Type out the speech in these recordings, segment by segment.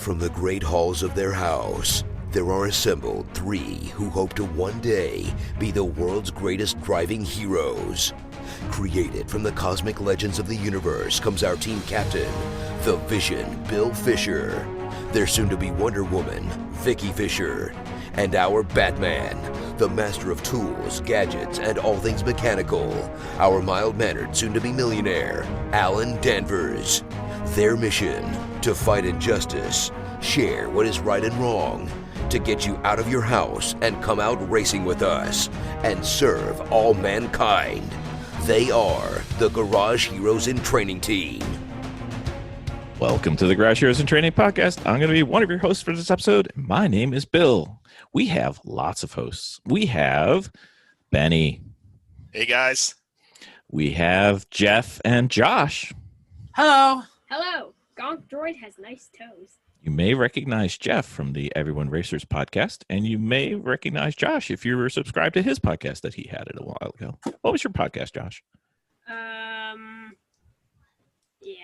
From the great halls of their house, there are assembled three who hope to one day be the world's greatest driving heroes. Created from the cosmic legends of the universe comes our team captain, the Vision, Bill Fisher. Their soon-to-be Wonder Woman, Vicki Fisher. And our Batman, the master of tools, gadgets, and all things mechanical, our mild-mannered soon-to-be millionaire, Alan Danvers. Their mission, to fight injustice, share what is right and wrong, to get you out of your house and come out racing with us, and serve all mankind. They are the Garage Heroes in Training Team. Welcome to the Garage Heroes in Training Podcast. I'm going to be one of your hosts for this episode. My name is Bill. We have lots of hosts. We have Benny. Hey, guys. We have Jeff and Josh. Hello. Hello. Gonk Droid has nice toes. You may recognize Jeff from the Everyone Racers podcast, and you may recognize Josh if you were subscribed to his podcast that he had it a while ago. What was your podcast, Josh? It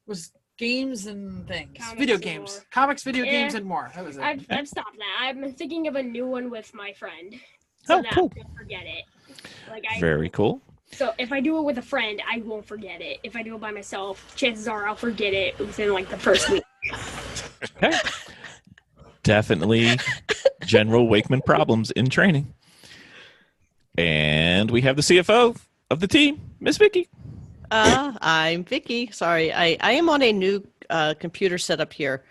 was games and things. Comics video and games. more. Comics, video games, and more. That was it. I've stopped that. I'm thinking of a new one with my friend. Oh, that cool. I don't forget it. Very cool. So if I do it with a friend, I won't forget it. If I do it by myself, chances are I'll forget it within like the first week. Okay. Definitely General Wakeman problems in training. And we have the CFO of the team, Miss Vicki. I'm Vicki. Sorry, I am on a new computer setup here.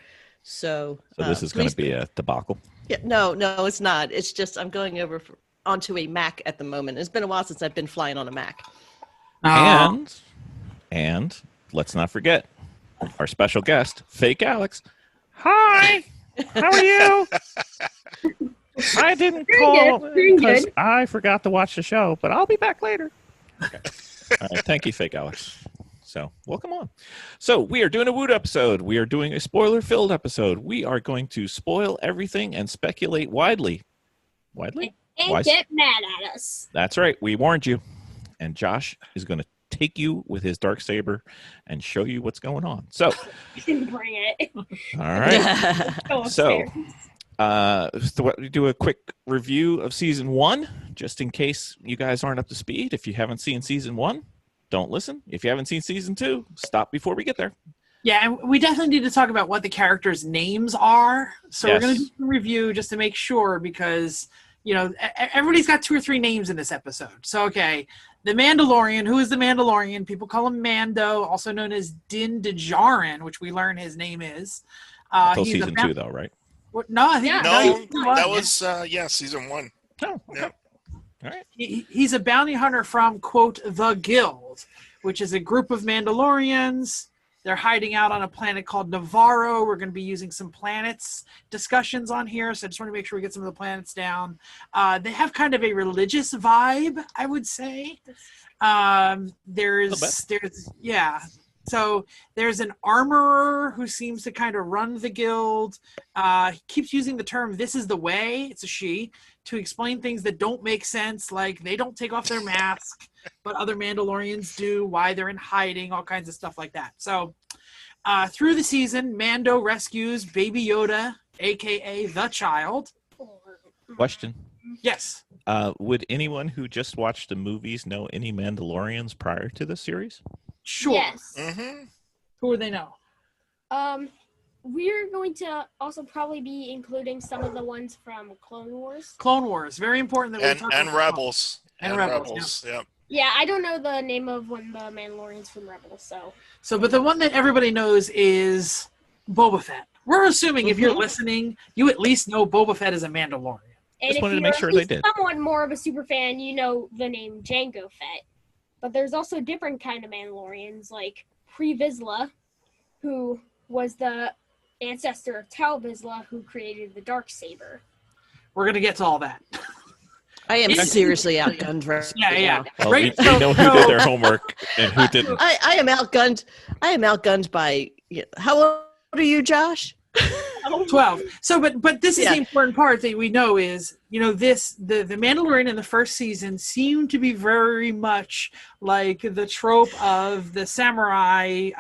So this is going to be a debacle. Yeah, no, it's not. It's just I'm going over onto a Mac at the moment. It's been a while since I've been flying on a Mac. And let's not forget our special guest, Fake Alex. Hi, how are you? I didn't call because I forgot to watch the show, but I'll be back later. Okay. All right, thank you, Fake Alex. So, welcome on. So, we are doing a WOOT episode. We are doing a spoiler-filled episode. We are going to spoil everything and speculate widely. Widely? And get mad at us. That's right. We warned you. And Josh is going to take you with his Darksaber and show you what's going on. So, Bring it. all right. So, we do a quick review of season 1, just in case you guys aren't up to speed. If you haven't seen season 1, don't listen. If you haven't seen season 2, stop before we get there. Yeah, and we definitely need to talk about what the characters' names are. So Yes. we're going to do a review just to make sure because, you know, everybody's got 2 or 3 names in this episode. So, okay, the Mandalorian. Who is the Mandalorian? People call him Mando, also known as Din Djarin, which we learn his name is. Until season 2, though, right? No, I think that was season 1. Oh, okay. Yeah. All right. He's a bounty hunter from, quote, the Guild, which is a group of Mandalorians. They're hiding out on a planet called Navarro. We're going to be using some planets discussions on here, so I just want to make sure we get some of the planets down. They have kind of a religious vibe, I would say. So there's an armorer who seems to kind of run the guild. He keeps using the term, this is the way, it's a she, to explain things that don't make sense, like they don't take off their mask, but other Mandalorians do, why they're in hiding, all kinds of stuff like that. So through the season, Mando rescues Baby Yoda, a.k.a. the Child. Question. Yes. Would anyone who just watched the movies know any Mandalorians prior to the series? Sure. Yes. Mm-hmm. Who would they know? We're going to also probably be including some of the ones from Clone Wars. Clone Wars. Very important that we talk And about Rebels. And Rebels, Yep. Yeah, I don't know the name of one of the Mandalorians from Rebels, so. But the one that everybody knows is Boba Fett. We're assuming if you're listening, you at least know Boba Fett is a Mandalorian. And Just if wanted to you're make sure at they least did. somewhat more of a super fan, you know the name Jango Fett. But there's also different kind of Mandalorians, like Pre Vizsla, who was the ancestor of Tal Vizsla, who created the Darksaber. We're going to get to all that. I am seriously outgunned right Yeah. now. Well, Right, we know who did their homework and who didn't. I am outgunned. I am outgunned by. How old are you, Josh? 12. So, but this is Yeah. the important part that we know is, you know, the Mandalorian in the first season seemed to be very much like the trope of the samurai,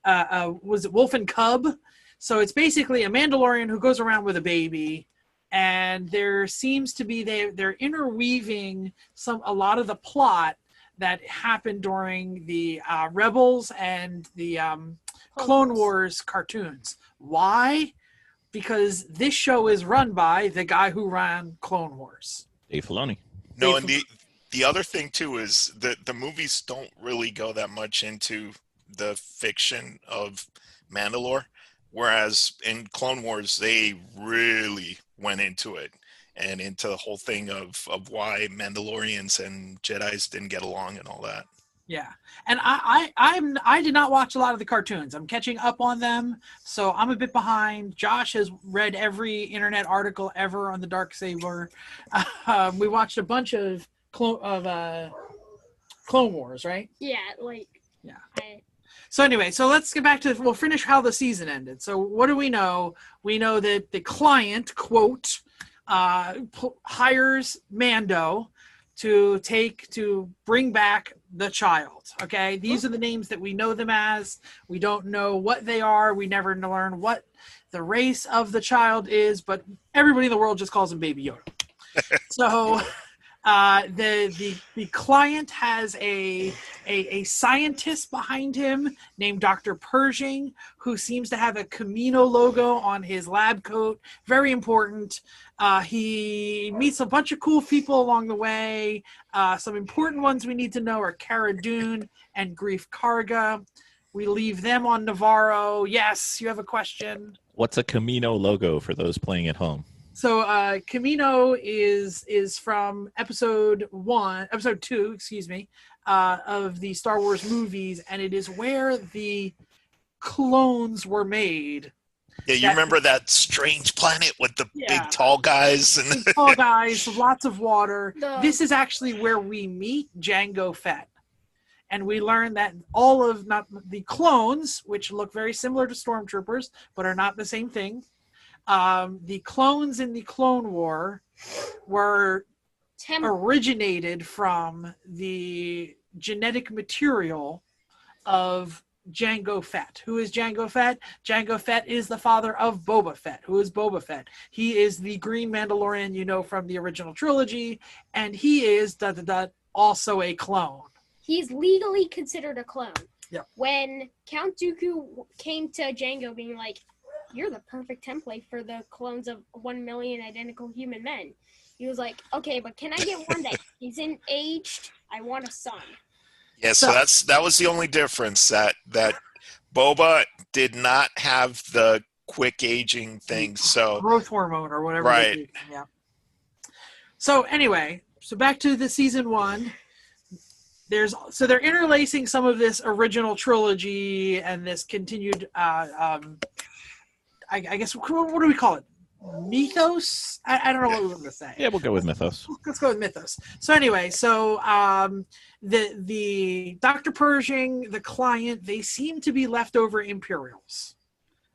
was it Wolf and Cub? So it's basically a Mandalorian who goes around with a baby, and there seems to be they're interweaving a lot of the plot that happened during the Rebels and the Clone Wars cartoons. Why? Because this show is run by the guy who ran Clone Wars. Dave Filoni. No, and the other thing too is that the movies don't really go that much into the fiction of Mandalore, whereas in Clone Wars they really went into it and into the whole thing of why Mandalorians and Jedis didn't get along and all that. Yeah, and I did not watch a lot of the cartoons. I'm catching up on them, so I'm a bit behind. Josh has read every internet article ever on the Darksaber. We watched a bunch of Clone Wars, right? Yeah, yeah. So anyway, so let's get back to we'll finish how the season ended. So what do we know? We know that the client quote hires Mando to bring back the child. Okay, these are the names that we know them as. We don't know what they are. We never learn what the race of the child is, but everybody in the world just calls him Baby Yoda. So the client has a scientist behind him named Dr. Pershing, who seems to have a Camino logo on his lab coat. Very important. He meets a bunch of cool people along the way. Some important ones we need to know are Cara Dune and Grief Karga. We leave them on Navarro. Yes, you have a question? What's a Camino logo for those playing at home? So Camino is from episode 2, excuse me, of the Star Wars movies, and it is where the clones were made. Yeah, you remember that strange planet with the big tall guys and big tall guys, lots of water. This is actually where we meet Jango Fett. And we learn that all of not the clones, which look very similar to stormtroopers, but are not the same thing. The clones in the Clone War were originated from the genetic material of Jango Fett. Who is Jango Fett? Jango Fett is the father of Boba Fett. Who is Boba Fett? He is the Green Mandalorian you know from the original trilogy, and he is also a clone. He's legally considered a clone. Yep. When Count Dooku came to Jango being like, "You're the perfect template for the clones of 1 million identical human men," he was like, "Okay, but can I get one that isn't aged? I want a son." Yeah, so that was the only difference, that Boba did not have the quick aging thing. So growth hormone or whatever. Right. Yeah. So anyway, back to the season 1. They're interlacing some of this original trilogy and this continued I guess what do we call it? Mythos? I don't know what we're going to say. Yeah, we'll go with mythos. Let's go with mythos. So anyway, the Dr. Pershing, the client, they seem to be leftover Imperials.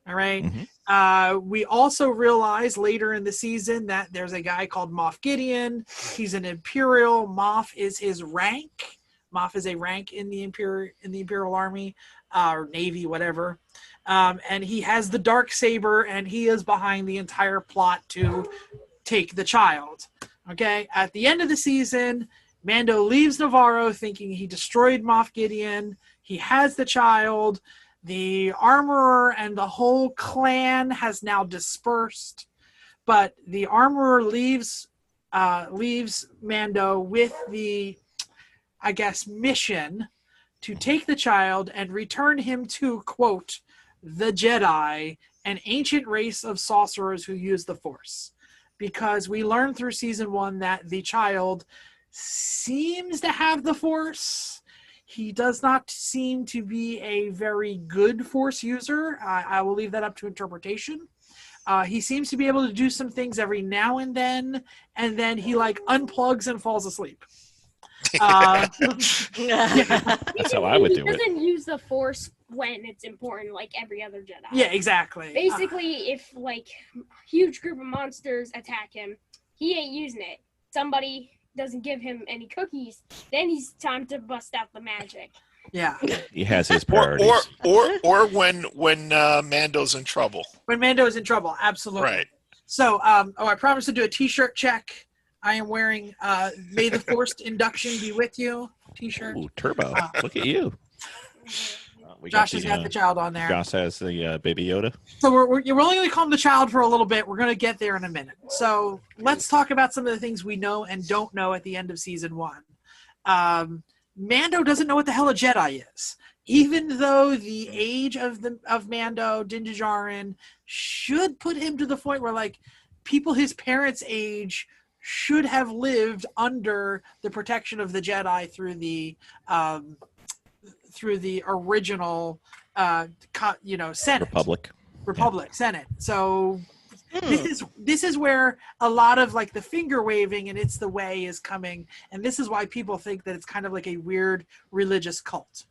All right. Mm-hmm. We also realize later in the season that there's a guy called Moff Gideon. He's an Imperial. Moff is his rank. Moff is a rank in the Imperial Army or Navy, whatever. And he has the Darksaber, and he is behind the entire plot to take the child. Okay? At the end of the season, Mando leaves Navarro thinking he destroyed Moff Gideon. He has the child. The armorer and the whole clan has now dispersed. But the armorer leaves Mando with the, I guess, mission to take the child and return him to, quote, the Jedi, an ancient race of sorcerers who use the Force. Because we learned through season 1 that the child seems to have the Force. He does not seem to be a very good Force user. I will leave that up to interpretation. He seems to be able to do some things every now and then he unplugs and falls asleep. That's how I would do it. He doesn't use the Force when it's important, like every other Jedi. Yeah, exactly. Basically, if huge group of monsters attack him, he ain't using it. Somebody doesn't give him any cookies, then he's time to bust out the magic. Yeah. He has his Or priorities. when Mando's in trouble. When Mando is in trouble, absolutely. Right. So, I promised to do a T-shirt check. I am wearing "May the Forced Induction Be with You" T-shirt. Ooh, Turbo. Look at you. Josh has got the child on there. Josh has the Baby Yoda. So we're only going to call him the child for a little bit. We're going to get there in a minute. So let's talk about some of the things we know and don't know at the end of season 1. Mando doesn't know what the hell a Jedi is, even though the age of Mando, Din Djarin, should put him to the point where like people his parents' age should have lived under the protection of the Jedi through the original Senate. Republic Senate. So this is where a lot of like the finger waving and it's the way is coming, and this is why people think that it's kind of like a weird religious cult.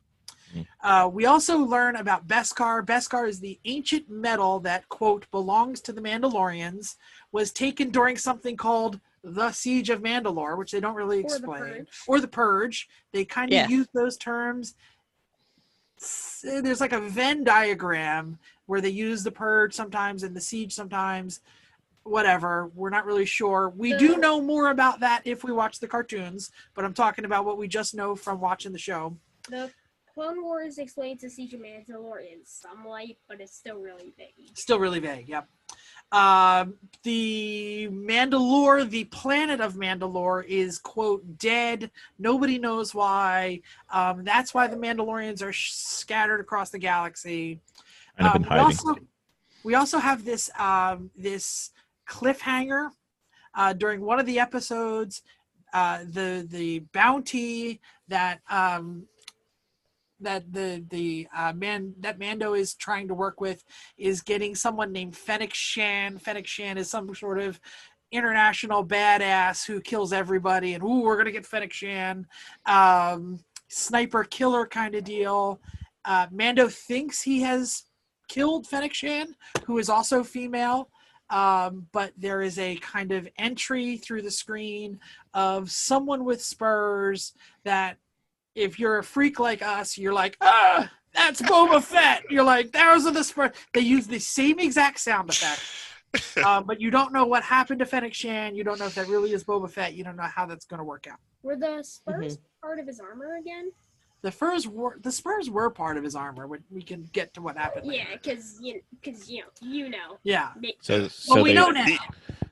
We also learn about Beskar. Beskar is the ancient metal that, quote, belongs to the Mandalorians, was taken during something called the Siege of Mandalore, which they don't really explain. Or the Purge. They kind of use those terms. There's like a Venn diagram where they use the Purge sometimes and the Siege sometimes. Whatever. We're not really sure. We do know more about that if we watch the cartoons, but I'm talking about what we just know from watching the show. The Clone Wars explains the Siege of Mandalore in some light, but it's still really vague. Still really vague, yep. The Mandalore, the planet of Mandalore is, quote, dead. Nobody knows why. That's why the Mandalorians are scattered across the galaxy. We also have this this cliffhanger during one of the episodes. The bounty that Mando is trying to work with is getting someone named Fennec Shan. Fennec Shan is some sort of international badass who kills everybody, and we're gonna get Fennec Shan. Sniper killer kind of deal. Mando thinks he has killed Fennec Shan, who is also female. But there is a kind of entry through the screen of someone with spurs that, if you're a freak like us, you're like, that's Boba Fett. You're like, those are the spurs. They use the same exact sound effect. But you don't know what happened to Fennec Shan. You don't know if that really is Boba Fett. You don't know how that's going to work out. Were the spurs part of his armor again? The spurs were part of his armor. We can get to what happened later. Yeah, because you know. Yeah. So we know now.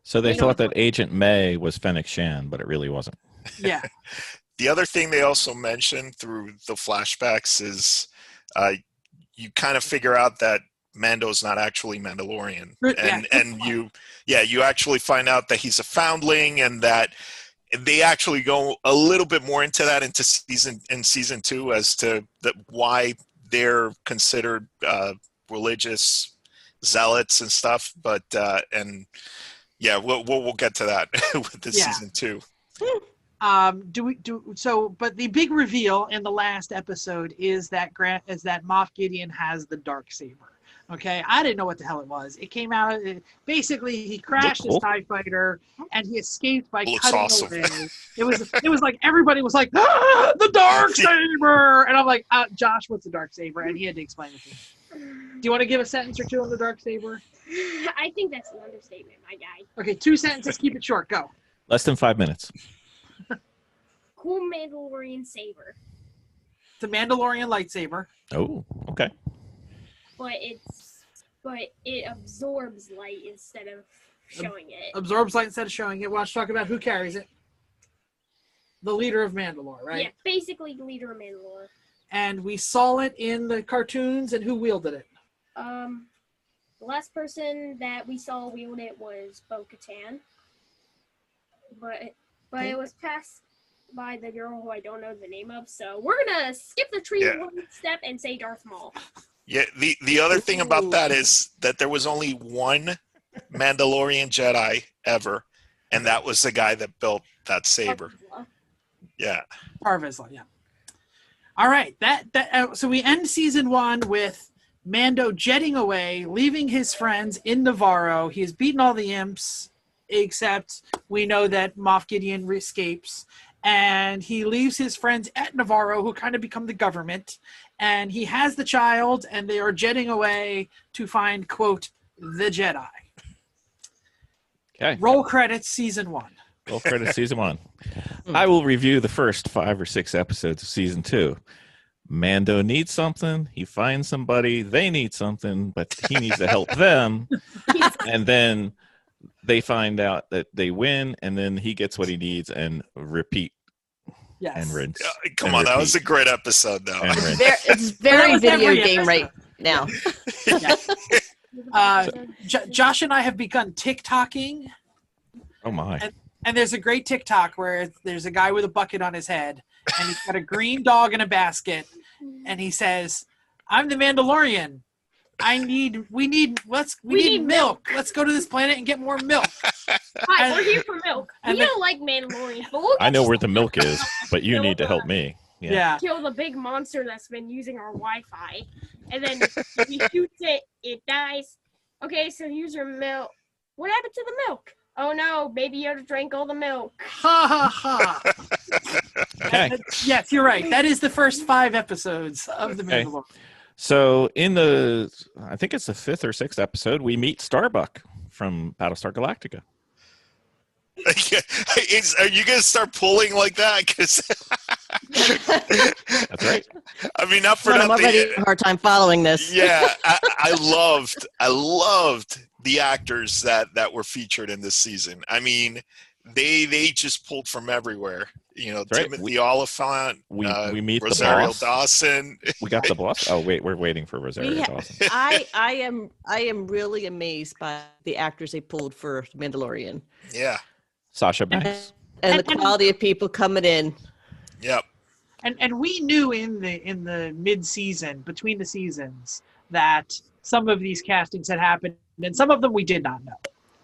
So they thought that Agent May was Fennec Shan, but it really wasn't. Yeah. The other thing they also mentioned through the flashbacks is you kind of figure out that Mando's not actually Mandalorian. And you actually find out that he's a foundling, and that they actually go a little bit more into that into season 2 as to why they're considered religious zealots and stuff. But we'll get to that with the season 2. But the big reveal in the last episode is that Moff Gideon has the Darksaber. Okay, I didn't know what the hell it was. It came out. Basically, he crashed his TIE fighter and he escaped by cutting away. It was like everybody was like, the Darksaber, and I'm like, Josh, what's the Darksaber? And he had to explain it to me. Do you want to give a sentence or two on the Darksaber? I think that's an understatement, my guy. Okay, 2 sentences. Keep it short. Go. Less than 5 minutes. Cool Mandalorian saber. It's a Mandalorian lightsaber. Oh, okay. But it absorbs light instead of showing it. Absorbs light instead of showing it. Let's talk about who carries it. The leader of Mandalore, right? Yeah, basically the leader of Mandalore. And we saw it in the cartoons, and who wielded it? The last person that we saw wield it was Bo-Katan. But it was passed by the girl who I don't know the name of, so we're gonna skip the tree one step and say Darth Maul. Yeah, the other thing about that is that there was only one Mandalorian Jedi ever, and that was the guy that built that saber. Yeah. Par Vizsla, yeah. All right, so we end season 1 with Mando jetting away, leaving his friends in Navarro. He has beaten all the imps, except we know that Moff Gideon escapes, and he leaves his friends at Navarro, who kind of become the government, and he has the child, and they are jetting away to find, quote, the Jedi. Okay. Roll credits, season 1. Roll credits, season 1. I will review the first 5 or 6 episodes of season 2. Mando needs something. He finds somebody. They need something, but he needs to help them. And then they find out that they win, and then he gets what he needs, and repeat. Yes. And rinse. Come and on, that repeat. was a great episode, though. And rinse. It's very was video every game episode. right now. Josh and I have begun TikToking, Oh my. and there's a great TikTok where there's a guy with a bucket on his head, and he's got a green dog in a basket, and he says, "I'm the Mandalorian. We need milk. Let's go to this planet and get more milk." Hi, we're here for milk. We and don't like Mandalorians, but we'll I know where the milk is, but you need to help me. Yeah. kill the big monster that's been using our Wi-Fi, and then he shoots it. It dies. Okay, so here's your milk. What happened to the milk? Oh no, Baby Yoda drank all the milk. Ha ha ha. Okay. Yes, you're right. That is the first 5 episodes of the Okay. Mandalorian. So I think it's the 5th or 6th episode, we meet Starbuck from Battlestar Galactica. Are you going to start pulling like that? Because That's right. I mean, not for But I'm nothing. already having a hard time following this. Yeah, I loved the actors that were featured in this season. I mean, they just pulled from everywhere. You know, That's right. Timothy Oliphant, We meet Rosario the boss. Dawson. We got the boss. Oh wait, we're waiting for Rosario Dawson. I am really amazed by the actors they pulled for Mandalorian Yeah. Sasha Banks. and the quality of people coming in. Yep. And we knew in the mid-season, between the seasons, that some of these castings had happened, and some of them we did not know.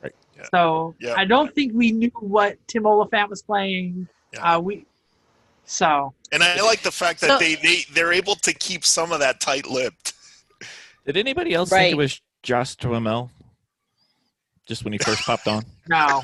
Right. Yeah. So Yeah. I don't think we knew what Tim Oliphant was playing. Yeah. And I like the fact that they're able to keep some of that tight-lipped. Did anybody else Right. think it was Josh Duhamel? Just when he first popped on? no.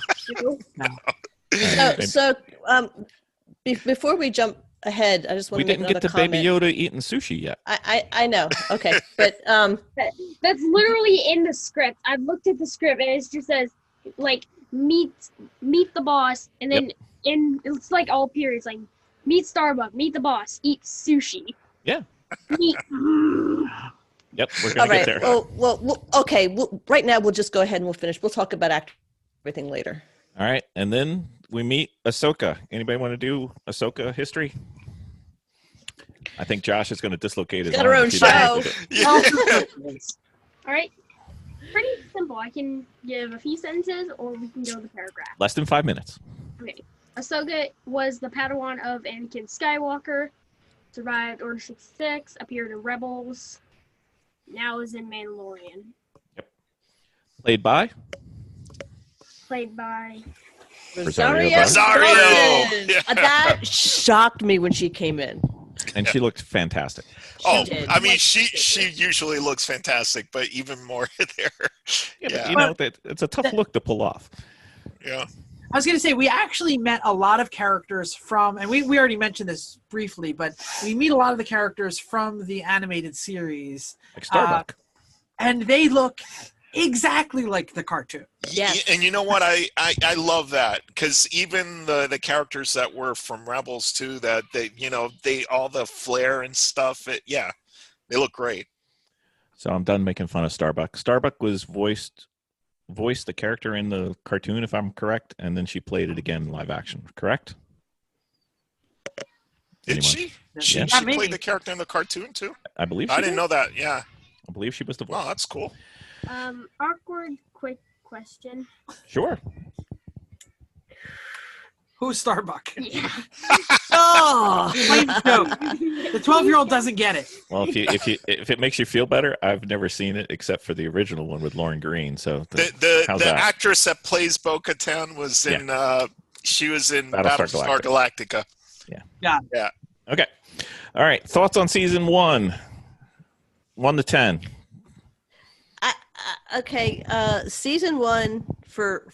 Before we jump ahead, I just want We to make didn't get another to comment. Baby Yoda eating sushi yet. I know. Okay, but That's literally in the script. I've looked at the script, and it just says like meet the boss, and then it's like all periods, like meet Starbuck, meet the boss, eat sushi. Yeah. Meet. Yep, we're all gonna right. get there. Well, okay. Right now, we'll just go ahead and we'll finish. We'll talk about everything later. All right, and then we meet Ahsoka. Anybody want to do Ahsoka history? I think Josh is going to dislocate his Got her arm own if he doesn't show. do it. All right. Pretty simple. I can give a few sentences, or we can go the paragraph. Less than 5 minutes. Okay. Ahsoka was the Padawan of Anakin Skywalker. Survived Order 66. Appeared in Rebels. Now is in Mandalorian. Played by Played by. Rosario Rosario! Dawson. Yeah. That shocked me when she came in. and she looked fantastic. Oh, did. I mean, she usually looks fantastic, but even more there. Yeah, Yeah. but you know, it's a tough look to pull off. Yeah. I was going to say, we actually met a lot of characters from, and we already mentioned this briefly, but we meet a lot of the characters from the animated series, Like Starbuck. and they look exactly like the cartoon. Yes. And you know what? I love that, because even the characters that were from Rebels too, that they all the flair and stuff. They look great. So I'm done making fun of Starbuck. Starbuck was voiced the character in the cartoon, if I'm correct, and then she played it again in live action, correct? Did Anyone? she? She, Yeah. she Maybe. played the character in the cartoon too? I believe she I didn't did. know that. Yeah. I believe she was the voice. Wow, that's cool. Awkward quick question. Sure. Who's Starbuck? Yeah. Oh, Plain joke. The 12-year-old doesn't get it. Well, if it makes you feel better, I've never seen it except for the original one with Lauren Green. So The how's the that? actress that plays Bo-Katan was in she was in Battlestar Battlestar Galactica. Okay. All right. Thoughts on season 1? 1 to 10. okay. Season 1 for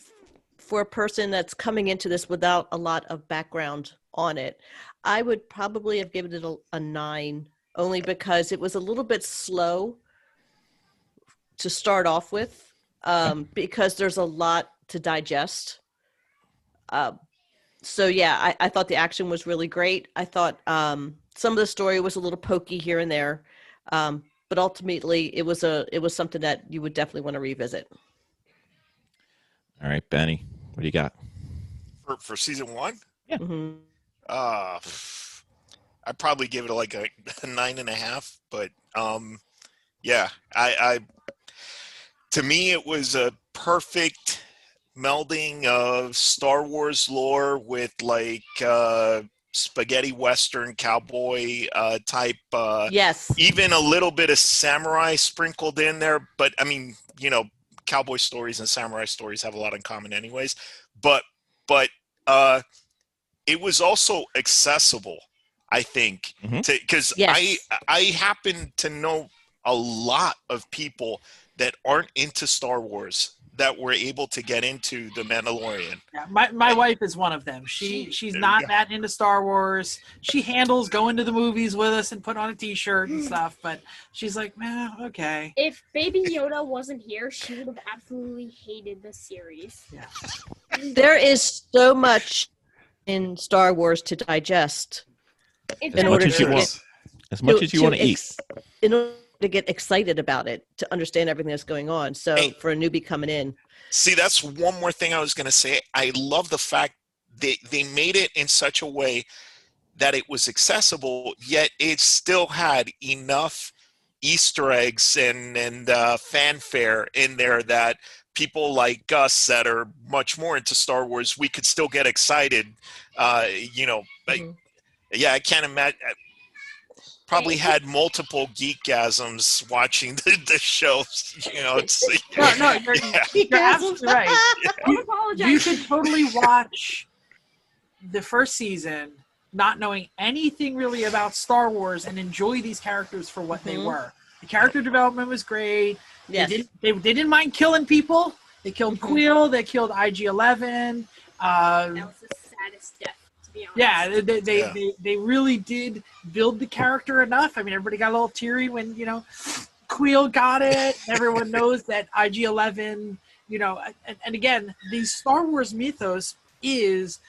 a person that's coming into this without a lot of background on it, I would probably have given it a 9, only because it was a little bit slow to start off with, because there's a lot to digest. So yeah, I thought the action was really great. I thought some of the story was a little pokey here and there, but ultimately it was something that you would definitely want to revisit. All right, Benny, what do you got? For season 1? Yeah. Mm-hmm. I'd probably give it like a 9.5, but yeah, I to me it was a perfect melding of Star Wars lore with like spaghetti western cowboy type, Yes. even a little bit of samurai sprinkled in there, but I mean, cowboy stories and samurai stories have a lot in common anyways, but it was also accessible, I think, because Yes. I happen to know a lot of people that aren't into Star Wars that were able to get into The Mandalorian. Yeah, my wife is one of them. She's not that into Star Wars. She handles going to the movies with us and put on a T-shirt and stuff, but she's like, man, okay. If Baby Yoda wasn't here, she would have absolutely hated this series. Yeah. There is so much in Star Wars to digest. It's In order as you to want. As much as you want to eat. In order to get excited about it, to understand everything that's going on. So for a newbie coming in. See, that's one more thing I was going to say. I love the fact they made it in such a way that it was accessible, yet it still had enough Easter eggs and fanfare in there that people like us that are much more into Star Wars, we could still get excited. Yeah, I can't imagine. Probably had multiple geekgasms watching the show. No, you're absolutely right. Don't apologize. You should totally watch the first season, not knowing anything really about Star Wars, and enjoy these characters for what they were. The character development was great. Yes. They didn't mind killing people. They killed Quill. They killed IG-11. That was the saddest death, to be honest. Yeah, they really did build the character enough. I mean, everybody got a little teary when, Quill got it. Everyone knows that IG-11, and again, the Star Wars mythos is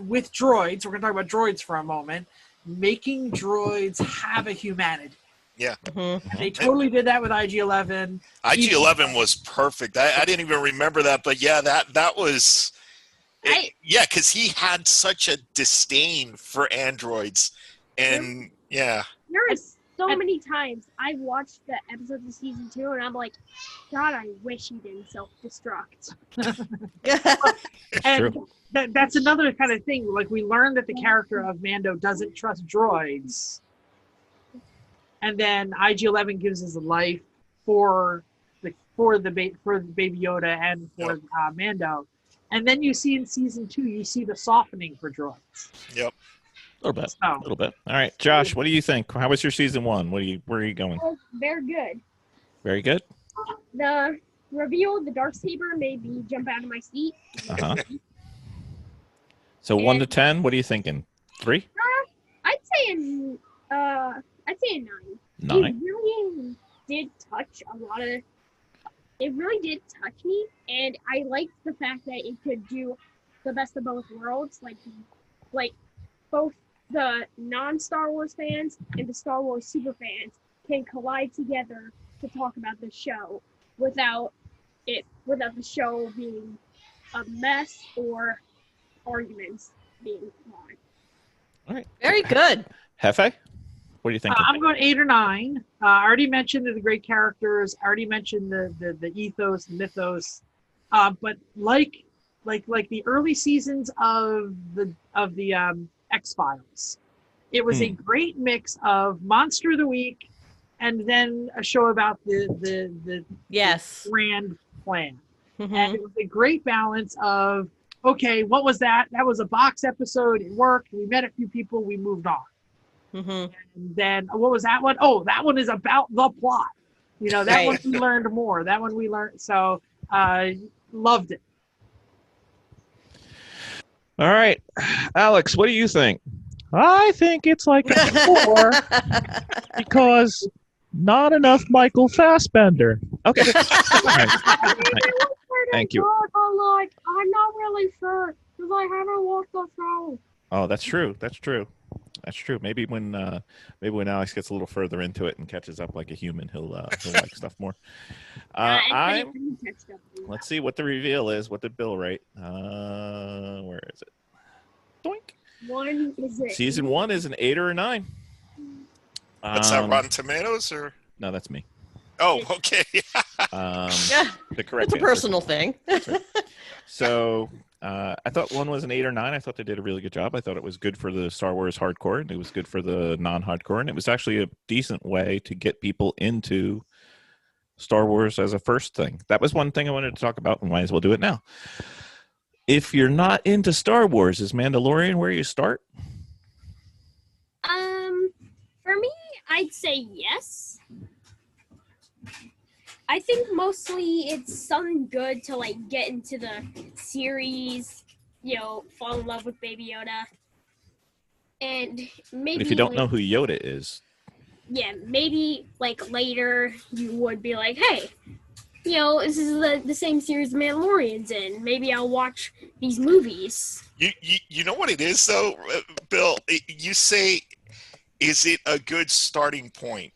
with droids. We're going to talk about droids for a moment. Making droids have a humanity. Yeah. And they totally did that with IG-11. IG-11 was perfect. I didn't even remember that, but yeah, that was... because he had such a disdain for androids. And, yeah. There is so many times I've watched the episodes of season 2, and I'm like, God, I wish he didn't self-destruct. And that's another kind of thing. Like, we learned that the character of Mando doesn't trust droids. And then IG-11 gives his life for the Baby Yoda and for Mando. And then you see in season 2, you see the softening for droids. Yep. A little bit. All right, Josh, what do you think? How was your season 1? Where are you going? Very good. Very good. The reveal of the Darksaber made me jump out of my seat. So 1 to 10, what are you thinking? 3? I'd say a 9. 9. It really did touch a lot of. It really did touch me, and I liked the fact that it could do the best of both worlds, like both the non-Star Wars fans and the Star Wars super fans can collide together to talk about the show without the show being a mess or arguments being on. All right. Very good. Hefe, what do you think? I'm going 8 or 9. I already mentioned the great characters. I already mentioned the ethos, the mythos. But like the early seasons of the X-Files, it was a great mix of Monster of the Week and then a show about the grand plan. And it was a great balance of, okay, what was that? That was a box episode. It worked. We met a few people. We moved on. And then what was that one? Oh, that one is about the plot. That one we learned more. That one we learned. So loved it. All right, Alex, what do you think? I think it's like a 4 because not enough Michael Fassbender. Okay. All right. Thank you. Like, I'm not really sure because I haven't watched the show. Oh, that's true. That's true. That's true. Maybe when Alex gets a little further into it and catches up like a human, he'll like stuff more. Let's see what the reveal is. What did Bill rate? Where is it? Doink. One is it? Season 1 is an 8 or a 9. What's that, Rotten Tomatoes or? No, that's me. Oh, okay. Yeah, The correct it's a answer. personal thing. Right. So I thought 1 was an 8 or 9. I thought they did a really good job. I thought it was good for the Star Wars hardcore, and it was good for the non-hardcore, and it was actually a decent way to get people into Star Wars as a first thing. That was one thing I wanted to talk about, and might as well do it now. If you're not into Star Wars, is Mandalorian where you start? For me, I'd say yes. I think mostly it's something good to like get into the series, fall in love with Baby Yoda. And maybe But if you don't know who Yoda is, yeah, maybe like later you would be like, hey, this is the same series the Mandalorian's in. Maybe I'll watch these movies. You know what it is though, Bill? You say, is it a good starting point?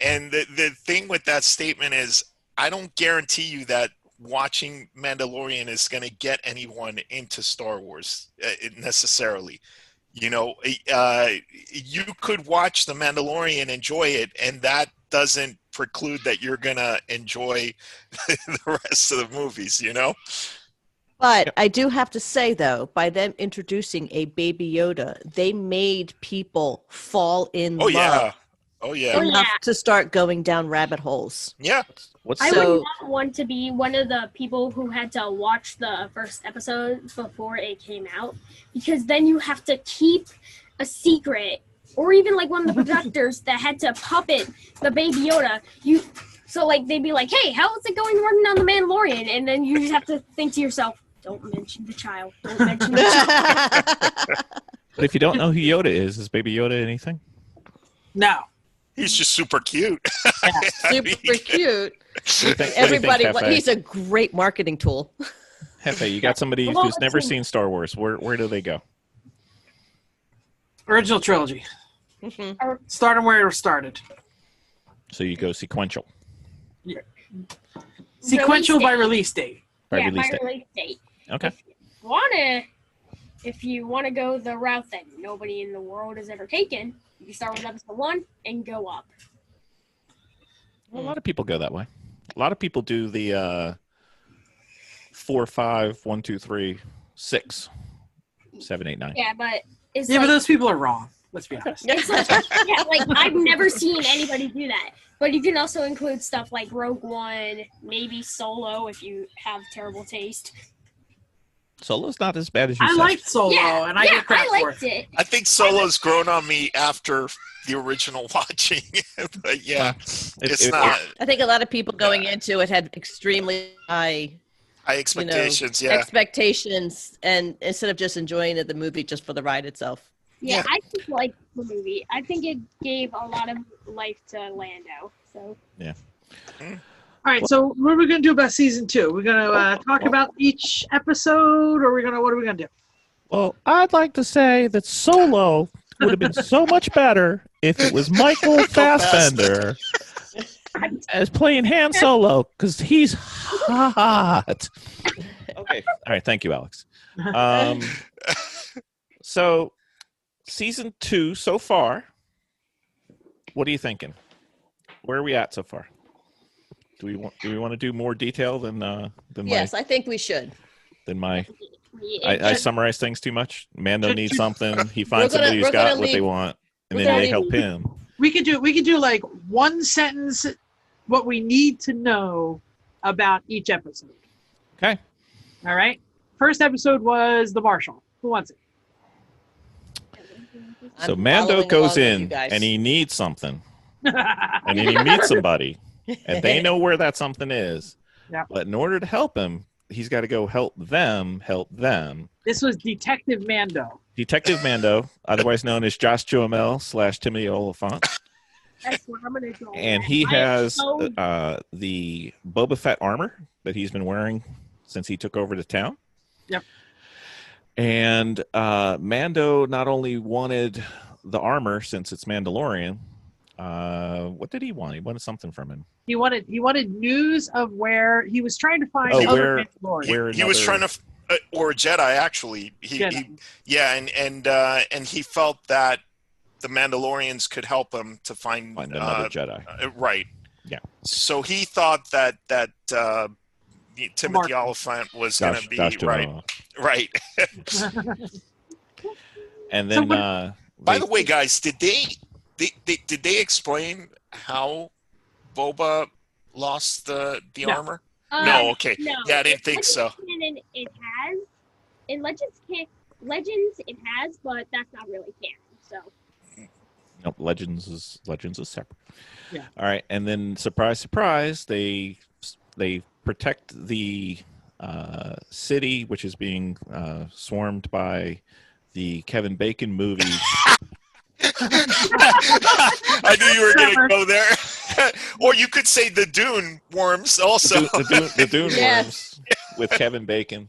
And the thing with that statement is, I don't guarantee you that watching Mandalorian is going to get anyone into Star Wars necessarily. You could watch The Mandalorian, enjoy it, and that doesn't preclude that you're going to enjoy the rest of the movies, But I do have to say, though, by them introducing a Baby Yoda, they made people fall in love. Oh, yeah. Enough to start going down rabbit holes. Yeah. I would not want to be one of the people who had to watch the first episode before it came out, because then you have to keep a secret, or even like one of the projectors that had to puppet the Baby Yoda. So like they'd be like, "Hey, how is it going running on the Mandalorian?" And then you just have to think to yourself, "Don't mention the child. Don't mention the child." But if you don't know who Yoda is Baby Yoda anything? No. He's just super cute. Super cute. Everybody, he's a great marketing tool. Hefe, you got somebody who's never seen Star Wars. Where do they go? Original trilogy. Mm-hmm. Start them where it started. So you go sequential. Yeah. Sequential by release date. By release date. Okay. If you want to go the route that nobody in the world has ever taken, you can start with episode 1 and go up. Well, a lot of people go that way. A lot of people do the 4, 5, 1, 2, 3, 6, 7, 8, 9. Yeah, but but those people are wrong. Let's be honest. Like I've never seen anybody do that. But you can also include stuff like Rogue One, maybe Solo if you have terrible taste. Solo's not as bad as you I said. liked Solo, and I get crap I for liked it. I think Solo's grown on me after the original watching. But yeah, it's not. I think a lot of people going into it had extremely high expectations. expectations, and instead of just enjoying the movie just for the ride itself. Yeah, I just liked the movie. I think it gave a lot of life to Lando. So yeah. All right, so what are we going to do about season 2? We're going to talk about each episode, or what are we going to do? Well, I'd like to say that Solo would have been so much better if it was Michael Fassbender as playing Han Solo, because he's hot. Okay. All right. Thank you, Alex. So, season 2 so far, what are you thinking? Where are we at so far? Do we want to do more detail than Yes, I think we should. I summarize things too much. Mando needs something. He finds somebody who's got what they want, and then they help him. We could do like one sentence, what we need to know about each episode. Okay. All right. First episode was the Marshal. Who wants it? So Mando goes in and he needs something, and then he meets somebody, and they know where that something is. Yep. But in order to help him, he's got to go help them. This was Detective Mando. Detective Mando, otherwise known as Josh Duhamel / Timothy Oliphant. That's what I'm gonna go. And he has the Boba Fett armor that he's been wearing since he took over the town. Yep. And Mando not only wanted the armor since it's Mandalorian. What did he want? He wanted something from him. He wanted news of where he was trying to find other Mandalorians. He was trying to, or Jedi actually. And he felt that the Mandalorians could help him to find another Jedi. Right. Yeah. So he thought that Timothy Oliphant was going to be right. And then, by the way, guys, did they explain how Boba lost the armor? No. Okay. No. Yeah, I didn't think so. Canon, it has. In Legends, it has, but that's not really canon. So. Nope, Legends is separate. Yeah. All right, and then surprise, they protect the city, which is being swarmed by the Kevin Bacon movie. I knew you were going to go there. Or you could say the Dune worms also. The Dune worms with Kevin Bacon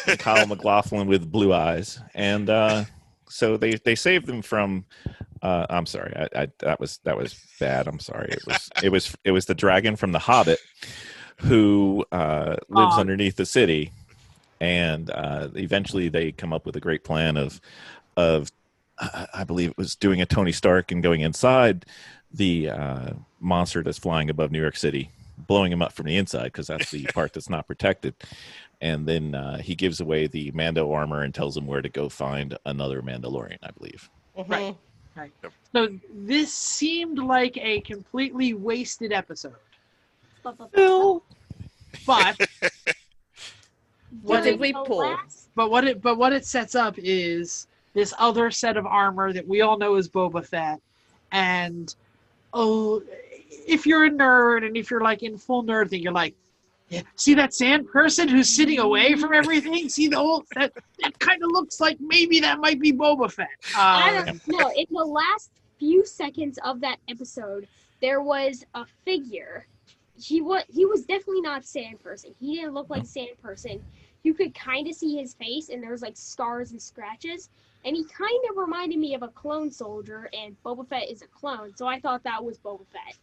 and Kyle MacLachlan with blue eyes. And so they saved them from I'm sorry. That was bad. I'm sorry. It was the dragon from The Hobbit who lives underneath the city. And eventually they come up with a great plan of I believe it was doing a Tony Stark and going inside the monster that's flying above New York City, blowing him up from the inside because that's the part that's not protected. And then he gives away the Mando armor and tells him where to go find another Mandalorian, I believe. Right. So this seemed like a completely wasted episode. But what did we pull? But what it sets up is this other set of armor that we all know is Boba Fett. And, if you're a nerd and if you're like in full nerd thing, you're like, yeah, see that sand person who's sitting away from everything? See that kind of looks like maybe that might be Boba Fett. I don't know. In the last few seconds of that episode, there was a figure. He was definitely not sand person. He didn't look like sand person. You could kind of see his face, and there was like scars and scratches. And he kind of reminded me of a clone soldier, and Boba Fett is a clone, so I thought that was Boba Fett.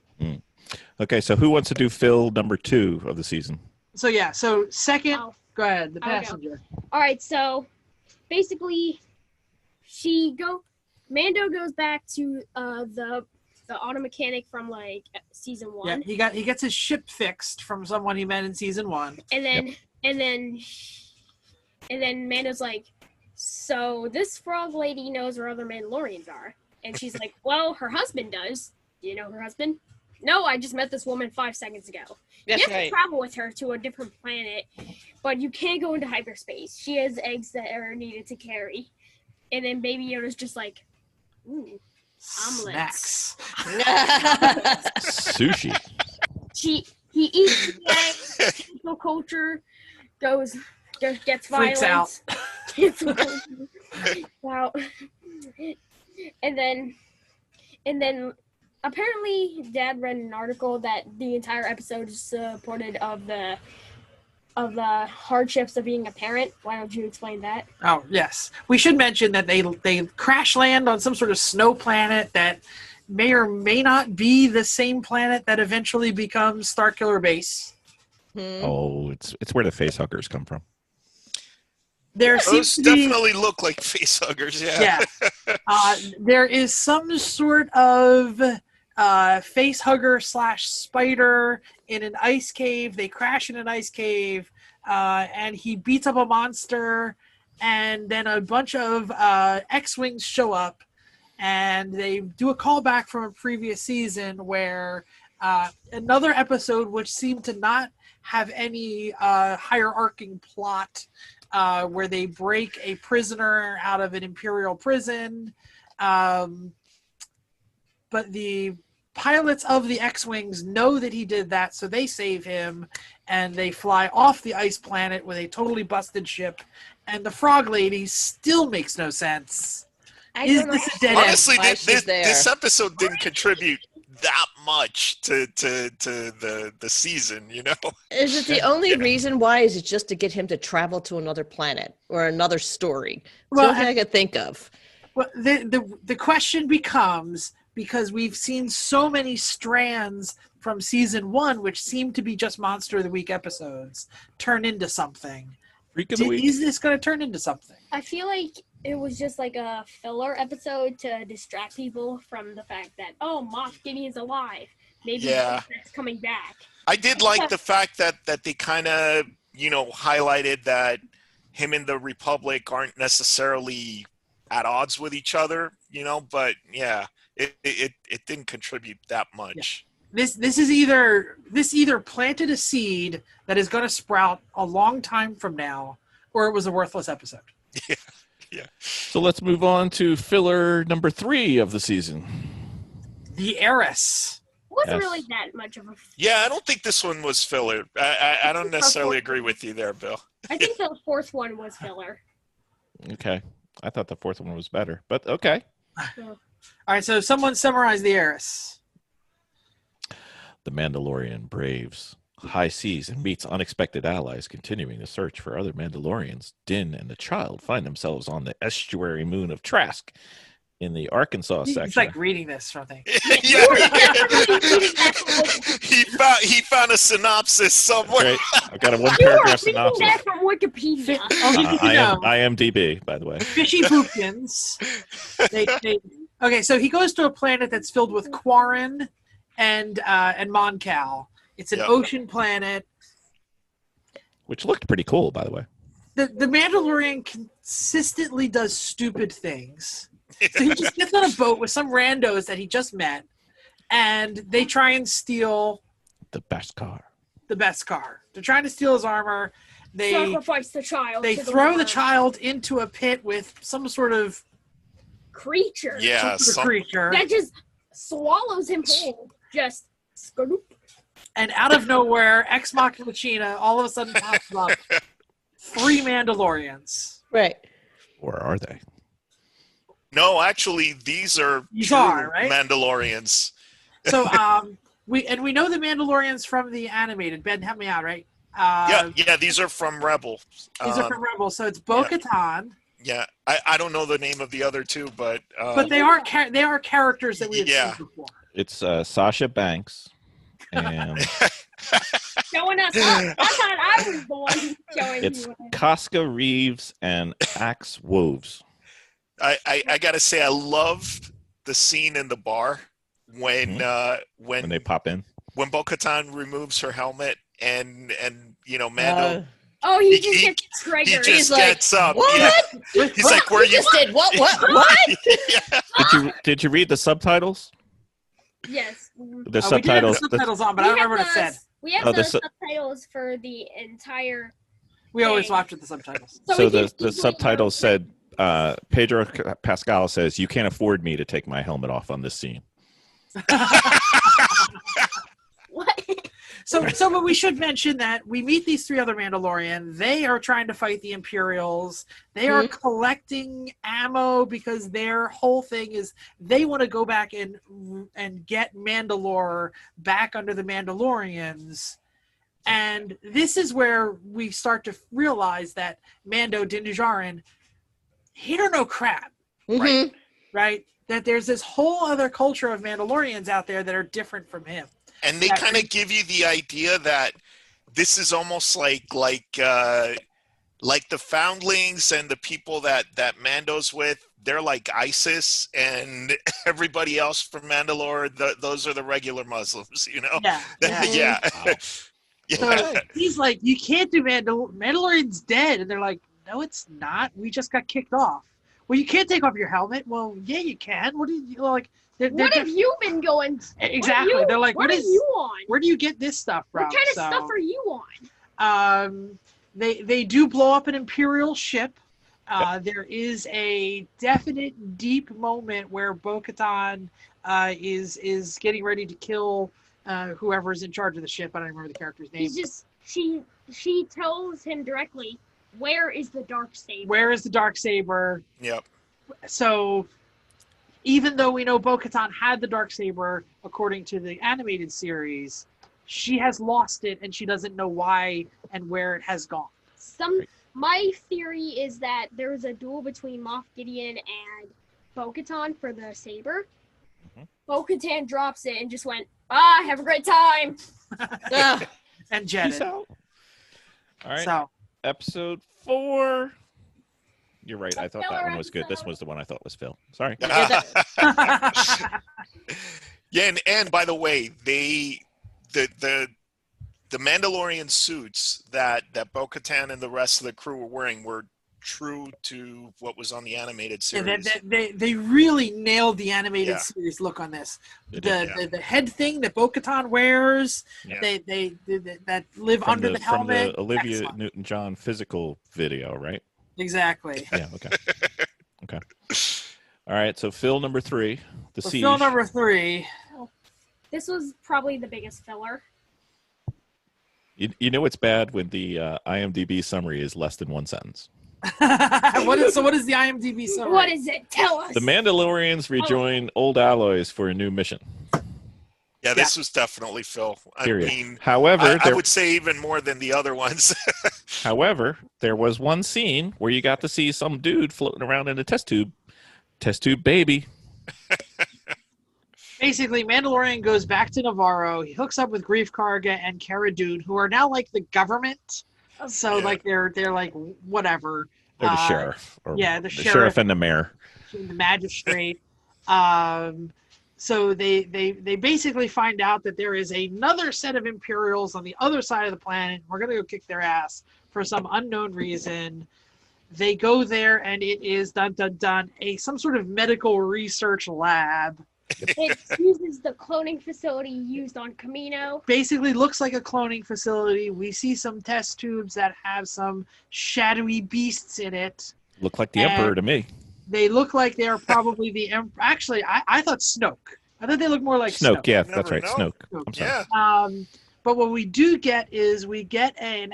Okay, so who wants to do Phil number 2 of the season? So second, go ahead, the passenger. All right, so basically, Mando goes back to the auto mechanic from like season 1. Yeah, he gets his ship fixed from someone he met in season 1. And then Mando's like, so this frog lady knows where other Mandalorians are. And she's like, well, her husband does. Do you know her husband? No, I just met this woman 5 seconds ago. That's you have right. to travel with her to a different planet, but you can't go into hyperspace. She has eggs that are needed to carry. And then Baby Yoda's just like, ooh, omelets. Snacks. Sushi. He eats the eggs, cancel culture, gets Freaks violent. out. Cancel culture. Wow. And then apparently Dad read an article that the entire episode is supported of the hardships of being a parent. Why don't you explain that? Oh, yes. We should mention that they crash land on some sort of snow planet that may or may not be the same planet that eventually becomes Starkiller Base. Oh, it's where the facehuggers come from. Those definitely look like facehuggers, yeah. There is some sort of facehugger / spider in an ice cave. They crash in an ice cave, and he beats up a monster, and then a bunch of X-Wings show up, and they do a callback from a previous season where another episode which seemed to not have any hierarching plot, where they break a prisoner out of an Imperial prison. But the pilots of the X-Wings know that he did that, so they save him, and they fly off the ice planet with a totally busted ship, and the Frog Lady still makes no sense. Is this a dead end? Honestly, Why she's this there. episode didn't contribute that much to the season, you know? Is it the only reason why? Is it just to get him to travel to another planet or another story? It's the only thing I could think of. Well, the question becomes, because we've seen so many strands from season 1, which seem to be just Monster of the Week episodes, turn into something. Freak of the week. Is this going to turn into something? I feel like it was just like a filler episode to distract people from the fact that, oh, Moff Gideon's alive. Maybe that's coming back. I did like the fact that they kind of, highlighted that him and the Republic aren't necessarily at odds with each other, but yeah, it didn't contribute that much. Yeah. This either planted a seed that is going to sprout a long time from now, or it was a worthless episode. Yeah. So let's move on to filler number 3 of the season. The Heiress. Wasn't really that much of a. Yeah, I don't think this one was filler. I don't necessarily agree with you there, Bill. I think the 4th one was filler. Okay. I thought the 4th one was better, but okay. All right, so someone summarize the Heiress. The Mandalorian braves high seas and meets unexpected allies, continuing the search for other Mandalorians. Din and the child find themselves on the estuary moon of Trask in the Arkansas section. It's like reading this, I think. He found a synopsis somewhere. Right. I've got a one-paragraph synopsis. That from Wikipedia. IMDb, by the way. Fishy Boopkins. Okay, so he goes to a planet that's filled with Quarren and Moncal. It's an ocean planet. Which looked pretty cool, by the way. The Mandalorian consistently does stupid things. So he just gets on a boat with some randos that he just met, and they try and steal the best car. They're trying to steal his armor. They sacrifice the child. They throw the child into a pit with some sort of creature. Yeah, some creature that just swallows him whole. Just scoop. And out of nowhere, Ex Machina all of a sudden pops up. 3 Mandalorians. Right. Or are they? No, actually, these are right? Mandalorians. So, we know the Mandalorians from the animated. Ben, help me out, right? Yeah, these are from Rebel. These are from Rebel. So it's Bo-Katan. Yeah, I don't know the name of the other two, but they are characters that we have seen before. It's Sasha Banks. And showing us up. I thought I was the one showing it's you. Casca Reeves and Axe Woves. I gotta say, I loved the scene in the bar when they pop in, when Bo-Katan removes her helmet and Mando. He just gets triggered. He just gets up. What? Yeah. He's like, "Where you?" Just did what? Did you read the subtitles? Yes. The subtitles. We did have the subtitles on, but I don't remember what it said. We have the subtitles for the entire. We always watch with the subtitles. So the subtitles said, Pedro Pascal says, "You can't afford me to take my helmet off on this scene." What? But we should mention that we meet these 3 other Mandalorian. They are trying to fight the Imperials. They are collecting ammo because their whole thing is they want to go back and get Mandalore back under the Mandalorians. And this is where we start to realize that Mando Din Djarin, he don't know crap, right? That there's this whole other culture of Mandalorians out there that are different from him. And they kind of give you the idea that this is almost like the foundlings and the people that Mando's with. They're like ISIS, and everybody else from Mandalore, those are the regular Muslims, Yeah. Wow. So he's like, you can't do Mandalorian's dead. And they're like, no, it's not. We just got kicked off. Well, you can't take off your helmet. Well, yeah, you can. What do you like? What have you been going? Exactly. They're like, what are you on? Where do you get this stuff from? What kind of stuff are you on? They do blow up an Imperial ship. There is a definite deep moment where Bo-Katan is getting ready to kill whoever's in charge of the ship. I don't remember the character's name. He's just she tells him directly, "Where is the Darksaber?" Where is the Darksaber? Yep. So, even though we know Bo-Katan had the Darksaber, according to the animated series, she has lost it and she doesn't know why and where it has gone. My theory is that there was a duel between Moff Gideon and Bo-Katan for the saber. Mhm. Bo-Katan drops it and just went, have a great time. And Peace jetted. out. All right. So, Episode 4. You're right. I thought that Filler one was good. This episode. was the one I thought was Phil. Sorry. Yeah, and by the way, the Mandalorian suits that Bo-Katan and the rest of the crew were wearing were true to what was on the animated series. they really nailed the animated Yeah. series look on this. They did, yeah. The head thing that Bo-Katan wears, Yeah. they that live From under the helmet. From the Olivia Excellent. Newton-John physical video, right? Exactly. Yeah. Okay. Okay. All right. So Phil number 3, the So siege. film number 3. This was probably the biggest filler. You know it's bad when the IMDb summary is less than one sentence. What is the IMDb summary? What is it? Tell us. The Mandalorians rejoin old alloys for a new mission. Yeah, this was definitely Phil. I Period. mean, However, I there, would say even more than the other ones. however, there was one scene where you got to see some dude floating around in a test tube. Test tube baby. Basically, Mandalorian goes back to Navarro. He hooks up with Grief Karga and Cara Dune, who are now like the government. So Yeah. like they're like whatever. Or the sheriff. Or yeah, the the sheriff sheriff. and the mayor. The magistrate. So they basically find out that there is another set of Imperials on the other side of the planet. We're gonna go kick their ass for some unknown reason. They go there, and it is dun dun dun some sort of medical research lab. It uses the cloning facility used on Camino. Basically looks like a cloning facility. We see some test tubes that have some shadowy beasts in it. Look like the And- emperor to me. They look like they are probably the actually I thought Snoke. I thought they look more like Snoke, yeah, Never that's right. know. Snoke. Snoke. I'm sorry. Yeah. But what we do get is we get a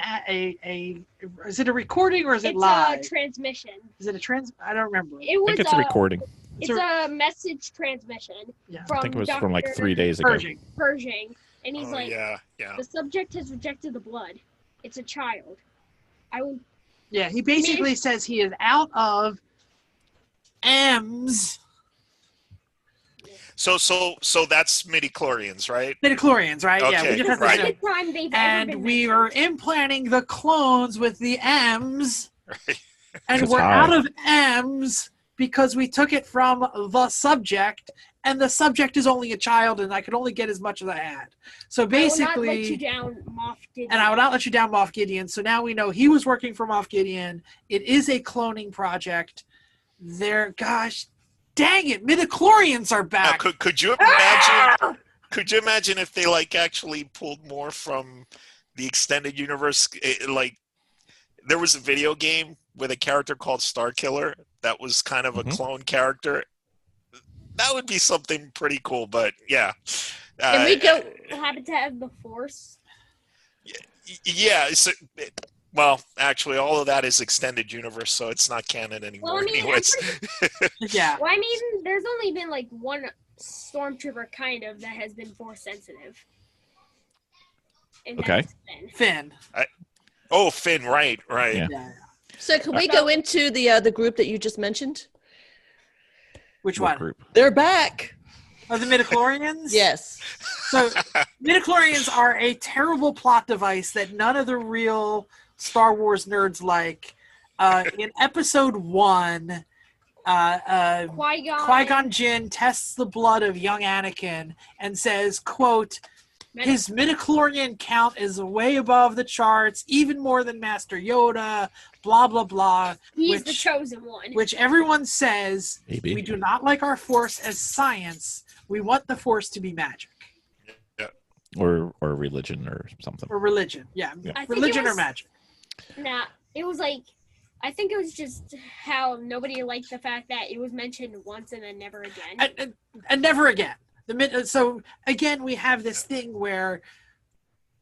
is it a recording or is it It's live? a transmission. Is it a trans? I don't remember. It I was think it's a recording. It's a message transmission Yeah. from I think it was Dr. from like 3 days ago. Purging. Pershing, and he's Oh, like, yeah. the subject has rejected the blood. It's a child. I will. Yeah, he basically says he is out of M's So that's midichlorians, right? midichlorians, right? Yeah, Okay, we just have to right. say- Second time they've ever and been we mentioned. are implanting the clones with the M's, Right. and That's we're high. out of M's because we took it from the subject, and the subject is only a child, and I could only get as much as I had. So I will not let you basically, down, Moff Gideon. and I would not let you down, Moff Gideon. So now we know he was working for Moff Gideon. It is a cloning project. There, gosh, dang it, midichlorians are Now, back. could you imagine? Could you imagine if they like actually pulled more from the extended universe? Like, there was a video game with a character called Starkiller that was kind of a Mhm. clone character. That would be something pretty cool. But yeah, Can we go? happen to have the Force. Yeah. Well, actually, all of that is extended universe, so it's not canon anymore. Well, I mean, I'm anyways. Yeah, Well, I mean, there's only been like one stormtrooper kind of that has been Force sensitive. And Okay. that's Finn. Finn. Oh, Finn, right. Yeah. Yeah. So can we go into the group that you just mentioned? Which What one? group? They're back. Are the midichlorians? Yes. So midichlorians are a terrible plot device that none of the real Star Wars nerds like. In episode 1, Qui-Gon. Qui-Gon Jinn tests the blood of young Anakin and says, quote, his midichlorian count is way above the charts, even more than Master Yoda, blah, blah, blah. He's the which- chosen one. Which everyone says, Maybe. we do not like our Force as science. We want the Force to be magic. Or religion or something. Or religion. Yeah, Yeah. I think religion it or was- magic. Nah, it was like I think it was just how nobody liked the fact that it was mentioned once and then never again. And never again. So again, we have this thing where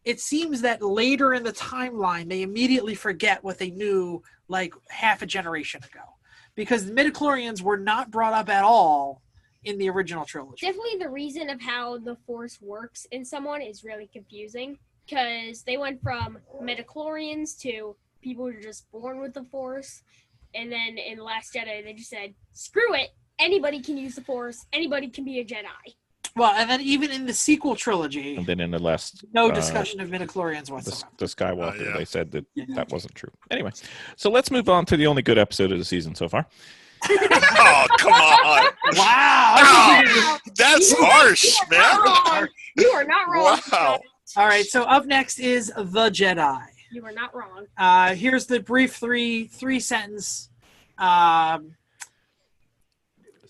it seems that later in the timeline, they immediately forget what they knew like half a generation ago. Because the midichlorians were not brought up at all in the original trilogy. Definitely the reason of how the Force works in someone is really confusing. Because they went from midichlorians to people who are just born with the Force. And then in Last Jedi, they just said, screw it. Anybody can use the Force. Anybody can be a Jedi. Well, and then even in the sequel trilogy, And then in the last no discussion of midichlorians whatsoever. the Skywalker, they said that wasn't true. Anyway, so let's move on to the only good episode of the season so far. Oh, come on. Wow. Wow. That's harsh, man. You are not wrong. Wow. All right, so up next is The Jedi. You are not wrong. Here's the brief three sentence.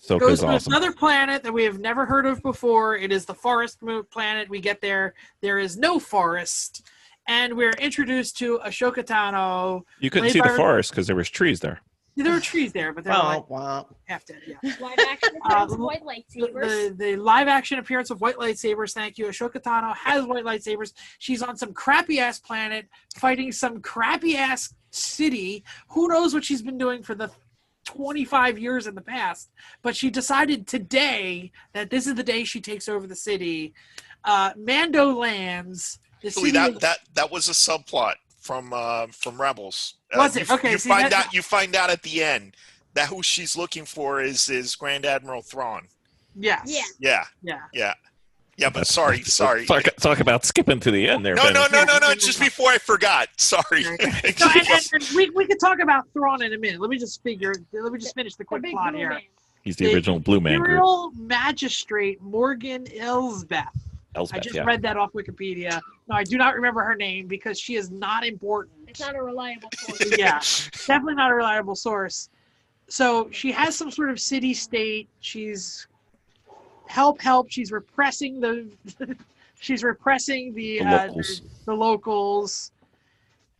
So Goes to awesome. another planet that we have never heard of before. It is the forest planet. We get there. There is no forest. And we're introduced to Ashoka Tano. You couldn't see the forest because there was trees there. There were trees there, but they're half dead. Yeah. Live action appearance of white lightsabers. The live action appearance of white lightsabers. Thank you. Ashoka Tano has white lightsabers. She's on some crappy ass planet fighting some crappy ass city. Who knows what she's been doing for the 25 years in the past, but she decided today that this is the day she takes over the city. Mando lands. That was a subplot from Rebels. Was it? Okay. You find out at the end that who she's looking for is Grand Admiral Thrawn. Yes. Yeah, but sorry. Talk about skipping to the end there. No. Just before I forgot. Sorry. So, and we could talk about Thrawn in a minute. Let me just finish the quick plot here. Man. He's the original Blue Man group. Imperial Magistrate Morgan Elsbeth. I just read that off Wikipedia. No, I do not remember her name because she is not important. It's not a reliable source. Yeah, definitely not a reliable source. So she has some sort of city-state. She's help. She's repressing the locals.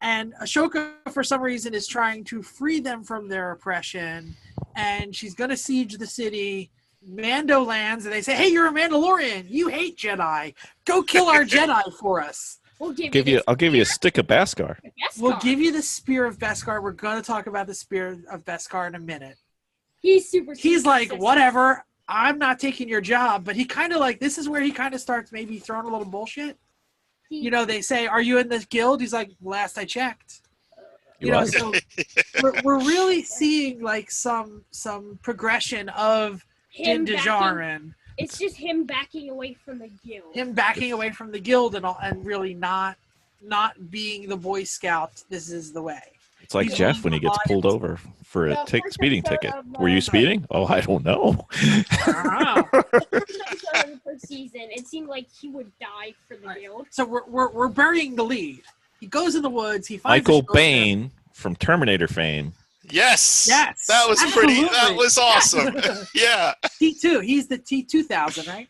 And Ashoka, for some reason, is trying to free them from their oppression. And she's going to siege the city. Mando lands, and they say, "Hey, you're a Mandalorian. You hate Jedi. Go kill our Jedi for us." I'll give you a stick of Beskar. We'll give you the Spear of Beskar. We're going to talk about the Spear of Beskar in a minute. He's like, whatever. I'm not taking your job. But he kind of like, this is where he kind of starts maybe throwing a little bullshit. They say, "Are you in this guild?" He's like, "Last I checked." So we're really seeing like some progression of Din Djarin. It's just him backing away from the guild. And really not being the Boy Scout. This is the way. It's like Jeff when he gets pulled over for a speeding ticket. Were you speeding? Oh, I don't know. The first season, it seemed like he would die for the guild. So we're burying the lead. He goes in the woods. He finds Michael Bain from Terminator fame. Yes. That was pretty. That was awesome. Yeah. T2. He's the T2000, right?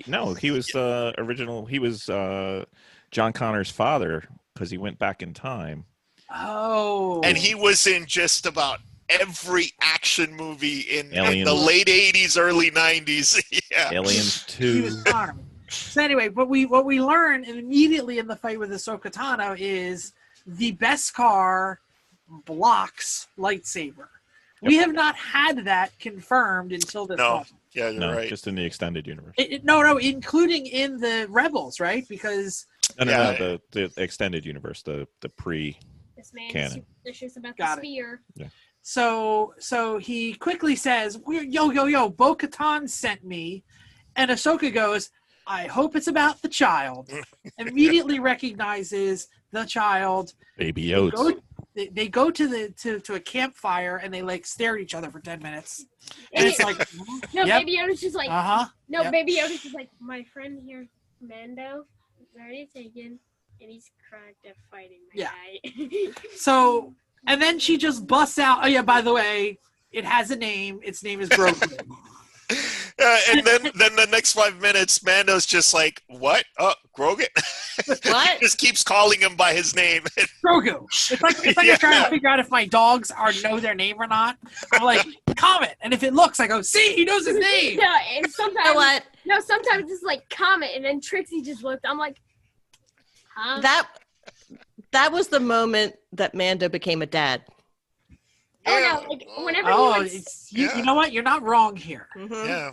No, he was the original. He was John Connor's father because he went back in time. Oh. And he was in just about every action movie in the late 80s, early 90s. Yeah. Aliens 2. He was Connor. So anyway, what we learn immediately in the fight with Ahsoka Tano is the Beskar blocks lightsaber. We have not had that confirmed until this moment. Yeah, you're right. Just in the extended universe. No, including in the Rebels, right? Because the extended universe, the pre. This man canon. is superstitious about the spear. Yeah. So he quickly says, "Yo, Bo-Katan sent me," and Ahsoka goes, "I hope it's about the child." Immediately recognizes the child. Baby Yoda. They go to a campfire and they like stare at each other for 10 minutes. And it's like, Baby Yoda's just like, Baby Yoda's just like, "My friend here, Mando, is already taken, and he's cracked at fighting my guy." So, and then she just busts out, "Oh yeah, by the way, it has a name. Its name is Grogu." And then the next 5 minutes, Mando's just like, what? Oh, Grogan? What? He just keeps calling him by his name. Grogu. It's like I'm trying to figure out if my dogs know their name or not. I'm like, Comet. And if it looks, I go, see, he knows his name. Yeah, and sometimes You know what? No, sometimes it's like Comet, and then Trixie just looked. I'm like, huh? That was the moment that Mando became a dad. Oh no! Like whenever You know what? You're not wrong here. Mhm. Yeah.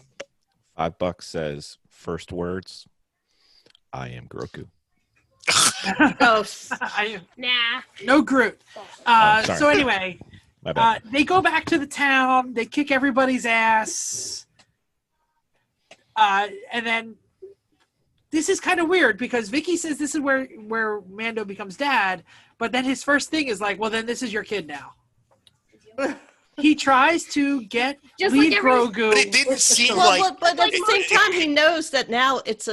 $5 says first words. I am Grogu. Oh, nah. No Groot. sorry. So anyway, My bad. they go back to the town. They kick everybody's ass. And then this is kind of weird because Vicki says this is where Mando becomes dad, but then his first thing is like, well, then this is your kid now. He tries to Just lead like every- Grogu. But it didn't seem well, like... but at the same time, he knows that now it's.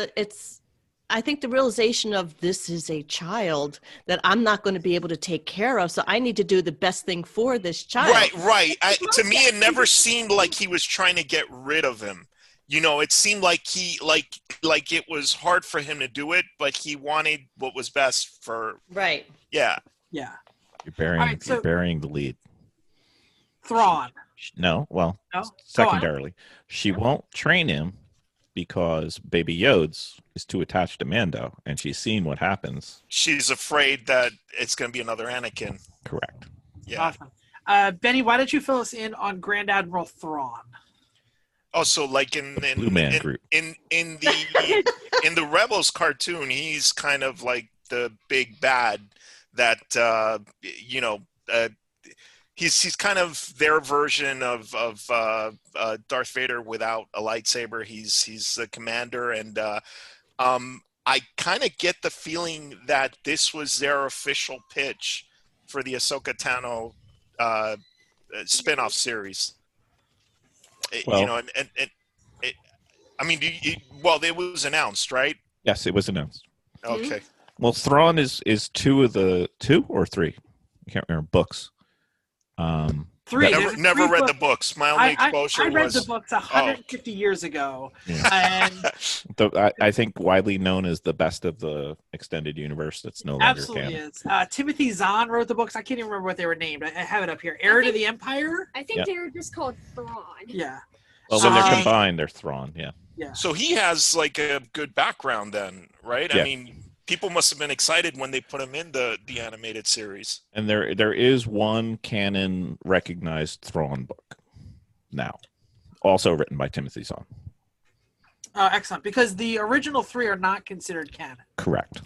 I think the realization of this is a child that I'm not going to be able to take care of, so I need to do the best thing for this child. Right. To me, it never seemed like he was trying to get rid of him. You know, it seemed like he like it was hard for him to do it, but he wanted what was best for. Right. Yeah. Yeah. You're burying the lead. Thrawn. No, well, No? Go on. secondarily, she won't train him because Baby Yodes is too attached to Mando, and she's seen what happens. She's afraid that it's going to be another Anakin. Correct. Yeah. Awesome. Benny, why don't you fill us in on Grand Admiral Thrawn? Oh, so like in Blue Man Group. in the Rebels cartoon, he's kind of like the big bad that he's kind of their version of Darth Vader without a lightsaber. He's the commander, and I kind of get the feeling that this was their official pitch for the Ahsoka Tano spin-off series. Well, I mean, it was announced, right? Yes, it was announced. Okay. Well, Thrawn is two or three. I can't remember books. Three. Never read the books. My only exposure I read was the books 150 years ago. Yeah. And I think widely known as the best of the extended universe that's no longer absolutely canon. is. Timothy Zahn wrote the books. I can't even remember what they were named. I have it up here. Heir to the Empire? I think they were just called Thrawn. Yeah. Well, So when they're he- combined, they're Thrawn. Yeah. Yeah. So he has like a good background then, right? Yeah. I mean, people must have been excited when they put him in the animated series. And there is one canon recognized Thrawn book now, also written by Timothy Zahn. Excellent. Because the original three are not considered canon. Correct.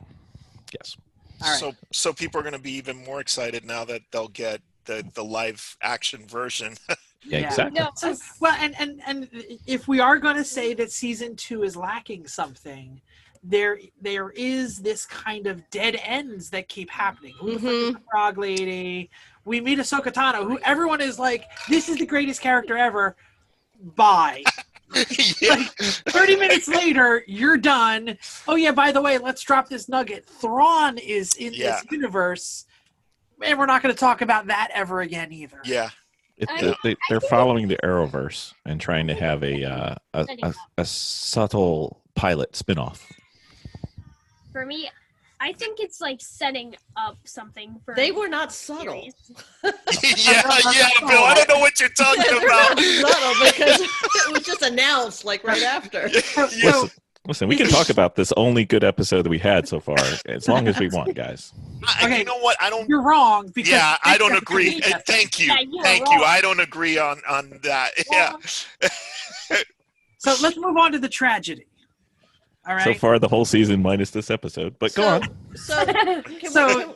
Yes. All right. So people are going to be even more excited now that they'll get the live action version. Yeah, Yeah. exactly. No, So, well, and if we are going to say that season 2 is lacking something, there is this kind of dead ends that keep happening. Who the fuck is the Frog Lady? We meet Ahsoka Tano, who everyone is like, this is the greatest character ever. Bye. Yeah. Like 30 minutes later, you're done. Oh yeah, by the way, let's drop this nugget. Thrawn is in this universe, and we're not going to talk about that ever again either. Yeah. They're following the Arrowverse and trying to have a subtle pilot spinoff. For me, I think it's like setting up something for. They were not subtle. series. yeah, Bill. I don't know what you're talking They're about. not subtle because it was just announced like right after. So, Listen, we can talk about this only good episode that we had so far, as long as we want, guys. Okay. You know what? I don't. you're wrong because Yeah, I don't that's agree. the And thank you. Yeah, you're Thank wrong. you. I don't agree on that. Yeah. So let's move on to the tragedy. All right. So far, the whole season minus this episode. But go on. So, So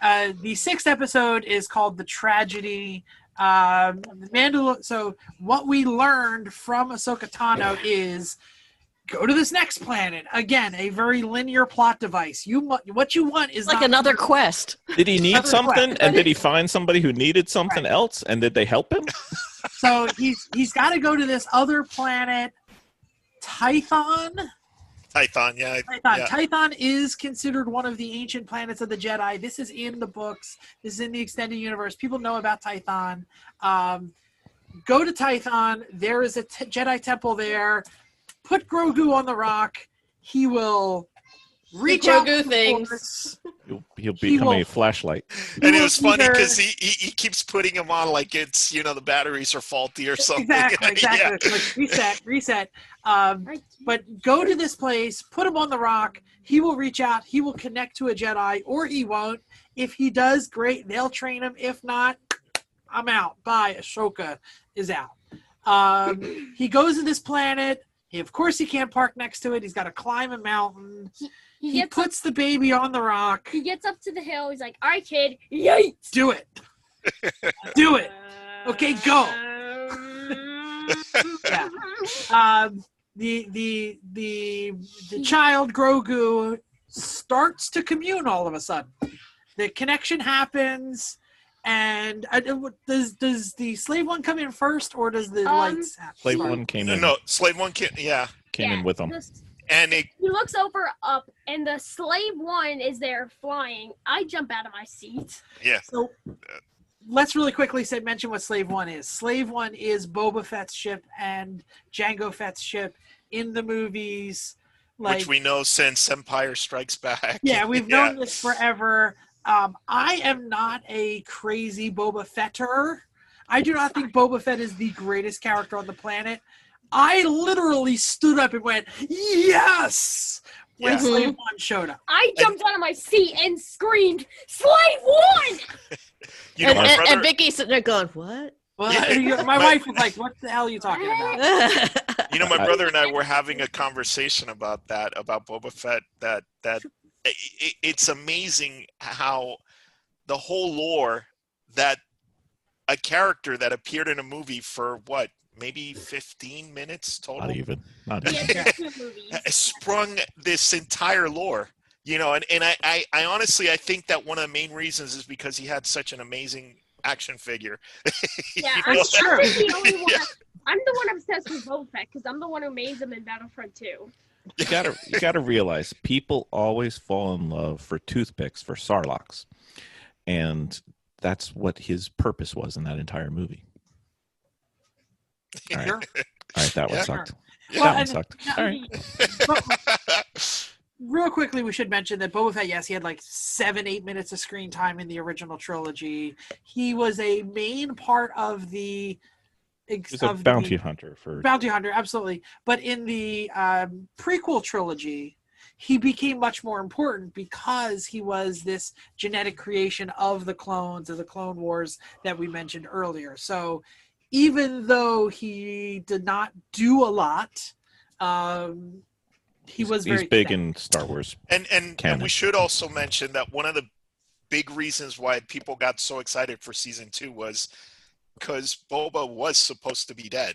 the 6th episode is called The Tragedy. So what we learned from Ahsoka Tano is go to this next planet. Again, a very linear plot device. What you want is like not another quest. Did he need Another something? quest. And did he find somebody who needed something Right. else? And did they help him? So he's got to go to this other planet, Tython. Tython, yeah. Tython. Tython is considered one of the ancient planets of the Jedi. This is in the books. This is in the extended universe. People know about Tython. go to Tython. There is a Jedi temple there. Put Grogu on the rock. He will reach out Grogu to the things. Force. He'll become will- a flashlight. And it will was funny either- because he keeps putting him on like it's, the batteries are faulty or something. Exactly. Yeah. It's like reset. But go to this place, put him on the rock. He will reach out. He will connect to a Jedi, or he won't. If he does, great. They'll train him. If not, I'm out. Bye. Ashoka is out. He goes to this planet. Of course, he can't park next to it. He's got to climb a mountain. He puts the baby on the rock. He gets up to the hill. He's like, "All right, kid, yikes! Do it. Do it. Okay, go." Yeah. The child Grogu starts to commune all of a sudden. The connection happens, and does the slave one come in first, or does the lights happen? Slave one came in. No, Slave One came in with them. and He looks up, and the slave one is there flying. I jump out of my seat. So let's really quickly mention what Slave One is. Slave One is Boba Fett's ship and Jango Fett's ship in the movies. which we know since Empire Strikes Back. Yeah, we've known this forever. I am not a crazy Boba Fetter. I do not think Boba Fett is the greatest character on the planet. I literally stood up and went, "Yes!" when Slave One showed up. I jumped out of my seat and screamed, "Slave One!" And Vicky's sitting there going, "What?" Well, my wife was like, "What the hell are you talking about?" My brother and I were having a conversation about Boba Fett. It's amazing how the whole lore that a character that appeared in a movie for maybe 15 minutes total. Not even. Sprung this entire lore, and I honestly, I think that one of the main reasons is because he had such an amazing action figure. Yeah, I'm the only one. I'm the one obsessed with Boba Fett because I'm the one who made them in Battlefront 2. You gotta realize people always fall in love for toothpicks for Sarlaccs, and that's what his purpose was in that entire movie. All right, Sure. All right, that one Yeah. sucked. Well, That one and- sucked. yeah, All right. Real quickly, we should mention that Boba Fett, yes, he had like 7-8 minutes of screen time in the original trilogy. He was a main part of the He's a bounty hunter for bounty hunter, absolutely. But in the prequel trilogy, he became much more important because he was this genetic creation of the clones of the Clone Wars that we mentioned earlier. So even though he did not do a lot, he was very he's big connected. in Star Wars. And Canon. we should also mention that one of the big reasons why people got so excited for season 2 was because Boba was supposed to be dead.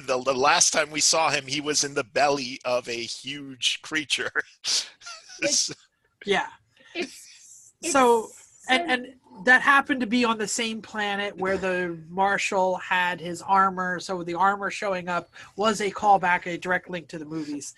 The last time we saw him, he was in the belly of a huge creature. Yeah. It's And that happened to be on the same planet where the Marshal had his armor. So the armor showing up was a callback, a direct link to the movies.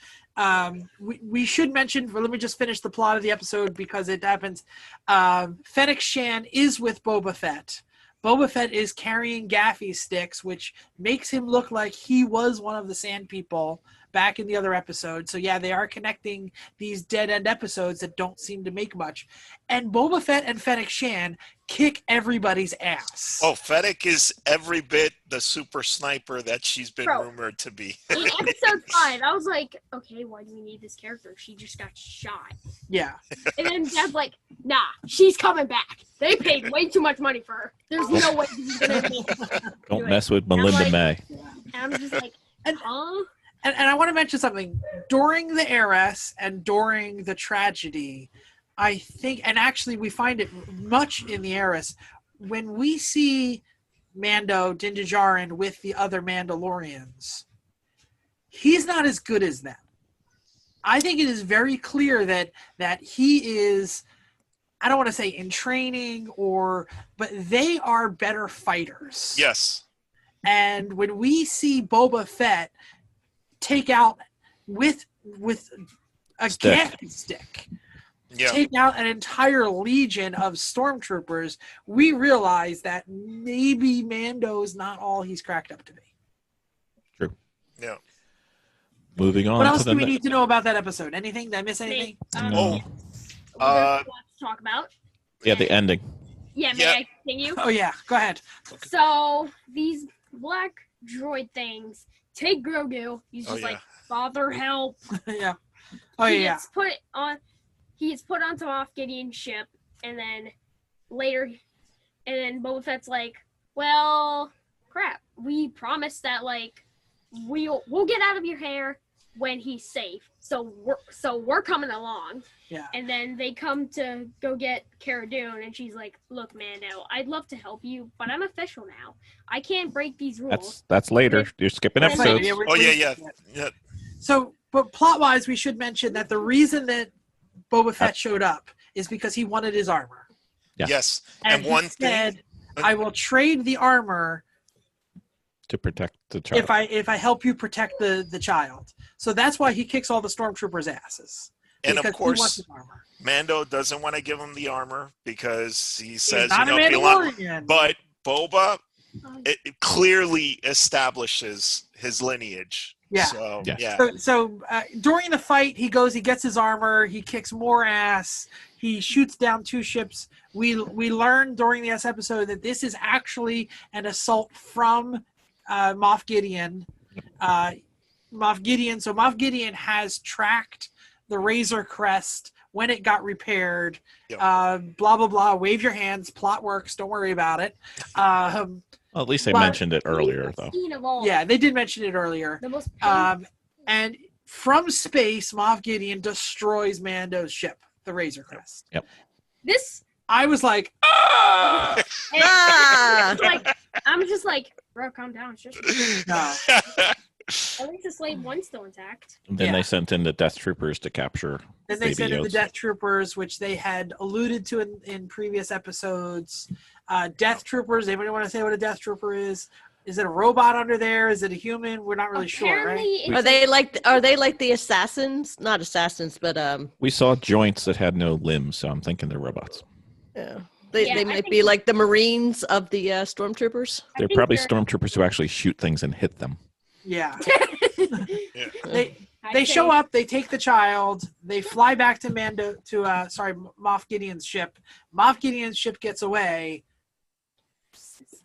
We should mention, let me just finish the plot of the episode because it happens. Fennec Shan is with Boba Fett. Boba Fett is carrying gaffy sticks, which makes him look like he was one of the Sand People back in the other episode. So yeah, they are connecting these dead-end episodes that don't seem to make much. And Boba Fett and Fennec Shan kick everybody's ass. Oh, Fennec is every bit the super sniper that she's been rumored to be. in episode 5, I was like, okay, why do we need this character? She just got shot. Yeah. And then Dad's like, nah, she's coming back. They paid way too much money for her. There's no way this is gonna be. Don't mess with Melinda May. And I'm just like, huh? And I want to mention something. During the heiress and during the tragedy, I think, and actually we find it much in the heiress, when we see Mando, Din Djarin with the other Mandalorians, he's not as good as them. I think it is very clear that he is, I don't want to say in training but they are better fighters. Yes. And when we see Boba Fett take out with a gaffy stick Yeah. take out an entire legion of stormtroopers, we realize that maybe Mando's not all he's cracked up to be. True. Yeah. Moving on What else to the do we need to know about that episode? Anything? Did I miss anything? No. There's a lot to talk about. Yeah, the ending. Yeah, may I continue? Oh yeah, go ahead. So these black droid things take Grogu. He's just like, Father, help. Yeah. Oh yeah. He gets put onto Moff Gideon's ship, and then later, and then Boba Fett's like, well, crap. We promised that like we'll get out of your hair when he's safe. So we're coming along. Yeah. And then they come to go get Cara Dune, and she's like, look, Mando, I'd love to help you, but I'm official now. I can't break these rules. That's later. You're skipping That's right. episodes. Yeah, Yeah. So, but plot-wise, we should mention that the reason that Boba Fett showed up is because he wanted his armor. Yeah. Yes. And And one he said, thing, I will trade the armor To protect the child. if I help you protect the child. So that's why he kicks all the stormtroopers' asses. and Because of he wants course, his armor. Mando doesn't want to give him the armor because he says, He's not a Pilon. Mandalorian. But Boba, it clearly establishes his lineage. Yeah. So, Yes. yeah. So during the fight, he gets his armor, he kicks more ass, he shoots down 2 ships. We learned during this episode that this is actually an assault from Moff Gideon. Moff Gideon has tracked the Razor Crest when it got repaired. Yep. Blah blah blah. Wave your hands. Plot works. Don't worry about it. Well, at least they but- mentioned it earlier, though. Scene of all. Yeah, they did mention it earlier. The most painful. And from space, Moff Gideon destroys Mando's ship, the Razor Crest. This I was like, ah! Ah! I'm just like, bro, calm down. It's just No. at least the slave one's still intact. And then Yeah. they sent in the Death Troopers to capture Then they Baby sent in the Yodas. Death Troopers, which they had alluded to in previous episodes. Death Troopers, anybody want to say what a Death Trooper is? Is it a robot under there? Is it a human? We're not really sure, right? Apparently, Are they like the assassins? Not assassins, but We saw joints that had no limbs, so I'm thinking they're robots. yeah. Yeah, They I might think- be like the Marines of the stormtroopers. I They're think probably they're- stormtroopers who actually shoot things and hit them. Yeah. Yeah. They show up, they take the child, they fly back to Moff Gideon's ship. Moff Gideon's ship gets away.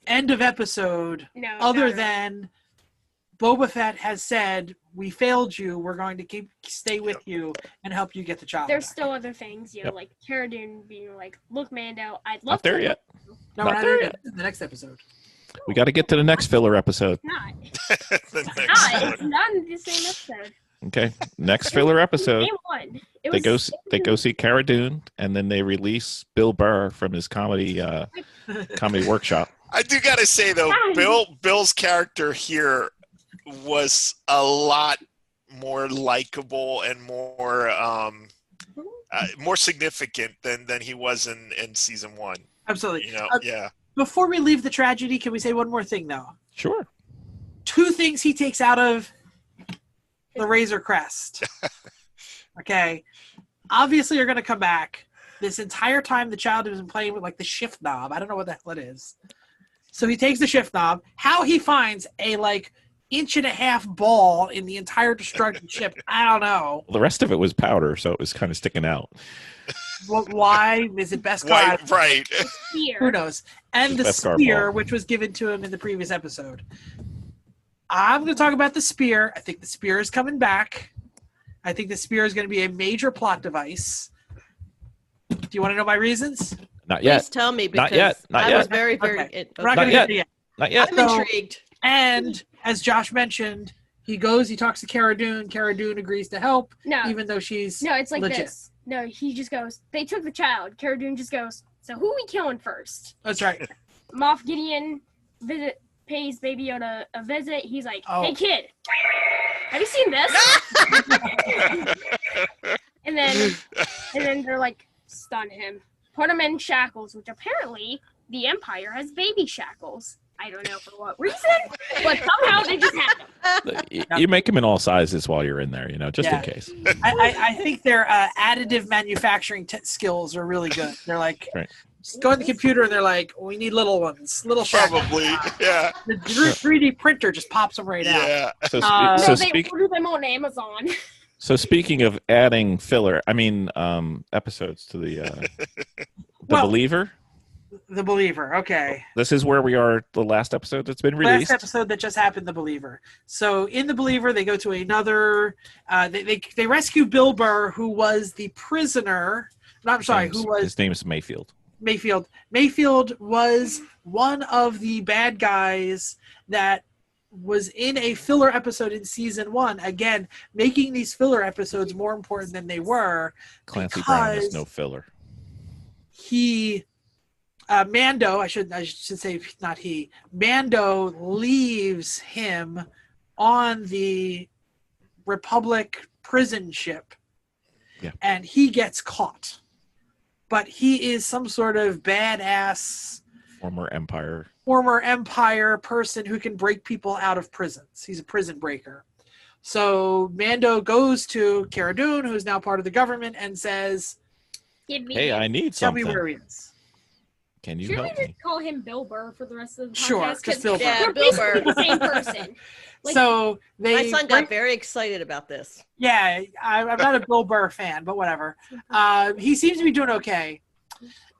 End of episode. No, Other no. than Boba Fett has said, "We failed you. We're going to stay with you and help you get the child." There's back." still other things, Yep. like Cara Dune being like, "Look, Mando, I'd love Not there to yet. No, not we're not there there yet. yet. The next episode. We got to get to the next filler episode. Not, The next it's one. not in the same episode. Okay, next filler episode. Name one. It They was, go go see Cara Dune, and then they release Bill Burr from his comedy workshop. I do gotta say though, Bill's character here was a lot more likable and more significant than he was in season 1. Absolutely. Yeah. Before we leave the tragedy, can we say one more thing though? Sure. 2 things he takes out of the Razor Crest. Okay. Obviously, you're going to come back. This entire time, the child has been playing with like the shift knob. I don't know what the hell it is. So he takes the shift knob. How he finds a like 1.5-inch ball in the entire destructed ship, I don't know. Well, the rest of it was powder, so it was kind of sticking out. Why is it Beskar? Right. Who Fear. knows? And the Beskar spear, ball. which was given to him in the previous episode. I'm going to talk about the spear. I think the spear is coming back. I think the spear is going to be a major plot device. Do you want to know my reasons? Not Please yet. tell me because Not yet. Not I yet. was very, very. Okay. it- We're not Not going to yet. get it yet. Not yet. I'm So- intrigued. And as Josh mentioned, he talks to Cara Dune. Cara Dune agrees to help, No, even though she's no, it's like legit. this. No, he just goes. They took the child. Cara Dune just goes. So who we killing first? That's right. Moff Gideon pays Baby Yoda a visit. He's like, Oh. "Hey kid, have you seen this?" and then they're like, stun him, put him in shackles, which apparently the Empire has baby shackles. I don't know for what reason, but somehow they just had them. You make them in all sizes while you're in there, just in case. I think their additive manufacturing skills are really good. They're like, Right. just go on the computer and they're like, we need little ones, little shack. Probably, yeah. The 3D printer just pops them right out. Yeah. So, No, they order them on Amazon. So speaking of adding filler, episodes to the Believer. The Believer, okay. This is where we are. The last episode that's been released. Last episode that just happened, The Believer. So in The Believer, they go to another. They rescue Bill Burr, who was the prisoner. No, I'm sorry, who was his name's Mayfield. Mayfield was one of the bad guys that was in a filler episode in season 1. Again, making these filler episodes more important than they were. Clancy Brown is no filler. Mando, I should say not he. Mando leaves him on the Republic prison ship, and he gets caught. But he is some sort of badass former Empire person who can break people out of prisons. He's a prison breaker. So Mando goes to Cara Dune, who is now part of the government, and says, "Hey, I need tell something. me where he is. Can you Should help we me?" just call him Bill Burr for the rest of the podcast? Sure, just Bill Burr. They're Bill Burr. basically the same person. So My son got very excited about this. Yeah, I'm not a Bill Burr fan, but whatever. He seems to be doing okay.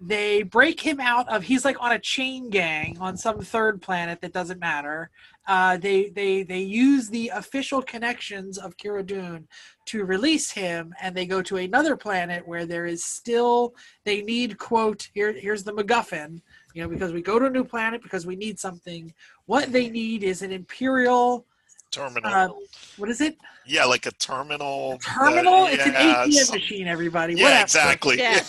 They break him out of. He's like on a chain gang on some third planet that doesn't matter. They use the official connections of Cara Dune to release him, and they go to another planet where there is still. They need quote here's the MacGuffin. Because we go to a new planet because we need something. What they need is an Imperial terminal. What is it? Yeah, like a terminal. It's an ATM machine, everybody. Yeah, Whatever. exactly. Yeah.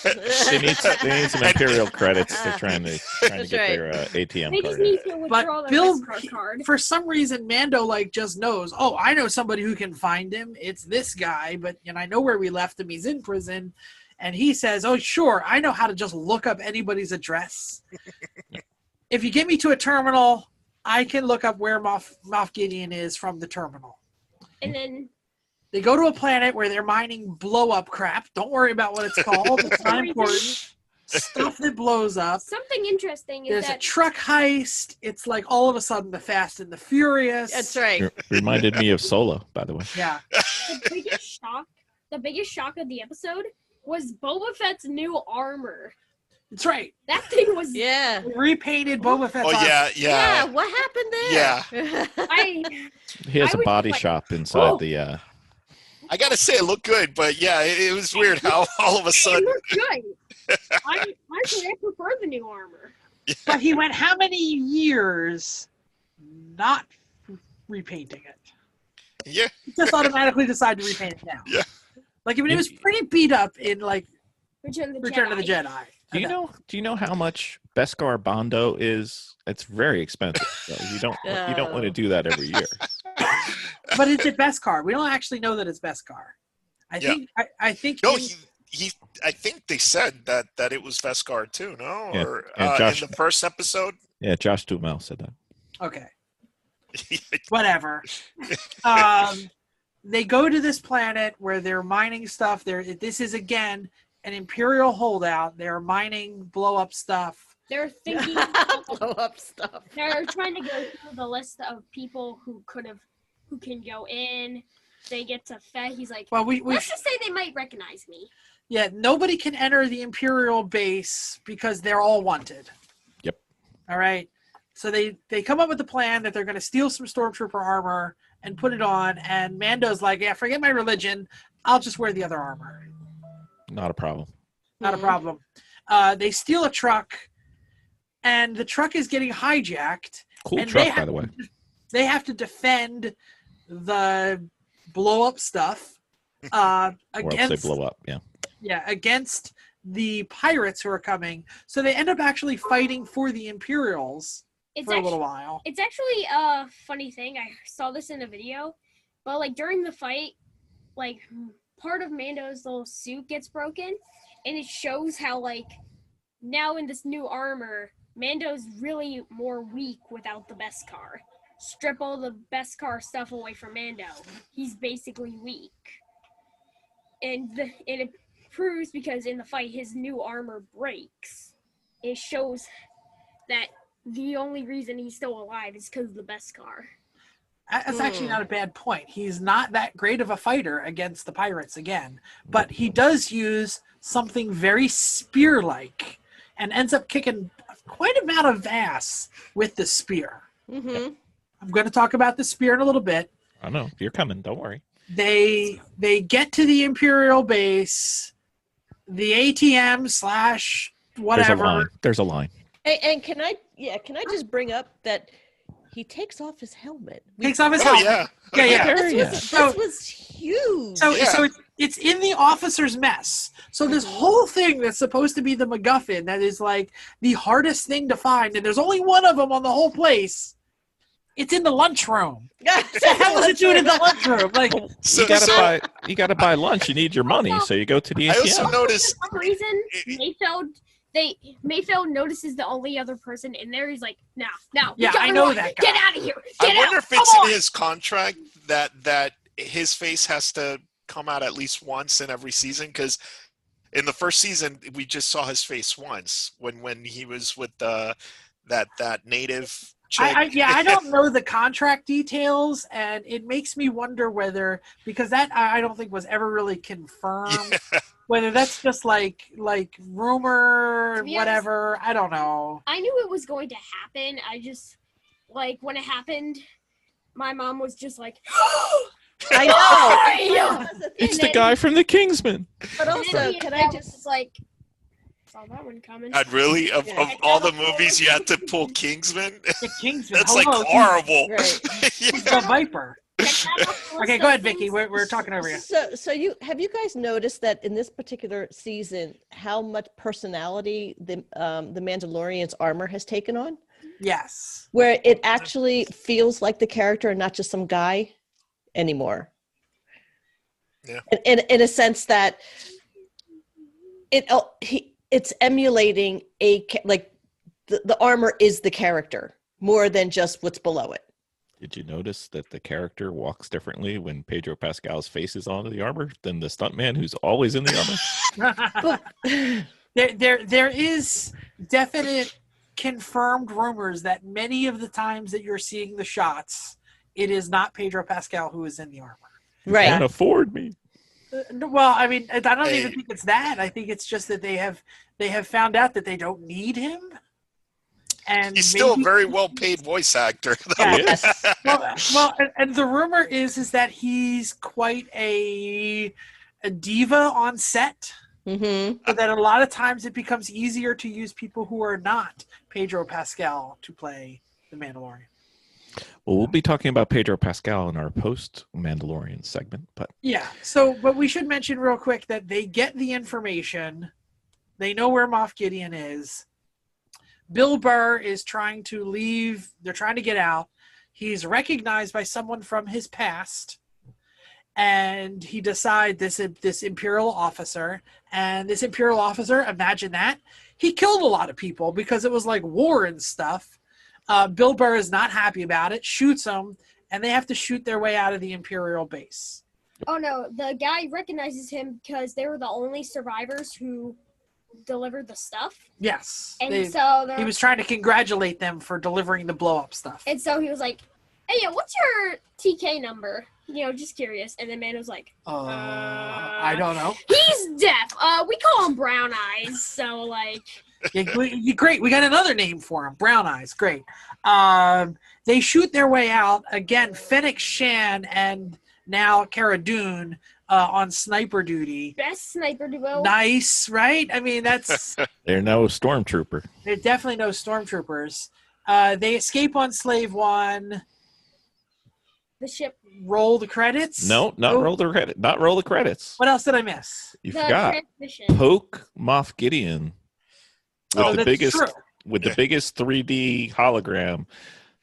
They need some Imperial credits. They're trying to get their ATM They card. just need to withdraw But their Bill, card. for some reason, Mando just knows. Oh, I know somebody who can find him. It's this guy, and I know where we left him. He's in prison, and he says, "Oh, sure, I know how to just look up anybody's address. If you get me to a terminal, I can look up where Moff Gideon is from the terminal." And then they go to a planet where they're mining blow-up crap. Don't worry about what it's called. It's not important. Stuff that blows up. Something interesting is There's that a truck heist. It's like all of a sudden the Fast and the Furious. That's right. Reminded me of Solo, by the way. Yeah. the biggest shock of the episode was Boba Fett's new armor. That's right. That thing was Yeah. Repainted Boba Fett's armor. Yeah. Yeah. What happened there? Yeah. He has I a was body like, shop inside the. I gotta say, it looked good, but yeah, it was weird how all of a It sudden. looked good. I prefer the new armor. But he went how many years not repainting it? Yeah. He just automatically decided to repaint it now. Yeah. Like, I mean, it was pretty beat up in, like, Return of the Jedi. Do you know how much Beskar Bondo is? It's very expensive. So you don't want to do that every year. But it's a Beskar. We don't actually know that it's Beskar. I think. No, I think they said that it was Beskar too. No, Yeah, or and Josh- in the first episode. Yeah, Josh Duhamel said that. Okay. Whatever. They go to this planet where they're mining stuff. This is again an Imperial holdout. They're mining blow up stuff. They're thinking Blow up stuff. they're trying to go through the list of people who can go in. They get to Fett. He's like, Well, let's just say they might recognize me. Yeah, nobody can enter the Imperial base because they're all wanted. Yep. All right. So they come up with the plan that they're going to steal some Stormtrooper armor and put it on. And Mando's like, yeah, forget my religion. I'll just wear the other armor. Not a problem. Not a problem. They steal a truck, and the truck is getting hijacked. Cool and truck, by the way. They have to defend the blow-up stuff Or else they against blow up. Yeah. Yeah, against the pirates who are coming. So they end up actually fighting for the Imperials for a little while. It's actually a funny thing. I saw this in a video, but like during the fight, like part of Mando's little suit gets broken, and it shows how like now in this new armor, Mando's really more weak without the Beskar. Strip all the Beskar stuff away from Mando. He's basically weak. And it proves because in the fight his new armor breaks. It shows that the only reason he's still alive is because of the Beskar. That's actually not a bad point. He's not that great of a fighter against the pirates again, but he does use something very spear-like and ends up kicking quite a amount of ass with the spear. Mm-hmm. I'm going to talk about the spear in a little bit. I know. You're coming. Don't worry. They get to the Imperial base, the ATM / whatever. There's a line. And can I just bring up that he takes off his helmet? Takes off his helmet. Yeah. Yeah. This was huge. So it's in the officer's mess. So this whole thing that's supposed to be the MacGuffin that is like the hardest thing to find, and there's only one of them on the whole place. It's in the lunchroom. What the hell is it doing in the lunchroom? Like, you gotta buy lunch. You need your money, so you go to the ATM. I also noticed For some reason, Mayfeld notices the only other person in there. He's like, no. Yeah, I know that guy. Get out of here. I wonder if it's in his contract that his face has to come out at least once in every season, because in the first season we just saw his face once when he was with that native chick. I don't know the contract details, and it makes me wonder whether, because that I don't think was ever really confirmed, whether that's just like rumor, whatever. I don't know. I knew it was going to happen. I just, when it happened, my mom was just like, I know. It's the guy from the Kingsman. But also, can I just saw that one coming. And really, of all the movies you had to pull Kingsman, The Kingsman. that's horrible. Right. He's the Viper. Okay, go ahead, Vicki. We're talking over you. So have you guys noticed that in this particular season, how much personality the Mandalorian's armor has taken on? Yes. Where it actually feels like the character and not just some guy anymore. Yeah. In a sense that it's emulating the armor is the character more than just what's below it. Did you notice that the character walks differently when Pedro Pascal's face is on the armor than the stuntman who's always in the armor? There is definite confirmed rumors that many of the times that you're seeing the shots, it is not Pedro Pascal who is in the armor. Right. Can't afford me. Well, I mean, I don't even think it's that. I think it's just that they have found out that they don't need him. And he's still a very well-paid voice actor. Yes. well, and the rumor is that he's quite a diva on set. Mm-hmm. So that a lot of times it becomes easier to use people who are not Pedro Pascal to play the Mandalorian. Well, we'll be talking about Pedro Pascal in our post-Mandalorian segment, but Yeah. But we should mention real quick that they get the information. They know where Moff Gideon is. Bill Burr is trying to leave. They're trying to get out. He's recognized by someone from his past, and he decides this Imperial officer. And this Imperial officer, imagine that, he killed a lot of people because it was like war and stuff. Bill Burr is not happy about it, shoots them, and they have to shoot their way out of the Imperial base. Oh no, the guy recognizes him because they were the only survivors who delivered the stuff. Yes. And he was trying to congratulate them for delivering the blow-up stuff. And so he was like, hey, what's your TK number? Just curious. And then Mando's like, I don't know. He's deaf. We call him Brown Eyes. So, great. We got another name for him. Brown Eyes. Great. They shoot their way out. Again, Fennec Shan and now Cara Dune on sniper duty. Best sniper duo. Nice, right? I mean, that's... they're no stormtrooper. They're definitely no stormtroopers. They escape on Slave One. The ship. Roll the credits? No, roll the credit. Not roll the credits. What else did I miss? You The forgot. transmission. Poke Moff Gideon with the that's biggest true. with the biggest 3D hologram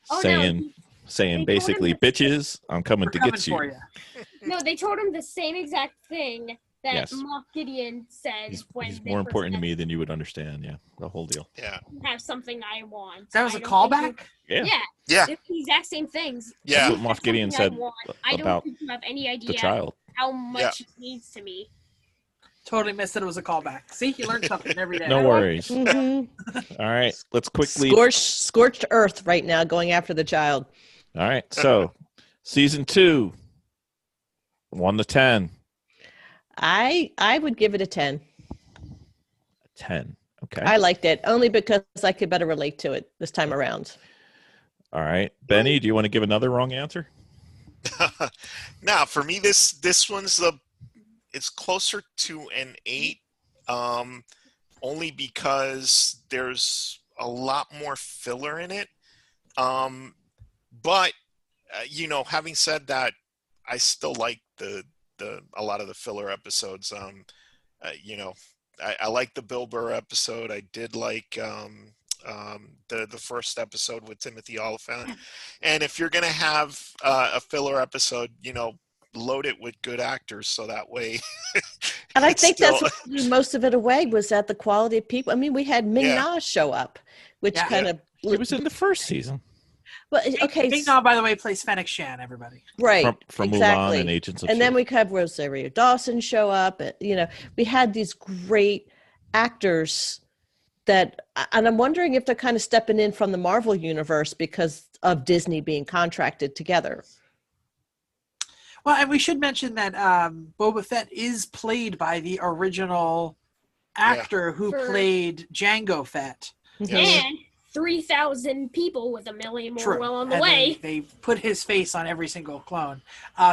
saying they basically, told him bitches, I'm coming We're to coming get for you. you. No, they told him the same exact thing that Yes. Moff Gideon says when He's they more first important to met me than you would understand. Yeah, the whole deal. Yeah. have something I want. That was I a don't think callback. Yeah, Yeah, Yeah. it's the exact same things. Yeah. That's what Moff Gideon said I don't about think you have any the idea child. how much it means to me. Totally missed that it was a callback. See, you learn something every day. No worries. Mhm. All right, let's quickly. Scorched earth right now, going after the child. All right, so season 2, 1 to 10. I would give it a 10. 10. Okay. I liked it only because I could better relate to it this time around. All right, Benny, do you want to give another wrong answer? Now, for me, this one's it's closer to an 8, only because there's a lot more filler in it. But having said that, I still like a lot of the filler episodes. I like the Bill Burr episode. I did like the first episode with Timothy Oliphant. And if you're gonna have a filler episode, load it with good actors, so that way. And I it's think still- that's what blew most of it away was that the quality of people. I mean, we had Ming Yeah. Na show up, which Yeah. kind of He was in the first season Well, okay, Big Now, by the way, plays Fennec Shan. Everybody. right, from exactly. Mulan and Agents of And then S.H.I.E.L.D. we have Rosario Dawson show up. We had these great actors and I'm wondering if they're kind of stepping in from the Marvel universe because of Disney being contracted together. Well, and we should mention that Boba Fett is played by the original actor who For- played Jango Fett. Yes. And 3,000 people with a million more True. well on the And way. They put his face on every single clone.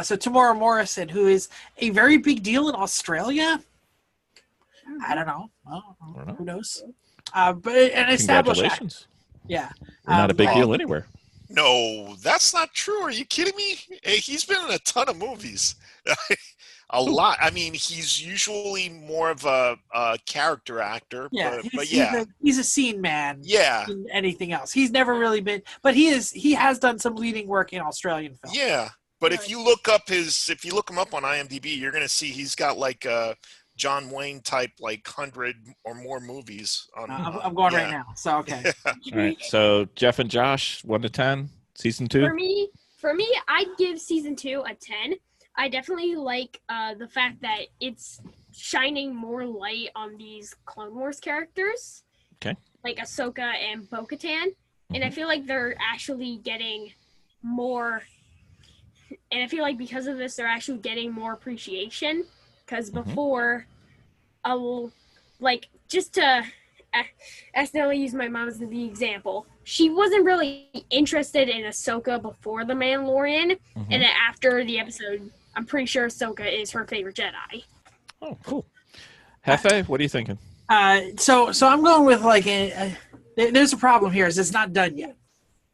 So Tamora Morrison, who is a very big deal in Australia. I don't know. Who knows? But an established actor. Congratulations. Yeah. You're not a big um, deal anywhere. No, that's not true. Are you kidding me? Hey, he's been in a ton of movies. A lot. I mean, he's usually more of a character actor. Yeah, but yeah. he's a scene man. Yeah. Than anything else. He's never really been, but he has done some leading work in Australian film. Yeah. But if you look him up on IMDb, you're gonna see he's got like a John Wayne type, like 100 or more movies. I'm going right now. So okay. All right, so Jeff and Josh, 1 to 10, season 2. For me, I'd give season 2 a 10. I definitely like the fact that it's shining more light on these Clone Wars characters. Okay. Like Ahsoka and Bo-Katan. And I feel like they're actually getting more. And I feel like because of this, they're actually getting more appreciation. Because before, just to accidentally use my mom as the example, she wasn't really interested in Ahsoka before The Mandalorian. And then after the episode, I'm pretty sure Ahsoka is her favorite Jedi. Oh, cool. Hefe, what are you thinking? So I'm going with there's a problem here is it's not done yet.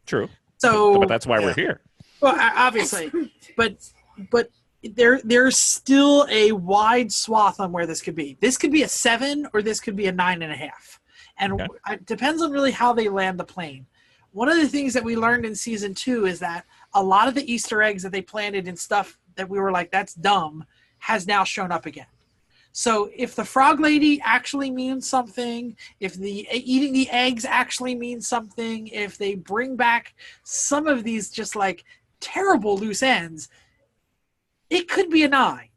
True. So But that's why we're here. Well, obviously, but there's still a wide swath on where this could be. This could be a 7 or this could be a 9.5. And it depends on really how they land the plane. One of the things that we learned in season 2 is that a lot of the Easter eggs that they planted and stuff that we were like, that's dumb, has now shown up again. So if the frog lady actually means something, if the eating the eggs actually means something, if they bring back some of these just like terrible loose ends, it could be a 9.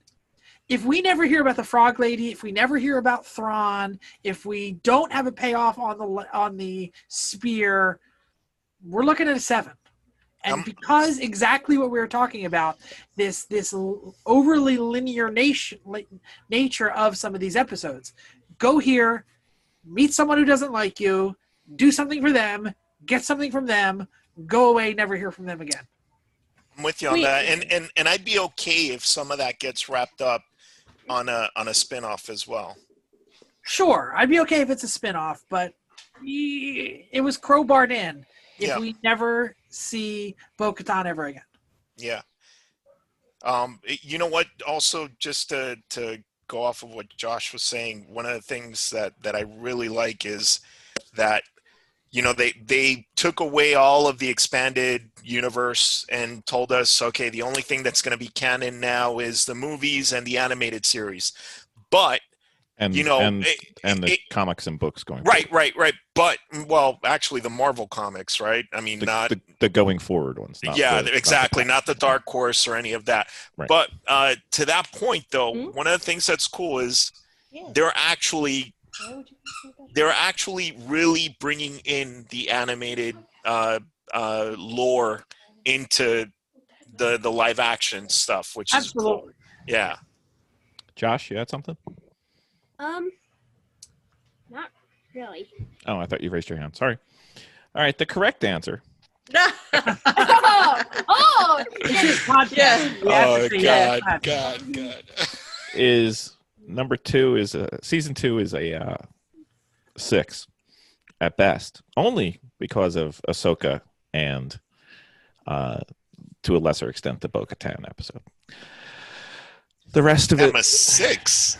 If we never hear about the frog lady, if we never hear about Thrawn, if we don't have a payoff on the spear, we're looking at a 7. And because exactly what we were talking about, this overly linear nature of some of these episodes, go here, meet someone who doesn't like you, do something for them, get something from them, go away, never hear from them again. I'm with you on that, and I'd be okay if some of that gets wrapped up on a spin-off as well. Sure, I'd be okay if it's a spin-off, but it was crowbarred in if we never see Bo-Katan ever again. Yeah. You know what? Also, just to go off of what Josh was saying, one of the things that I really like is that they took away all of the expanded universe and told us, okay, the only thing that's going to be canon now is the movies and the animated series. But And you know, and the comics and books going right. forward. But actually, the Marvel comics, right? I mean, not the going forward ones. exactly, not the past. Dark Horse or any of that. Right. But to that point, though, one of the things that's cool is they're actually really bringing in the animated lore into the live action stuff, which is cool. Yeah. Josh, you had something? Not really. Oh, I thought you raised your hand. Sorry. All right, the correct answer. Oh, Yeah. Oh God. Is number 2 is season 2 is a 6 at best, only because of Ahsoka and to a lesser extent the Bo-Katan episode. The rest of it, I'm a 6.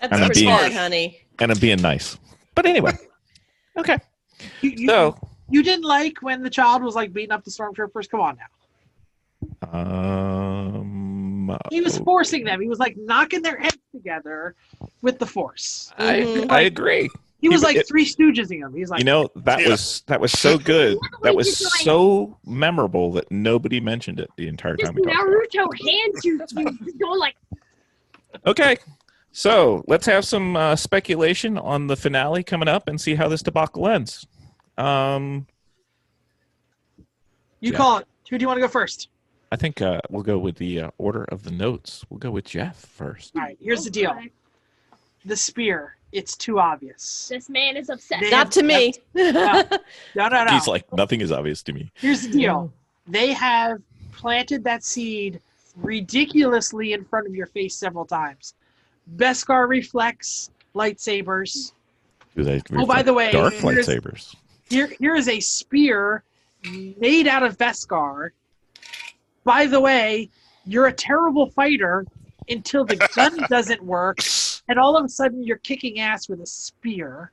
That's I'm pretty being- good, honey. and I'm being nice. But anyway, okay. You didn't like when the child was like beating up the stormtroopers? Come on now. He was forcing them. He was like knocking their heads together with the Force. I agree. He was like Three Stoogesing them. He's like, You know, that was so good. That was so memorable that nobody mentioned it the entire this time we talked about it. Naruto hand to go like. Okay, so let's have some speculation on the finale coming up and see how this debacle ends. you Jeff. call it. Who do you want to go first? I think we'll go with the order of the notes. We'll go with Jeff first. All right, here's the deal. The spear. It's too obvious. This man is upset. Not to me. No. He's like, nothing is obvious to me. Here's the deal. They have planted that seed ridiculously in front of your face several times. Beskar reflects lightsabers. Do they by the way, dark here's- lightsabers? Here is a spear made out of Beskar. By the way, you're a terrible fighter until the gun doesn't work, and all of a sudden you're kicking ass with a spear.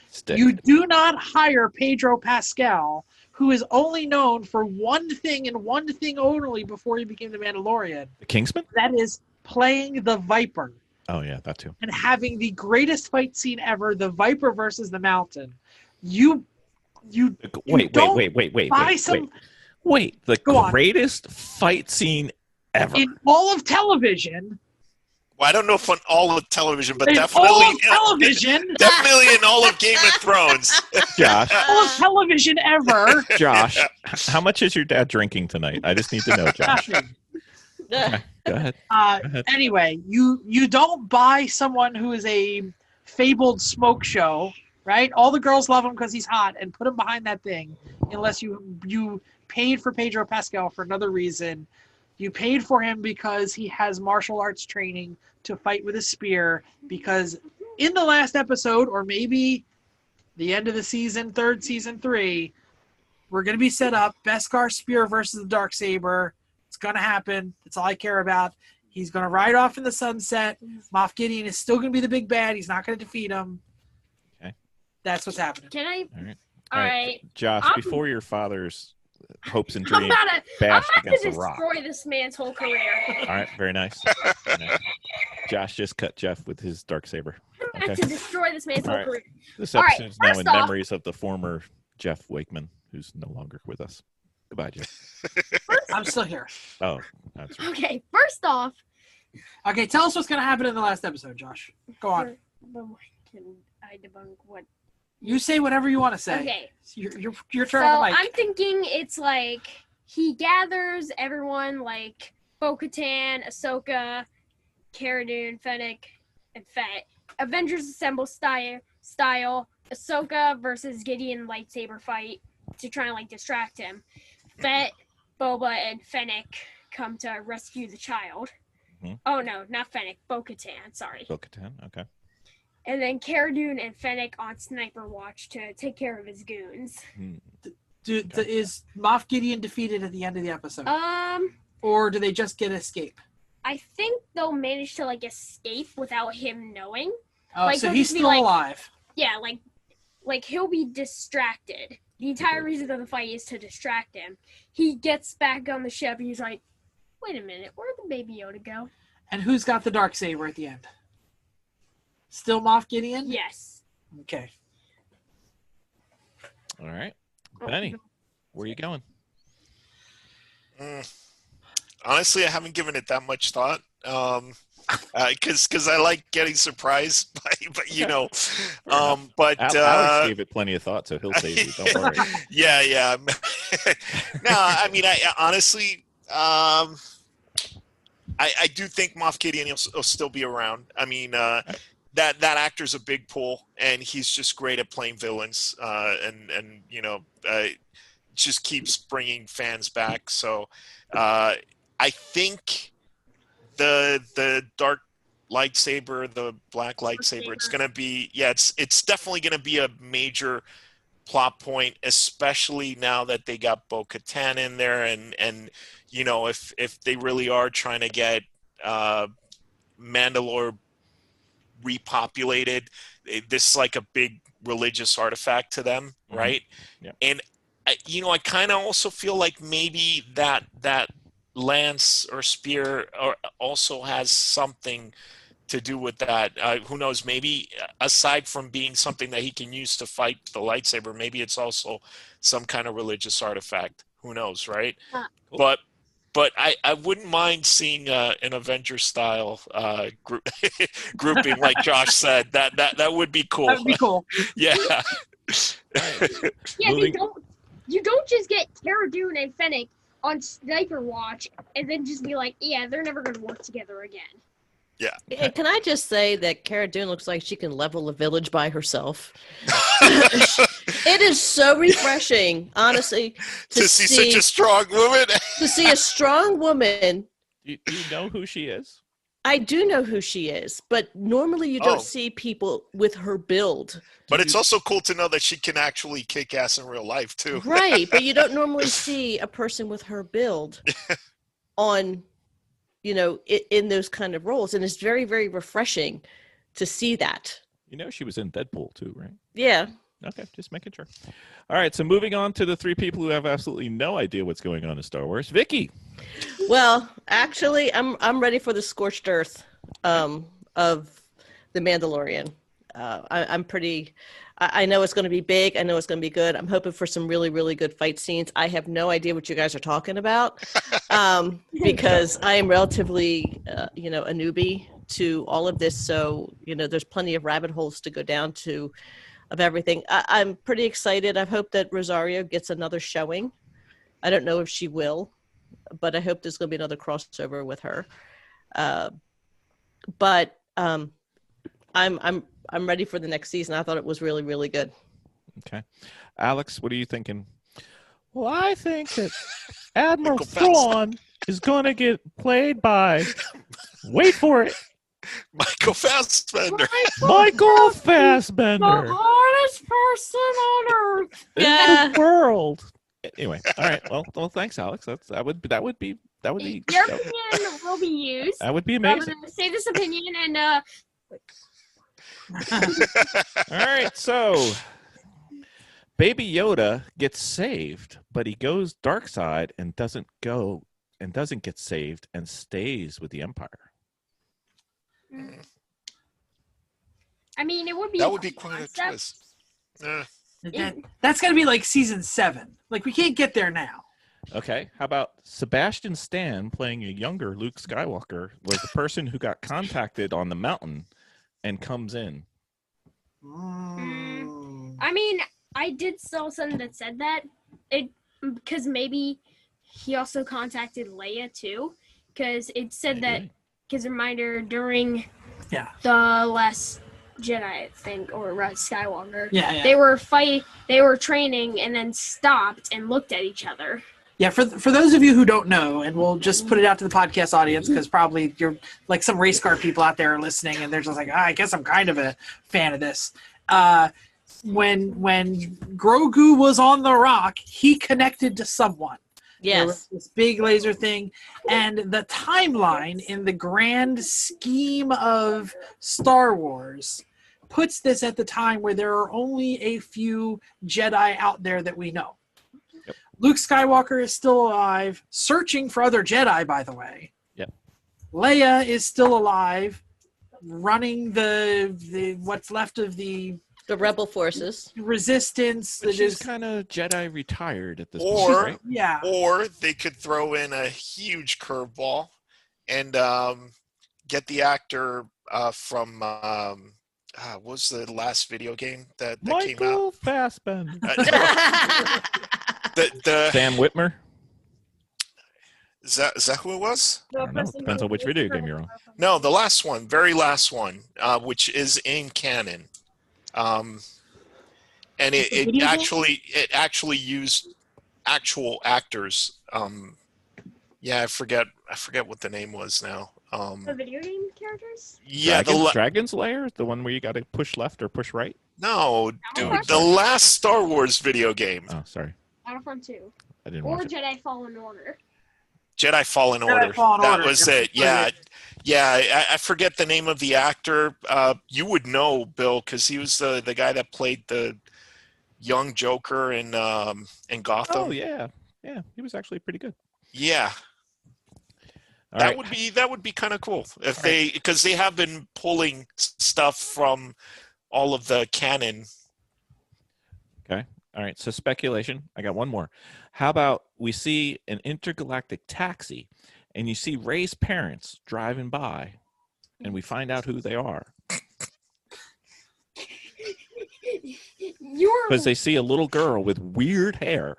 Stick. You do not hire Pedro Pascal, who is only known for one thing and one thing only before he became the Mandalorian. The Kingsman? That is playing the Viper Oh yeah, that too. and having the greatest fight scene ever, the Viper versus the Mountain. You Wait. buy some Wait, the Go on. greatest fight scene ever. in all of television. Well, I don't know if on all of television, but In definitely all of television. definitely in all of Game of Thrones. Josh, All of television ever. Josh, how much is your dad drinking tonight? I just need to know, Josh. Nothing. Okay, go ahead. Anyway, you don't buy someone who is a fabled smoke show, right? All the girls love him because he's hot, and put him behind that thing, unless you paid for Pedro Pascal for another reason. You paid for him because he has martial arts training to fight with a spear, because in the last episode, or maybe the end of the season, season 3, we're going to be set up, Beskar spear versus the Darksaber. It's going to happen. That's all I care about. He's going to ride off in the sunset. Moff Gideon is still going to be the big bad. He's not going to defeat him. Okay. That's what's happening. Can I? All right. All right. Josh, I'm- before your father's hopes and I'm dreams about to bashed against the rock. destroy this man's whole career. All right, very nice. Very nice. Josh just cut Jeff with his Darksaber. I'm about to destroy this man's All whole right. career. This All right, episode is now first in off- memories of the former Jeff Wakeman, who's no longer with us. Goodbye, Jeff. I'm still here. Oh, that's right. Okay, first off, Okay, tell us what's going to happen in the last episode, Josh. Go on. can I debunk what? You say whatever you want to say. Okay. Your turn So on the mic. I'm thinking it's like he gathers everyone like Bo-Katan, Ahsoka, Cara Dune, Fennec, and Fett. Avengers Assemble style. Ahsoka versus Gideon lightsaber fight to try and like distract him. Fett, Boba, and Fennec come to rescue the child. Mhm. Oh no, not Fennec, Bo-Katan. Sorry. Bo-Katan, okay. And then Cara Dune and Fennec on sniper watch to take care of his goons. Is Moff Gideon defeated at the end of the episode? Um, Or do they just get escape? I think they'll manage to like escape without him knowing. Oh, Like, so they'll he's just be still like- alive. Yeah, like he'll be distracted. The entire reason of the fight is to distract him. He gets back on the ship and he's like, "Wait a minute, where'd the Baby Yoda go?" And who's got the Darksaber at the end? Still Moff Gideon? Yes. Okay. All right. Benny, where are you going? Honestly, I haven't given it that much thought. Because I like getting surprised by you know, but Alex gave it plenty of thought, so he'll save you. Don't worry. yeah. No, I mean, I honestly, I do think Moff Gideon will still be around. I mean, that actor's a big pull, and he's just great at playing villains, and you know, just keeps bringing fans back. So, I think the dark lightsaber, the black lightsaber, it's gonna be it's definitely gonna be a major plot point, especially now that they got Bo-Katan in there, and you know, if they really are trying to get Mandalore repopulated, this is like a big religious artifact to them, right? Yeah. And I kind of also feel like maybe that lance or spear also has something to do with that. Who knows? Maybe aside from being something that he can use to fight the lightsaber, maybe it's also some kind of religious artifact. Who knows, right? Cool. But I wouldn't mind seeing an Avengers style grouping, like Josh said. That would be cool. That would be cool. Yeah. Yeah, you don't just get Cara Dune and Fennec on Sniper Watch and then just be like, yeah, they're never going to work together again. Yeah. Can I just say that Cara Dune looks like she can level a village by herself? It is so refreshing, honestly, to see such a strong woman. To see a strong woman. Do you know who she is? I do know who she is, but normally you don't see people with her build. But it's also cool to know that she can actually kick ass in real life, too. Right, but you don't normally see a person with her build on, in those kind of roles. And it's very, very refreshing to see that. You know she was in Deadpool, too, right? Yeah. Okay, just making sure. All right, so moving on to the three people who have absolutely no idea what's going on in Star Wars. Vicki. Well, actually, I'm ready for the scorched earth of the Mandalorian. I'm pretty. I know it's going to be big. I know it's going to be good. I'm hoping for some really, really good fight scenes. I have no idea what you guys are talking about because I am relatively, a newbie to all of this. So, there's plenty of rabbit holes to go down to of everything. I'm pretty excited. I hope that Rosario gets another showing. I don't know if she will, but I hope there's going to be another crossover with her. But I'm ready for the next season. I thought it was really, really good. Okay. Alex, what are you thinking? Well, I think that Admiral Thrawn is going to get played by, wait for it, Michael Fassbender. Michael Fassbender. The hardest person on earth. Yeah. In the world. Anyway, all right. Well, thanks, Alex. That would be Your opinion will be used. That would be I'm amazing. going to say this opinion and All right, so Baby Yoda gets saved, but he goes dark side and doesn't get saved and stays with the Empire. I mean, it would be quite a twist. That's got to be like season 7. Like, we can't get there now. Okay, how about Sebastian Stan playing a younger Luke Skywalker was the person who got contacted on the mountain and comes in. I mean, I did saw something that said that because maybe he also contacted Leia too, because it said that because reminder during the Last Jedi, I think, or Skywalker, they were training and then stopped and looked at each other. Yeah, for those of you who don't know, and we'll just put it out to the podcast audience because probably you're like some race car people out there are listening and they're just like, I guess I'm kind of a fan of this. When Grogu was on the rock, he connected to someone. Yes. There was this big laser thing, and the timeline in the grand scheme of Star Wars puts this at the time where there are only a few Jedi out there that we know. Luke Skywalker is still alive, searching for other Jedi, by the way. Yep. Leia is still alive, running the what's left of the rebel forces. resistance. But That she's is, kind of Jedi retired at this Or- point, right? yeah. Or they could throw in a huge curveball and get the actor from what was the last video game that came out? Michael Fassbender. The Sam Whitmer. is that who it was? I don't know. Depends on which video game you're on. No, the last one, very last one, which is in canon. And It's a it video game? actually used actual actors. Yeah, I forget what the name was now. The video game characters? Yeah, Dragon's Lair, the one where you got to push left or push right. no, dude, Battlefront? the last Star Wars video game, Oh, sorry, Battlefront 2. I didn't Or watch it. Jedi Fallen Order. Jedi Fallen Jedi Order. Fallen That Order, was yeah. it. Yeah, yeah. I forget the name of the actor. You would know, Bill, because he was the guy that played the young Joker in Gotham. Oh yeah, he was actually pretty good. Yeah. All That right. would be kind of cool if because they have been pulling stuff from all of the canon. Okay. All right. So speculation. I got one more. How about we see an intergalactic taxi, and you see Rey's parents driving by, and we find out who they are You're because they see a little girl with weird hair.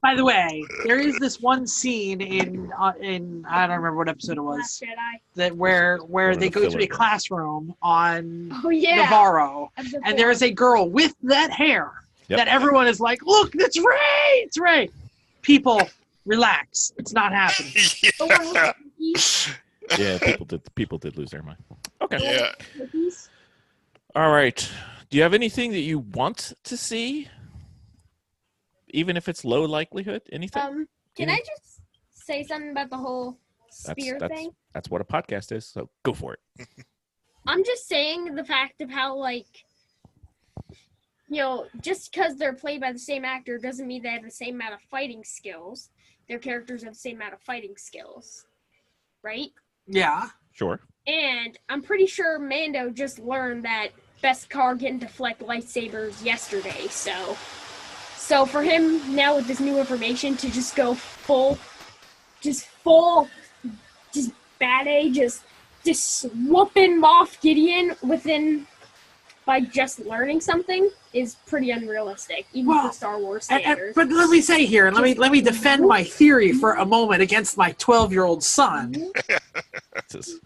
By the way, there is this one scene in I don't remember what episode it was Last Jedi. that where of they the go to filler a classroom on Oh yeah. Navarro, Episode and there 4. is a girl with that hair Yep. that everyone is like, "Look, that's Ray! It's Ray!" People, relax. It's not happening. The one with the cookies. Yeah, people did lose their mind. Okay. Yeah. Cookies. All right. Do you have anything that you want to see? Even if it's low likelihood? Anything? Can I just say something about the whole spear thing? That's what a podcast is, so go for it. I'm just saying the fact of how, like, you know, just because they're played by the same actor doesn't mean they have the same amount of fighting skills. Their characters have the same amount of fighting skills, right? Yeah. Sure. And I'm pretty sure Mando just learned that Beskar can deflect lightsabers yesterday, so for him now with this new information to just go full bad A, just whooping Moff Gideon by just learning something is pretty unrealistic, even Well, for Star Wars And- standards. but let me say here, and let me defend my theory for a moment against my 12-year-old son. That's just-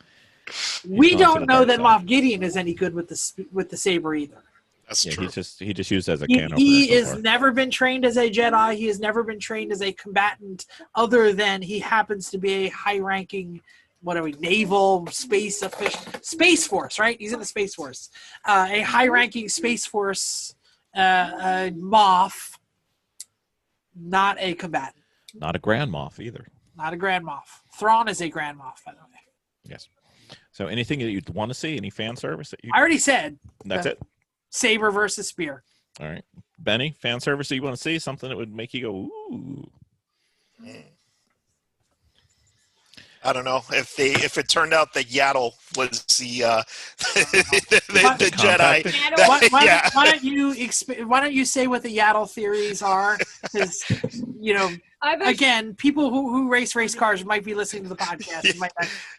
We gone to don't the know dark that side. Moff Gideon is any good with the saber either. That's Yeah, true. he just used as a He, can opener he so has far. never been trained as a Jedi. He has never been trained as a combatant, other than he happens to be a high-ranking, naval space official, Space Force, right? He's in the Space Force, a high-ranking Space Force Moff, not a combatant, Not a Grand Moff either. not a Grand Moff. Thrawn is a Grand Moff, by the way. Yes. So anything that you'd want to see, any fan service that you I already said that's it. saber versus spear. All right. Benny, fan service that you want to see, something that would make you go, ooh. I don't know if it turned out that Yaddle was the Compacted. Jedi. Yaddle. Why don't you say what the Yaddle theories are? Because I've actually, again, people who race cars might be listening to the podcast and might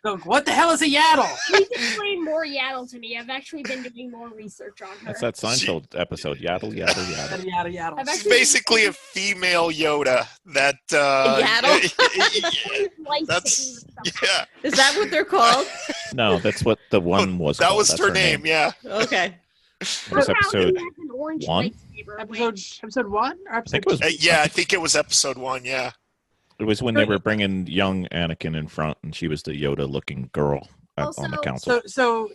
go, "What the hell is a Yaddle?" please explain more Yaddle to me. I've actually been doing more research on her. That's that Seinfeld episode. Yaddle, yaddle, yaddle. Yaddle. I've It's actually basically a female Yoda that Yaddle? That's yeah. Is that what they're called? No, that's what the one was That called. was That's her name. Yeah. Okay. It was episode an orange 1? lightsaber, Episode 1 or I episode think it was Yeah, I think it was episode 1. Yeah. it was when they were bringing young Anakin in front and she was the Yoda looking girl on the Also- council. So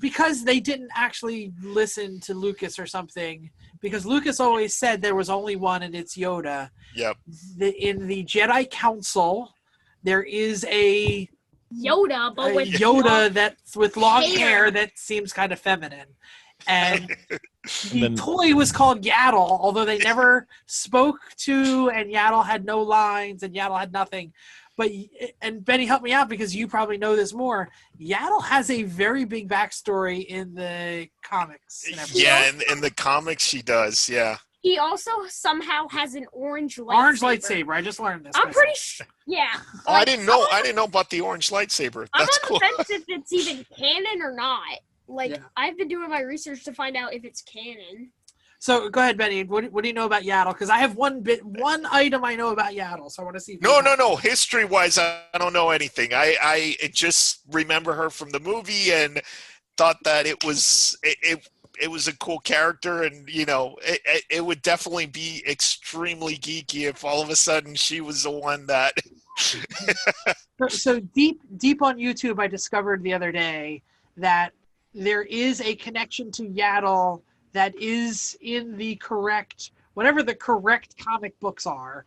because they didn't actually listen to Lucas or something, because Lucas always said there was only one and it's Yoda. Yep. In the Jedi Council, there is a Yoda, but with Yoda that's with long hair. hair that seems kind of feminine. And the then- toy was called Yaddle, although they never spoke to, and Yaddle had no lines, and Yaddle had nothing. and Benny, help me out because you probably know this more. Yaddle has a very big backstory in the comics. And everything. Yeah, in the comics she does. Yeah. He also somehow has an orange lightsaber. Orange lightsaber. I just learned this. I'm pretty sure. Yeah. Oh, I didn't know. I didn't know about the orange lightsaber. I'm That's on cool. the fence if it's even canon or not. Like, Yeah. I've been doing my research to find out if it's canon. So go ahead, Benny. What do you know about Yaddle? Because I have one item I know about Yaddle, so I want to see. No. History-wise, I don't know anything. I just remember her from the movie and thought that it was a cool character, and it would definitely be extremely geeky if all of a sudden she was the one that. So deep on YouTube, I discovered the other day that there is a connection to Yaddle that is in the correct, whatever the correct comic books are,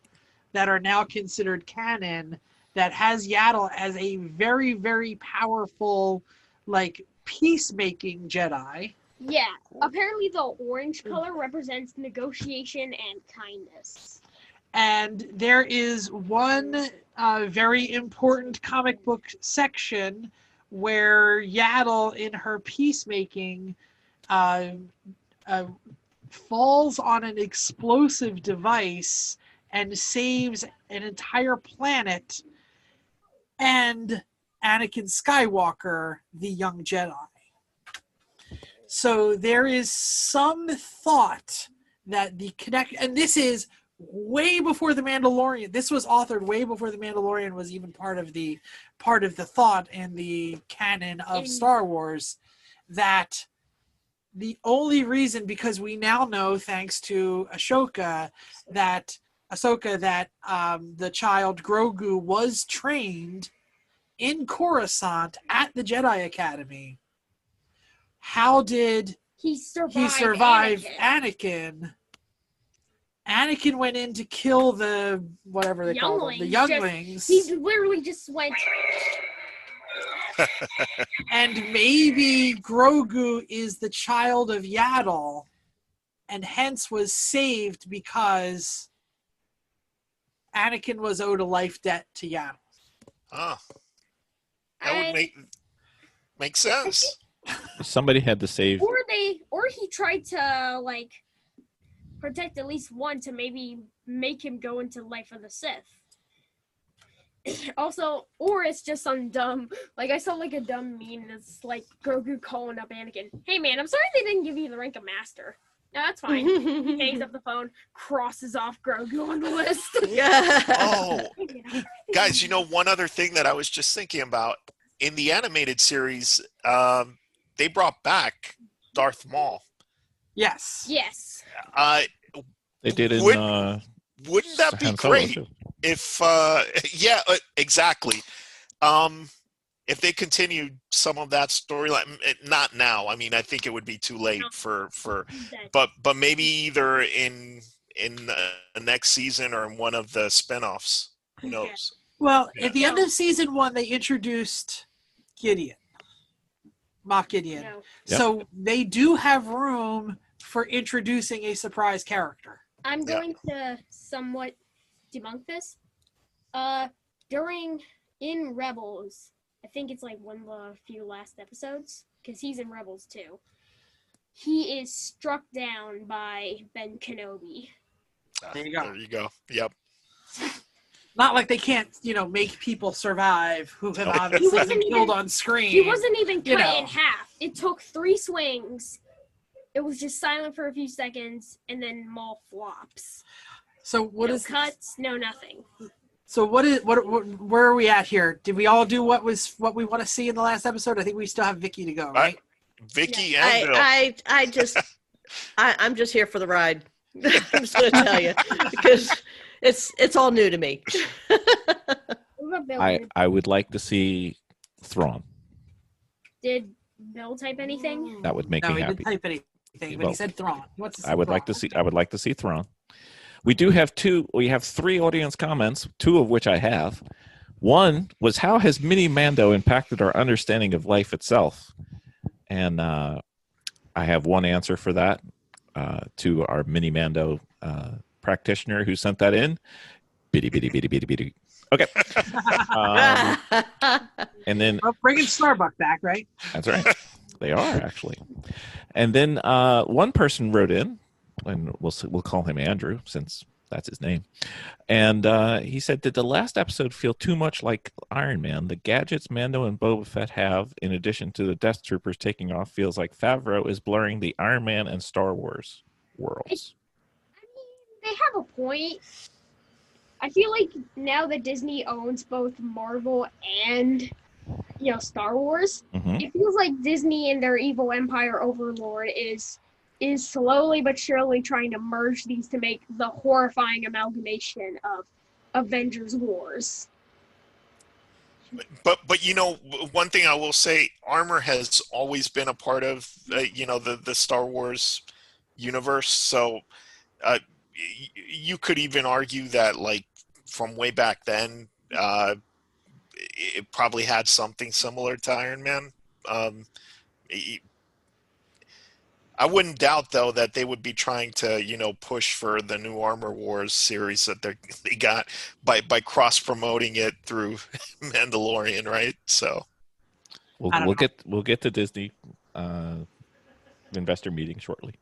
that are now considered canon, that has Yaddle as a very, very powerful, like, peacemaking Jedi. Yeah. Apparently the orange color represents negotiation and kindness. And there is one very important comic book section where Yaddle, in her peacemaking, falls on an explosive device and saves an entire planet and Anakin Skywalker, the young Jedi. So there is some thought that the connection, and this is way before The Mandalorian. This was authored way before The Mandalorian was even part of the thought and the canon of Star Wars, that the only reason, because we now know, thanks to Ahsoka, that the child Grogu was trained in Coruscant at the Jedi Academy. How did he survive Anakin? Anakin went in to kill the whatever they call them, the younglings. He literally just went. And maybe Grogu is the child of Yaddle, and hence was saved because Anakin was owed a life debt to Yaddle. Ah, that would make sense. Somebody had to save. Or he tried to protect at least one to maybe make him go into Life of the Sith. Also, or it's just some dumb, I saw a dumb meme that's Grogu calling up Anakin. Hey man, I'm sorry they didn't give you the rank of master. No, that's fine. He hangs up the phone, crosses off Grogu on the list. Yeah. Oh, guys, one other thing that I was just thinking about in the animated series, they brought back Darth Maul. Yes. Yes. They did in. Wouldn't that be great? If yeah, exactly. If they continued some of that storyline, not now. I mean, I think it would be too late but maybe either in the next season or in one of the spinoffs. Who knows? Well, at the end of season 1, they introduced Gideon, Moff Gideon. No. Yep. So they do have room for introducing a surprise character. I'm going to somewhat debunk this. In Rebels, I think it's one of the few last episodes, because he's in Rebels too. He is struck down by Ben Kenobi. There you go. There you go. Yep. Not like they can't, make people survive who have obviously been killed on screen. He wasn't even cut in half. It took 3 swings. It was just silent for a few seconds, and then Maul flops. So what no is cuts? No nothing. So where are we at here? Did we all do what we want to see in the last episode? I think we still have Vicki to go, right? Vicky and Bill. I'm just here for the ride. I'm just going to tell you, because it's all new to me. I would like to see Thrawn. Did Bill type anything? That would make me he happy. didn't type anything, but he said Thrawn. I would like to see Thrawn. We have 3 audience comments, 2 of which I have. One was, how has Mini Mando impacted our understanding of life itself? And I have one answer for that to our Mini Mando practitioner who sent that in. Bitty, bitty, bitty, bitty, bitty. Okay. And then Well, bringing Starbucks back, right? that's right. They are actually. And then one person wrote in, and we'll call him Andrew since that's his name. And he said, "Did the last episode feel too much like Iron Man? The gadgets Mando and Boba Fett have, in addition to the Death Troopers taking off, feels like Favreau is blurring the Iron Man and Star Wars worlds." I mean, they have a point. I feel like now that Disney owns both Marvel and Star Wars, Mhm. it feels like Disney and their evil empire overlord is slowly but surely trying to merge these to make the horrifying amalgamation of Avengers Wars. But one thing I will say, armor has always been a part of the Star Wars universe. So you could even argue that, like, from way back then, it probably had something similar to Iron Man. I wouldn't doubt, though, that they would be trying to, push for the new Armor Wars series that they got by cross promoting it through Mandalorian, right? So we'll get to Disney investor meeting shortly.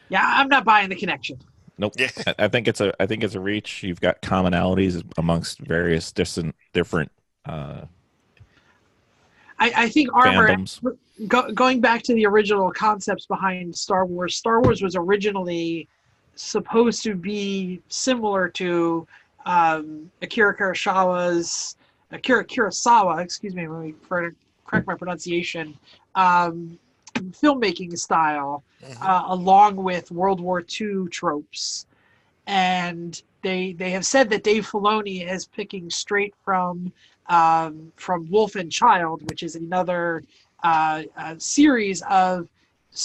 Yeah, I'm not buying the connection. Nope. Yeah. I think it's a reach. You've got commonalities amongst various different I think armor. fandoms. Going back to the original concepts behind Star Wars was originally supposed to be similar to Akira Kurosawa's Kurosawa, excuse me, let me correct my pronunciation, filmmaking style, along with World War II tropes. And they have said that Dave Filoni is picking straight from Wolf and Child, which is another series of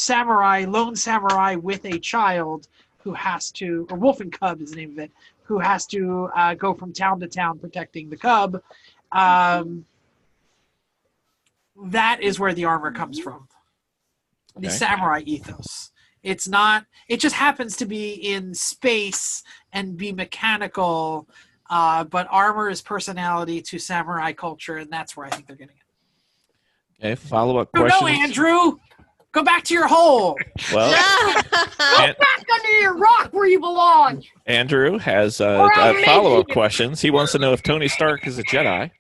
lone samurai with a child who has to, or Wolf and Cub is the name of it, who has to go from town to town protecting the cub. That is where the armor comes from. The samurai ethos. It's not, it just happens to be in space and be mechanical, but armor is personality to samurai culture, and that's where I think they're getting it. Okay, follow-up questions. No, Andrew! Go back to your hole! Well, Go back under your rock where you belong! Andrew has follow-up questions. He wants to know if Tony Stark is a Jedi.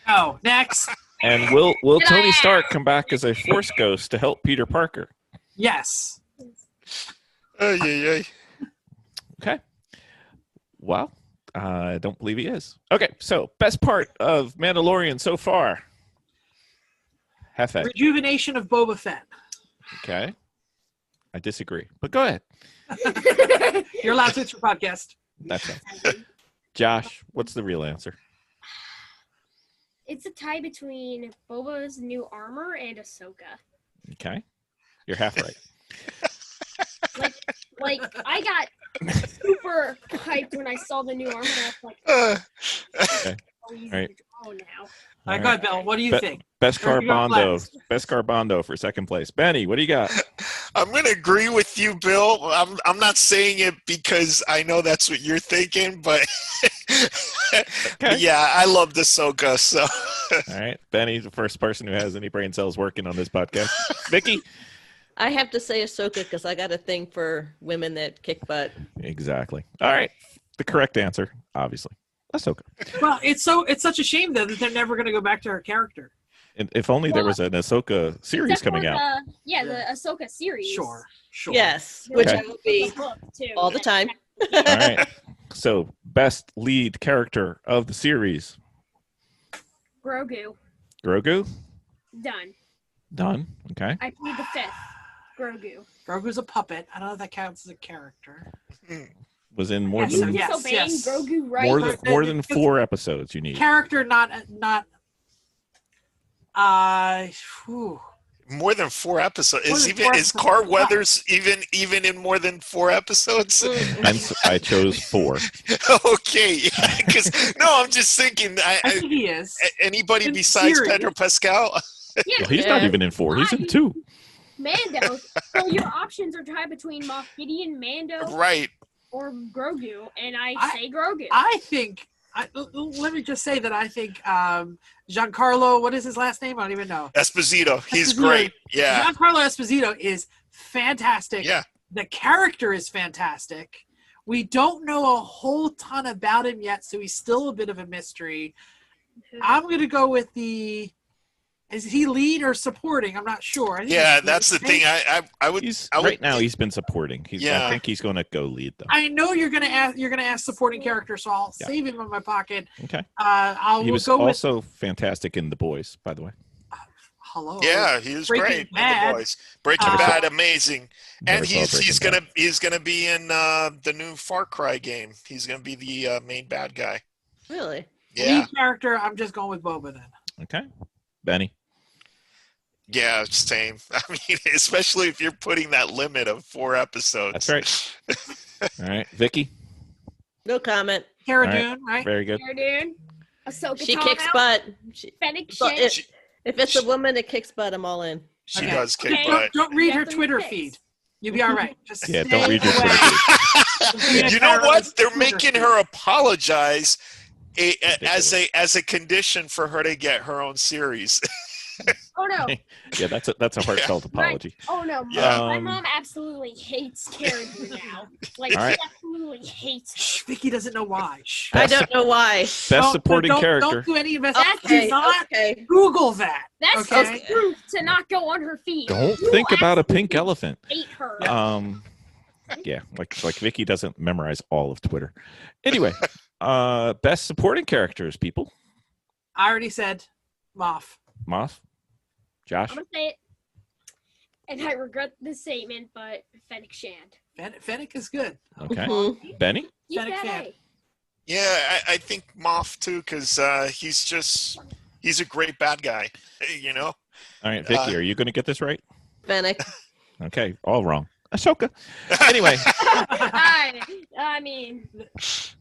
Oh, next. And will Tony Stark come back as a Force ghost to help Peter Parker? Yes. Okay. Well, I don't believe he is. Okay, so best part of Mandalorian so far. Hefe. Rejuvenation of Boba Fett. Okay. I disagree, but go ahead. You're allowed to. It's your podcast. That's right. Josh, what's the real answer? It's a tie between Boba's new armor and Ahsoka. Okay. You're half right. Like I got super hyped when I saw the new armor. I was like, Okay. oh, easy All right. to draw now. All right, go ahead, Bill. What do you think? Best Where are you going Garbondo. last? Best Garbondo for second place. Benny, what do you got? I'm going to agree with you, Bill. I'm not saying it because I know that's what you're thinking, but Okay. yeah, I love Ahsoka. So All right. Benny, the first person who has any brain cells working on this podcast. Vicky? I have to say Ahsoka because I got a thing for women that kick butt. Exactly. All right. The correct answer, obviously. Ahsoka. Well, it's such a shame though that they're never going to go back to her character. And if only there was an Ahsoka series Except coming for out. the Ahsoka series. Sure. Yes, There which was Okay. will be a book, too, all the that- time. All right. So, best lead character of the series. Grogu. Grogu? Done. Done. Okay. I plead the fifth. Grogu. Grogu's a puppet. I don't know if that counts as a character. Was in more Yes, than yes. Disobeying Grogu right. more than 4 episodes you need. Character, not. Whew. more than 4 episodes. More Is than even 4 is episodes. Car Weathers even in more than 4 episodes? Hence, I chose 4. Okay, because I'm just thinking. I think he is. Anybody In besides theory. Pedro Pascal? Yeah, Well, he's not Yeah. even in 4. He's in 2. Mando. So your options are tied between Moff Gideon, Mando, Right. or Grogu, and I say Grogu. I think let me just say that I think Giancarlo, what is his last name? I don't even know. Esposito. He's Esposito. great. Yeah. Giancarlo Esposito is fantastic. Yeah. The character is fantastic. We don't know a whole ton about him yet, so he's still a bit of a mystery. I'm going to go with is he lead or supporting? I'm not sure. I think Yeah, that's the thing. I would. Right now, he's been supporting. I think he's going to go lead though. I know you're going to ask supporting character, so I'll save him in my pocket. Okay. He was also fantastic in fantastic in The Boys. Hello. Yeah, he was great in The Boys. Breaking Bad, amazing. And he's gonna be in the new Far Cry game. He's gonna be the main bad guy. Really? Yeah. Lead character. I'm just going with Boba then. Okay. Benny. Yeah, same. I mean, especially if you're putting that limit of 4 episodes. That's right. All right, Vicki. No comment. Cara Dune, right? Very good. Cara Dune. Ahsoka She kicks butt. Fennec So Shand. if it's a woman that kicks butt, I'm all in. She does kick Okay. butt. Don't read her Definitely Twitter fits. feed. You'll be all right. Just Yeah, stay don't read your away. Twitter feed. You know what? They're Twitter making feed. her apologize as a condition for her to get her own series. Oh no. Yeah, that's a heartfelt apology. Oh no. Yeah. My mom absolutely hates Cara Dune now. Like All right. she absolutely hates her. Shh, Vicky doesn't know why. Shh. I don't know why. Best supporting character. Don't do any investigation. Okay, Do not Okay. Google that. That's Okay. just proof to not go on her feed. Don't You think about a pink elephant. hate her. Yeah, like Vicky doesn't memorize all of Twitter. Anyway, best supporting characters, people. I already said Moff. Moth, Josh. I'm gonna say it, and I regret the statement, but Fennec Shand. Fennec is good. Okay, Mhm. Benny. He's Fennec that fan. A. Yeah, I think Moff too, because he's a great bad guy. You know. All right, Vicky, are you going to get this right? Fennec. Okay, all wrong. Ahsoka. Anyway, I mean,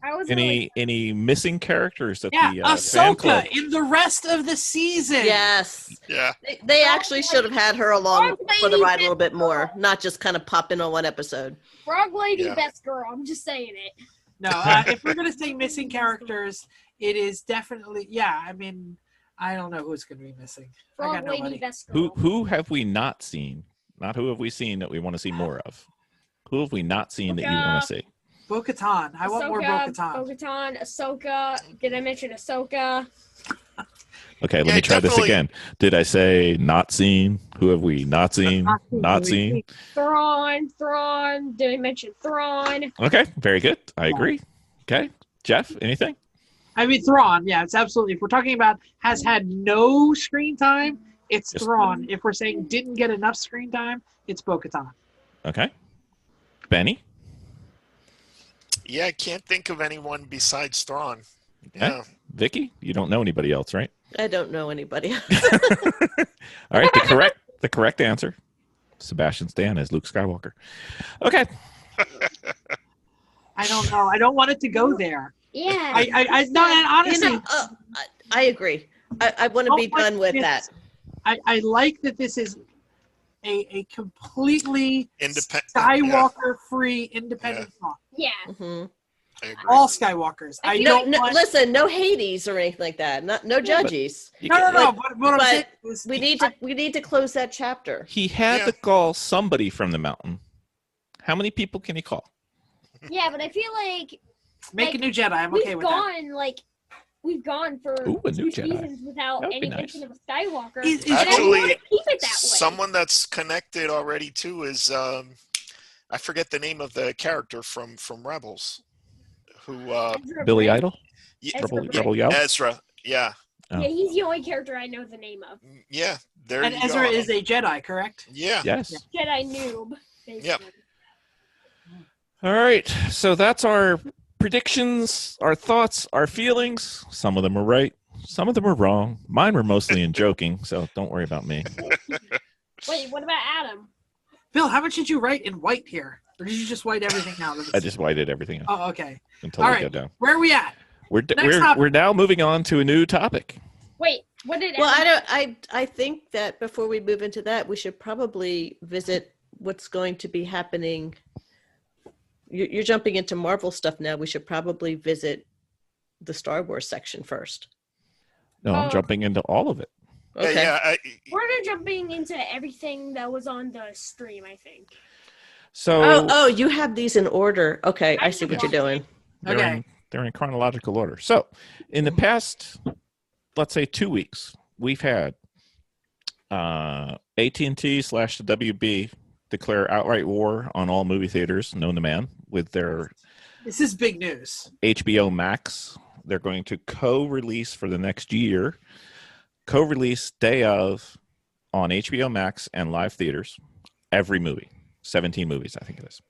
I was any missing characters that Yeah, the fan club? Ahsoka in the rest of the season. Yes. Yeah. They actually should have had her along for the ride a little bit more, not just kind of pop in on one episode. Frog Lady, Yeah. best girl. I'm just saying it. No, if we're gonna say missing characters, it is definitely I mean, I don't know who's gonna be missing. I Frog got Lady, nobody. best girl. Who have we not seen? Not who have we seen that we want to see more of? Who have we not seen that you want to see? Bo-Katan. I want more Bo-Katan. Bo-Katan, Ahsoka. Did I mention Ahsoka? Okay, let Yeah, me try this definitely. again. Did I say not seen? Who have we not seen? Not seen? Thrawn. Did I mention Thrawn? Okay, very good. I agree. Okay, Jeff, anything? I mean, Thrawn. Yeah, it's absolutely. If we're talking about has had no screen time, it's Yes. Thrawn. If we're saying didn't get enough screen time, it's Bo-Katan. Okay. Benny? Yeah, I can't think of anyone besides Thrawn. Okay. Yeah. Vicky? You don't know anybody else, right? I don't know anybody else. All right, the correct answer. Sebastian Stan as Luke Skywalker. Okay. I don't know. I don't want it to go there. Yeah. I no, and honestly, I agree. I want to be don't like done with this. that. I like that this is a completely Independent. Skywalker-free independent song. Yeah. hmm I agree. All Skywalkers. I I feel don't No, want. listen, no Hades or anything like that. No judges. You No, can- no. But what I'm saying But is, we need to close that chapter. He had Yeah. to call somebody from the mountain. How many people can he call? Yeah, but I feel like make a new Jedi. I'm okay with that. we've gone for Ooh, a new 2 Jedi. seasons without That would be any nice. mention of a Skywalker. Is and I Actually, want to keep it that way. Someone that's connected already too is I forget the name of the character from Rebels. Who Ezra Billy Bridger. Idol? yeah, Rebel Yell? Ezra. Yeah. Oh. Yeah, he's the only character I know the name of. Yeah. There And you Ezra go. is a Jedi, correct? Yeah. Yes. Jedi noob. Basically. Yep. All right. So that's our predictions, our thoughts, our feelings. Some of them are right. Some of them are wrong. Mine were mostly in joking, so don't worry about me. Wait, what about Adam? Bill, how much did you write in white here? Or did you just white everything out? I just whited everything out Oh, okay. until All we right. go down. Where are we at? Next topic. We're now moving on to a new topic. Wait, what did Well, Adam I think that before we move into that, we should probably visit what's going to be happening. You're jumping into Marvel stuff now. We should probably visit the Star Wars section first. No, I'm jumping into all of it. Okay. We're jumping into everything that was on the stream, I think. So Oh, you have these in order. Okay, I see what you're doing. they're in chronological order. So in the past, let's say 2 weeks, we've had AT&T / the WB declare outright war on all movie theaters known to man with their This is big news. HBO Max. They're going to co-release for the next year, co-release day of on HBO Max and live theaters, every movie, 17 movies, I think it is.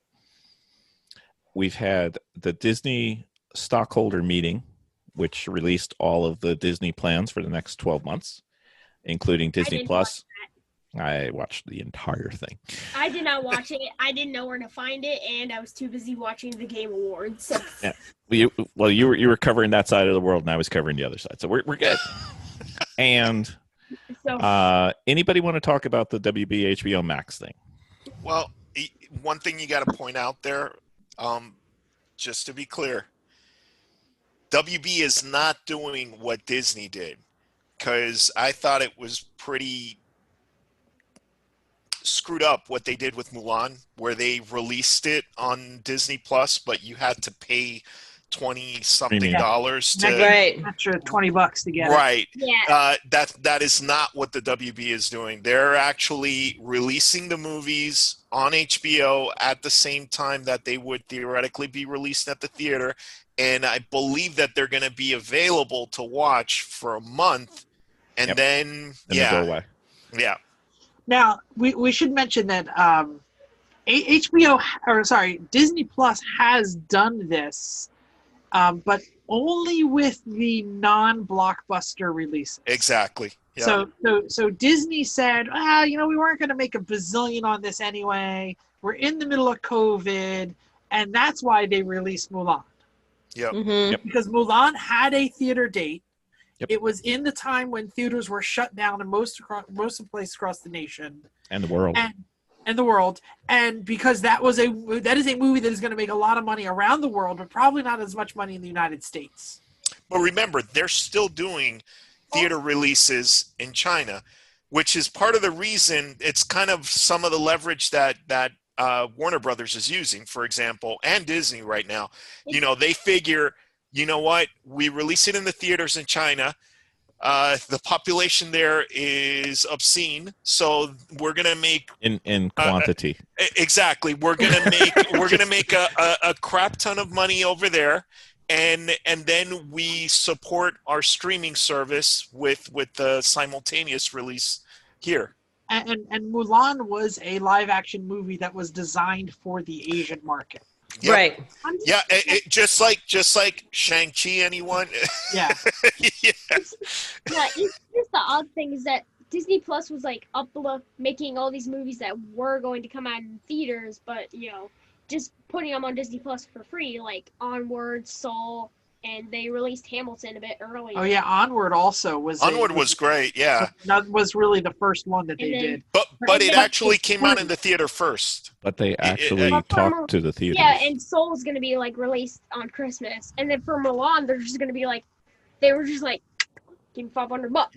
We've had the Disney stockholder meeting, which released all of the Disney plans for the next 12 months, including Disney Plus. I watched the entire thing. I did not watch it. I didn't know where to find it, and I was too busy watching the Game Awards. So. Yeah. You were covering that side of the world, and I was covering the other side, so we're good. And anybody want to talk about the WB HBO Max thing? Well, one thing you got to point out there, just to be clear, WB is not doing what Disney did, because I thought it was pretty screwed up what they did with Mulan, where they released it on Disney Plus, but you had to pay $20-something to extra $20 to get right. It. Yeah. That is not what the WB is doing. They're actually releasing the movies on HBO at the same time that they would theoretically be released at the theater, and I believe that they're going to be available to watch for a month, and then they go away. Yeah. Now, we should mention that Disney Plus has done this, but only with the non-blockbuster releases. Exactly. Yeah. So Disney said, we weren't going to make a bazillion on this anyway. We're in the middle of COVID, and that's why they released Mulan. Yep. Mm-hmm. Yep. Because Mulan had a theater date. Yep. It was in the time when theaters were shut down in most of the places across the nation And the world. and the world. And because that is a movie that is going to make a lot of money around the world, but probably not as much money in the United States. But remember, they're still doing theater releases in China, which is part of the reason. It's kind of some of the leverage that Warner Brothers is using, for example, and Disney right now. They figure, you know what? We release it in the theaters in China. The population there is obscene, so we're gonna make in quantity. Exactly. We're gonna make a crap ton of money over there, and then we support our streaming service with the simultaneous release here. And Mulan was a live action movie that was designed for the Asian market. Yep. Right. Yeah, just like Shang-Chi, anyone? Yeah. Yeah, it's just the odd thing is that Disney Plus was like making all these movies that were going to come out in theaters, but just putting them on Disney Plus for free, like Onward, Soul, and they released Hamilton a bit earlier. Oh yeah, Onward also was. Onward was great. Yeah, that was really the first one that they did. But it actually came out in the theater first. But they actually talked to the theaters. Yeah, and Soul is going to be like released on Christmas, and then for Mulan, they're just going to be like, they were just like, give me $500.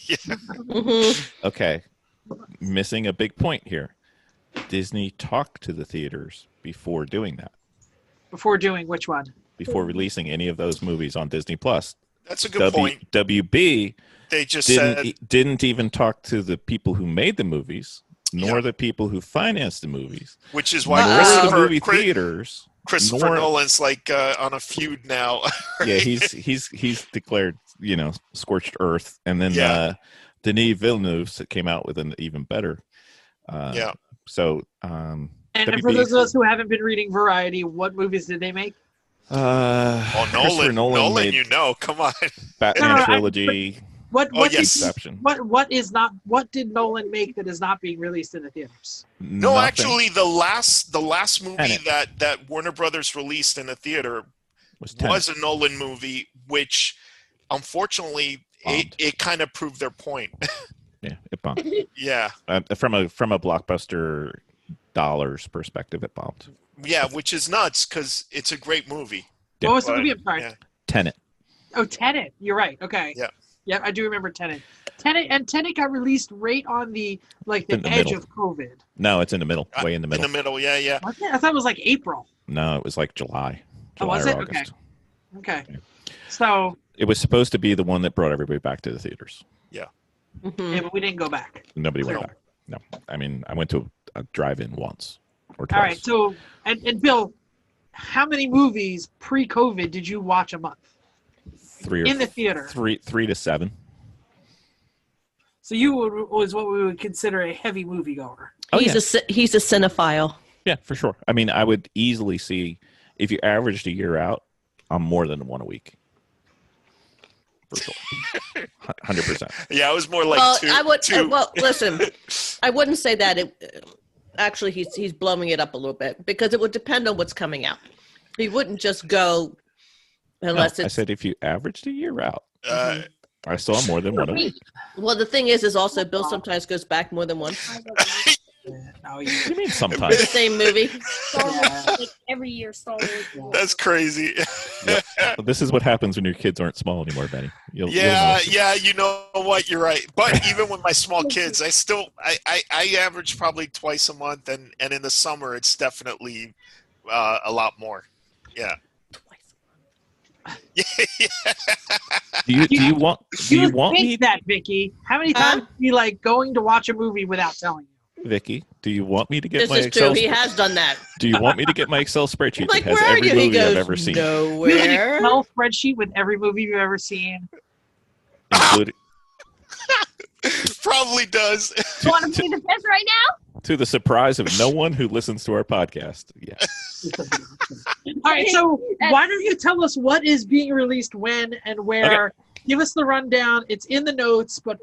Yeah. Mm-hmm. Okay, missing a big point here. Disney talked to the theaters before doing that. Before doing which one? Before releasing any of those movies on Disney Plus. That's a good point. WB They just didn't even talk to the people who made the movies, nor the people who financed the movies. Which is why theaters. Christopher Nolan's like on a feud now. Right? Yeah, he's declared scorched earth, and then Denis Villeneuve came out with an even better. So and for those of us who haven't been reading Variety, what movies did they make? Nolan, come on. Batman trilogy. What did Nolan make that is not being released in the theaters? No, Nothing. actually, the last movie that Warner Brothers released in the theater was a Nolan movie, which unfortunately it kind of proved their point. Yeah, it bombed. Yeah, from a blockbuster dollars perspective, it bombed. Yeah, which is nuts because it's a great movie. What was the movie? I'm sorry. Tenet. Oh, Tenet. You're right. Okay. Yeah. Yep, I do remember Tenet. Tenet got released right on the In the edge middle. of COVID. No, it's in the middle, way in the middle. In the middle, yeah. Was it? I thought it was like April. No, it was like July Was or it? August. Okay. So It was supposed to be the one that brought everybody back to the theaters. Mhm. yeah, but we didn't go back. Nobody went No. back. No, I mean, I went to a drive-in once or twice. All right. So and Bill, how many movies pre-COVID did you watch a month Three or in the theater? three to seven. So you was what we would consider a heavy moviegoer. Oh, he's yeah. he's a cinephile. Yeah, for sure. I mean, I would easily see if you averaged a year out, I'm more than one a week. For sure, 100%. Yeah, it was more like Well, two. I would. two. Well, listen, I wouldn't say that. Actually, he's blowing it up a little bit because it would depend on what's coming out. He wouldn't just go unless I it's. said if you averaged a year out, Uh, I saw more than one a week. Well, the thing is also Bill sometimes goes back more than once. I believe. Oh, What do you mean For sometimes? the same movie. Star Wars, like every year, Star Wars. that's crazy. This is what happens when your kids aren't small anymore, Benny. You'll Yeah, notice it. yeah, you know what? You're right. But even with my small kids, I average probably twice a month, and in the summer it's definitely a lot more. Yeah. Yeah. Do you want You me, think that, Vicky? How many times do you like going to watch a movie without telling you? Vicky? Do you want me to get This my is Excel? true. He has done that. Do you want me to get my Excel spreadsheet Like, that has where are every you? He movie goes, I've ever seen, You have an nowhere. Excel spreadsheet with every movie you've ever seen. including Probably does. You want to play the fifth right now? to the surprise of no one who listens to our podcast. Yeah. All right, so why don't you tell us what is being released when and where? Give us the rundown. It's in the notes, but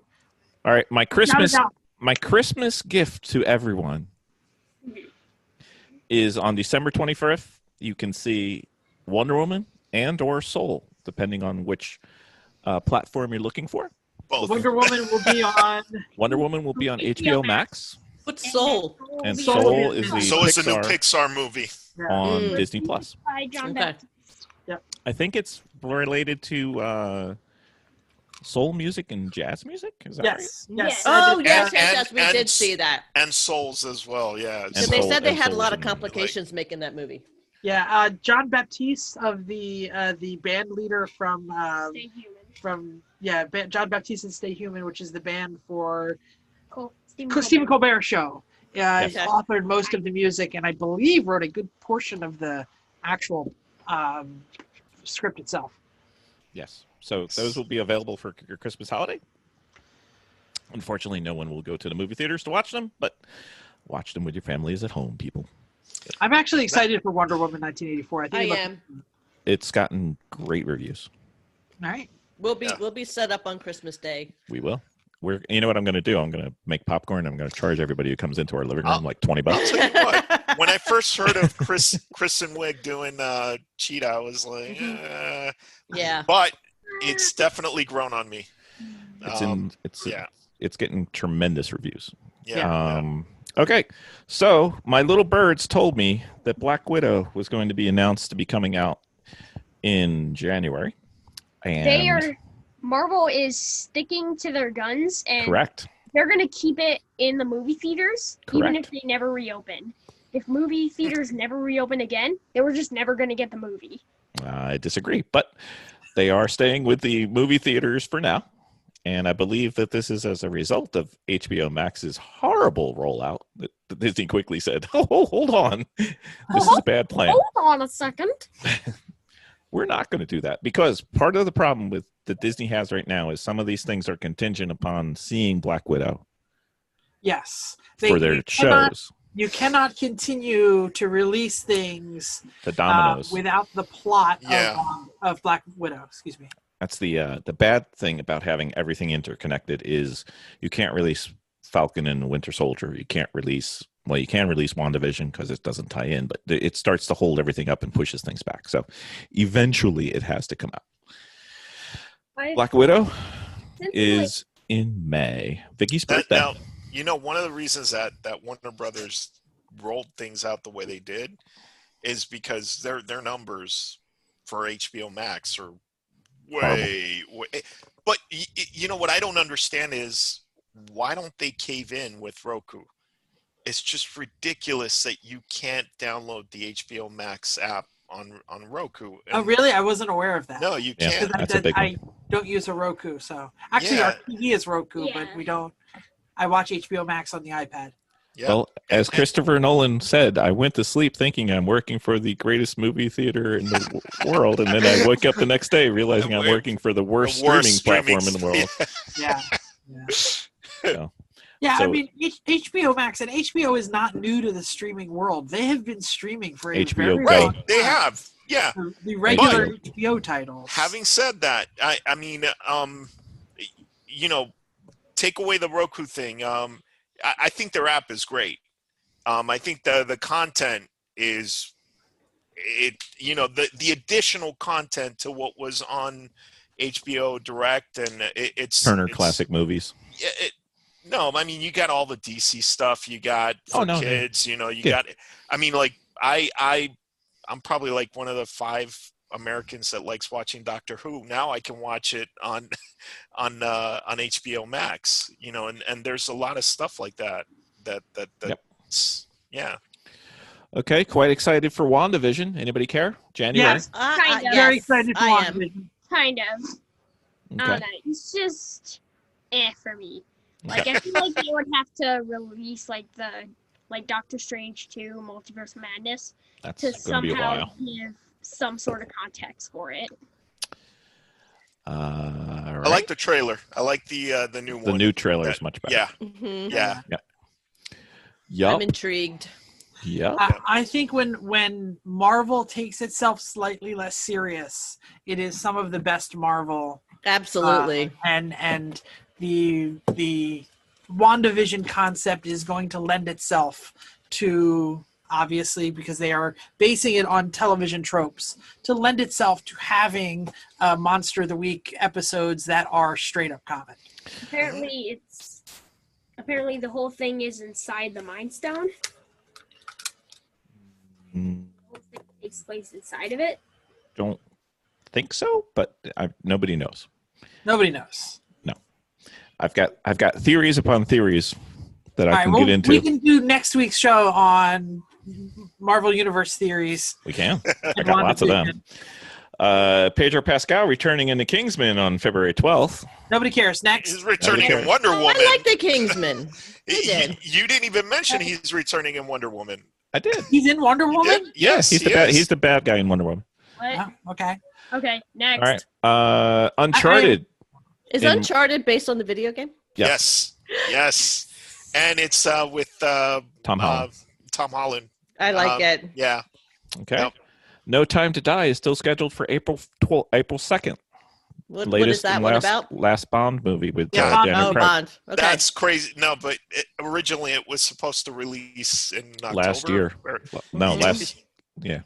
All right, my shout it out. Christmas gift to everyone is on December 21st. You can see Wonder Woman and or Soul, depending on which platform you're looking for. Both. Wonder Woman will be on. Wonder Woman will be on HBO Max, What's Soul? and Soul Soul is is the So it's a new Pixar Pixar movie. on Mm. Disney Plus. By John Okay. Baptiste. I think it's related to soul music and jazz music. Is that Yes, yes. Oh, And- yes, we and- did see that. And Souls as well, yeah. And So they Soul- said they and had a Soul lot is of in there. complications making that movie. Yeah, John Baptiste of the band leader from Stay human. John Baptiste and Stay Human, which is the band for Stephen Stephen Colbert. Colbert Show. Yeah, Yes. he authored most of the music, and I believe wrote a good portion of the actual script itself. Yes. So those will be available for your Christmas holiday. Unfortunately, no one will go to the movie theaters to watch them, but watch them with your families at home, people. I'm actually excited for Wonder Woman 1984. I think I it looks- am. It's gotten great reviews. All right. We'll be set up on Christmas Day. We will. You know what I'm going to do? I'm going to make popcorn. I'm going to charge everybody who comes into our living room like $20. I'll tell you what, when I first heard of Kristen Wiig doing Cheetah, I was like, Yeah. but it's definitely grown on me. It's getting tremendous reviews. Yeah. Okay, so my little birds told me that Black Widow was going to be announced to be coming out in January. And Marvel is sticking to their guns, and correct. they're going to keep it in the movie theaters, even Correct. if they never reopen. If movie theaters never reopen again, they were just never going to get the movie. I disagree, but they are staying with the movie theaters for now. And I believe that this is as a result of HBO Max's horrible rollout that Disney quickly said, oh, hold on. This is a bad plan. Hold on a second. We're not going to do that because part of the problem with that Disney has right now is some of these things are contingent upon seeing Black Widow Yes. for their shows. You cannot continue to release things The dominoes. without the plot Yeah. of Black Widow. Excuse me. That's the bad thing about having everything interconnected is you can't release Falcon and Winter Soldier. You can't release, well, you can release WandaVision because it doesn't tie in, but it starts to hold everything up and pushes things back. So eventually it has to come out. Black Widow is in May. Vicky's birthday. Now, one of the reasons that Warner Brothers rolled things out the way they did is because their numbers for HBO Max are way. But you know what I don't understand is why don't they cave in with Roku? It's just ridiculous that you can't download the HBO Max app on Roku. Oh, really? I wasn't aware of that. No, you Yeah. can't. That's a big one. I don't use a Roku, so actually Yeah. our TV is Roku, but Yeah. we don't. I watch HBO Max on the iPad. Yeah. Well, as Christopher Nolan said, I went to sleep thinking I'm working for the greatest movie theater in the world, and then I wake up the next day realizing I'm working for the worst streaming platform in the world. Yeah. So, Yeah, I So- mean HBO Max, and HBO is not new to the streaming world. They have been streaming for a HBO very Go. long Right, they time. have. Yeah. The regular But- HBO titles. Having said that, I mean, you know, take away the Roku thing. I think their app is great. I think the content is the additional content to what was on HBO Direct, and it's Turner it's, Classic Movies. No, I mean you got all the DC stuff. You got for kids. You know, you Yeah. got. I mean, like I'm probably like one of the 5 Americans that likes watching Doctor Who. Now I can watch it on HBO Max. You know, and there's a lot of stuff like that. Yeah. Okay, quite excited for WandaVision. Anybody care? January? Yes, Kind of. very excited for I am. WandaVision. Kind of. I Okay. don't know. It's just for me. Like I feel like they would have to release like Doctor Strange 2 Multiverse of Madness That's to going to be a somehow while. give some sort of context for it. All I right. like the trailer. I like the new one. The new trailer is much better. Yeah. Mhm. Yeah. Yup. I'm intrigued. Yup. I think when Marvel takes itself slightly less serious, it is some of the best Marvel. Absolutely. And the WandaVision concept is going to lend itself to, obviously, because they are basing it on television tropes, to lend itself to having Monster of the Week episodes that are straight up comic. Apparently the whole thing is inside the Mind Stone. Mm, The whole thing takes place inside of it. Don't think so, but nobody knows. Nobody knows. I've got theories upon theories that I All right, can well, get into. we can do next week's show on Marvel Universe theories. We can. I and got lots of WandaVision. them. Pedro Pascal returning into Kingsman on February 12th. Nobody cares. Next. He's returning Okay. in Wonder Woman. I like the Kingsman. I did. You didn't even mention he's returning in Wonder Woman. I did. He's in Wonder You Woman? did? Yes, he's the he bad. is. He's the bad guy in Wonder Woman. What? Oh, okay. Okay, next. All right. Uncharted. Is In- Uncharted based on the video game? Yes. Yes. And it's with Tom Holland. Tom Holland. I like it. Yeah. Okay. Yep. No Time to Die is still scheduled for April 2nd. What Latest is that and one last, about? Last Bond movie with Yeah, Bond. Daniel Oh, Craig. Bond. Okay. That's crazy. No, but originally it was supposed to release in October. Last year. or- No, last. Yeah.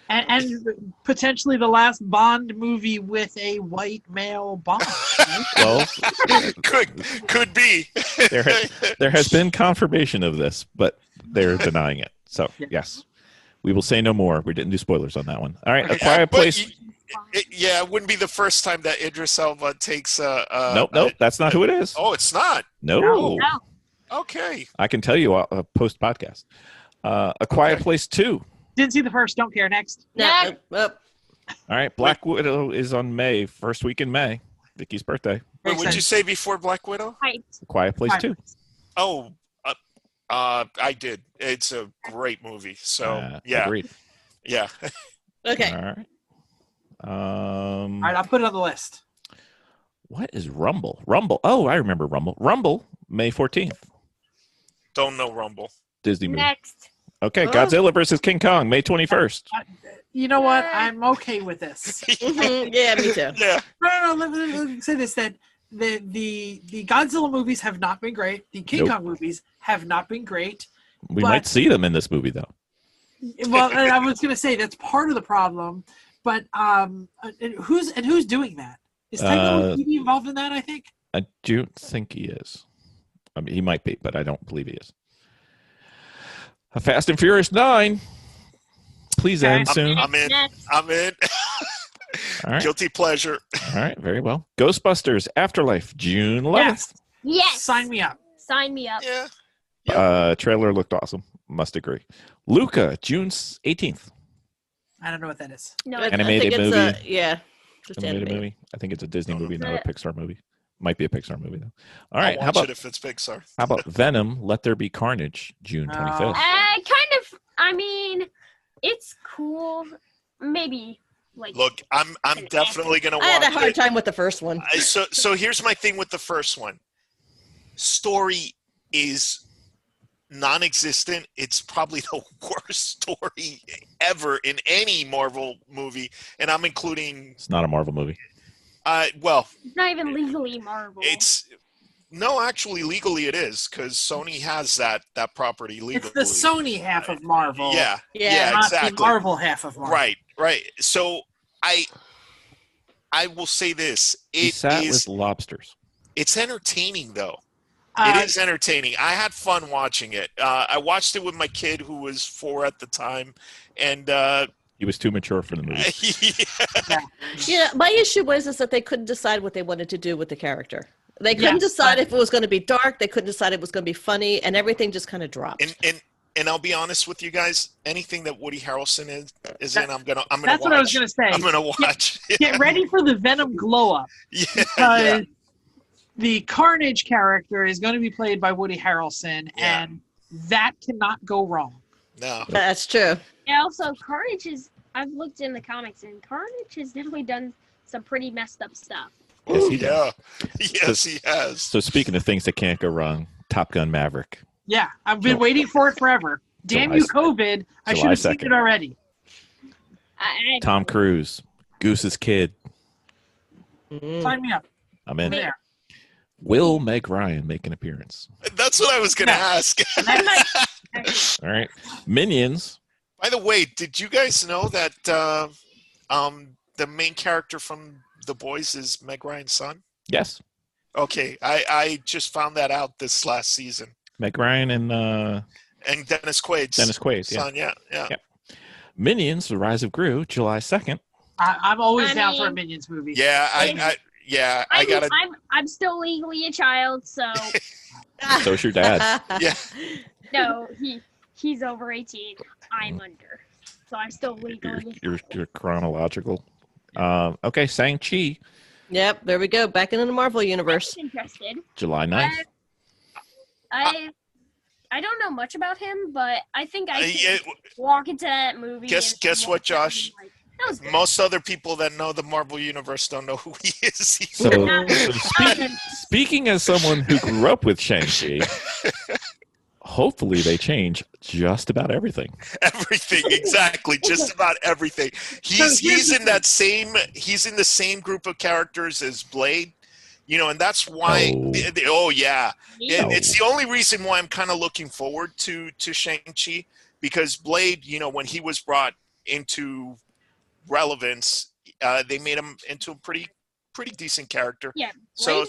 And potentially the last Bond movie with a white male Bond. right? Well, could be. there has been confirmation of this, but they're denying it. So Yeah. yes, we will say no more. We didn't do spoilers on that one. All right, A Yeah, Quiet but Place. it wouldn't be the first time that Idris Elba takes Nope, that's not who it is. Oh, it's not. No, No. Okay. I can tell you post podcast. A Quiet Okay. Place 2. Didn't see the first. Don't care. Next. Next. All right, Black Widow is on May, first week in May. Vicky's birthday. Wait, what'd you say before Black Widow? Hyped. A Quiet Place 2. Oh, I did. It's a great movie. So yeah, Agreed. yeah. Okay. All right. All right, I'll put it on the list. What is Rumble? Rumble. Oh, I remember Rumble. Rumble, May 14th. Don't know Rumble. Disney movie. Next. Okay, Godzilla versus King Kong, May 21st. You know what? I'm okay with this. Mhm. Yeah, me too. Yeah. No, let me say this: that the Godzilla movies have not been great. The King Nope. Kong movies have not been great. We But- might see them in this movie, though. Well, and I was going to say that's part of the problem. But and who's doing that? Is Taika Waititi involved in that? I think. I don't think he is. I mean, he might be, but I don't believe he is. A Fast and Furious 9. Please Okay. end soon. I'm in. Next. I'm in. All right. Guilty pleasure. All right. Very well. Ghostbusters Afterlife, June 11th. Yes. Sign me up. Sign me up. Yeah. Trailer looked awesome. Must agree. Luca, June 18th. I don't know what that is. No, I Animated think it's movie. just Animated animated. movie. I think it's a Disney Don't know. movie, not a Pixar movie. Might be a Pixar movie though. All I'll right. watch it if it's Pixar. How about Venom? Let There Be Carnage, June 25th. kind of. I mean, it's cool. Maybe like. Look, I'm definitely gonna watch I had a hard it. time with the first one. So here's my thing with the first one. Story is non-existent. It's probably the worst story ever in any Marvel movie, and I'm including. It's not a Marvel movie. Well, It's not even legally Marvel. Actually, legally it is because Sony has that property legally. It's the Sony half of Marvel. Yeah, not exactly. the Marvel half of Marvel. Right. So I will say this: He sat with lobsters. It's entertaining, though. It is entertaining. I had fun watching it. I watched it with my kid, who was 4 at the time, and He was too mature for the movie. Yeah, my issue was that they couldn't decide what they wanted to do with the character. They couldn't decide if it was going to be dark. They couldn't decide if it was going to be funny, and everything just kind of dropped. And I'll be honest with you guys. Anything that Woody Harrelson is in, I'm gonna That's watch. what I was gonna say. I'm gonna watch. Get ready for the Venom glow up. Because the Carnage character is going to be played by Woody Harrelson, and that cannot go wrong. No. That's true. Yeah, also, Carnage is. I've looked in the comics, and Carnage has definitely done some pretty messed up stuff. Yes, he does. Yes, he has. So speaking of things that can't go wrong, Top Gun Maverick. Yeah, I've been waiting for it forever. Damn you, COVID. I should have seen it already. Tom Cruise, Goose's kid. Sign me up. I'm in. There. Will Meg Ryan make an appearance? That's what I was going to ask. All right. Minions. By the way, did you guys know that the main character from The Boys is Meg Ryan's son? Yes. Okay, I just found that out this last season. Meg Ryan and Dennis Quaid's son. Yeah. Yep. Minions: The Rise of Gru, July 2nd. I'm always down for a Minions movie. Yeah, I gotta. I'm still legally a child, so. So's your dad. Yeah. No, he's over 18. I'm under, so I'm still legally. You're chronological. Okay, Shang-Chi. Yep, there we go. Back into the Marvel universe. I'm interested. July 9th. I don't know much about him, but I think I can walk into that movie. Guess what, Josh? Most other people that know the Marvel universe don't know who he is. So speaking as someone who grew up with Shang-Chi, hopefully they change just about everything. Everything, exactly, just about everything. He's in the same group of characters as Blade. And that's why. It's the only reason why I'm kind of looking forward to Shang-Chi, because Blade, when he was brought into relevance, they made him into a pretty decent character. Yeah. Blade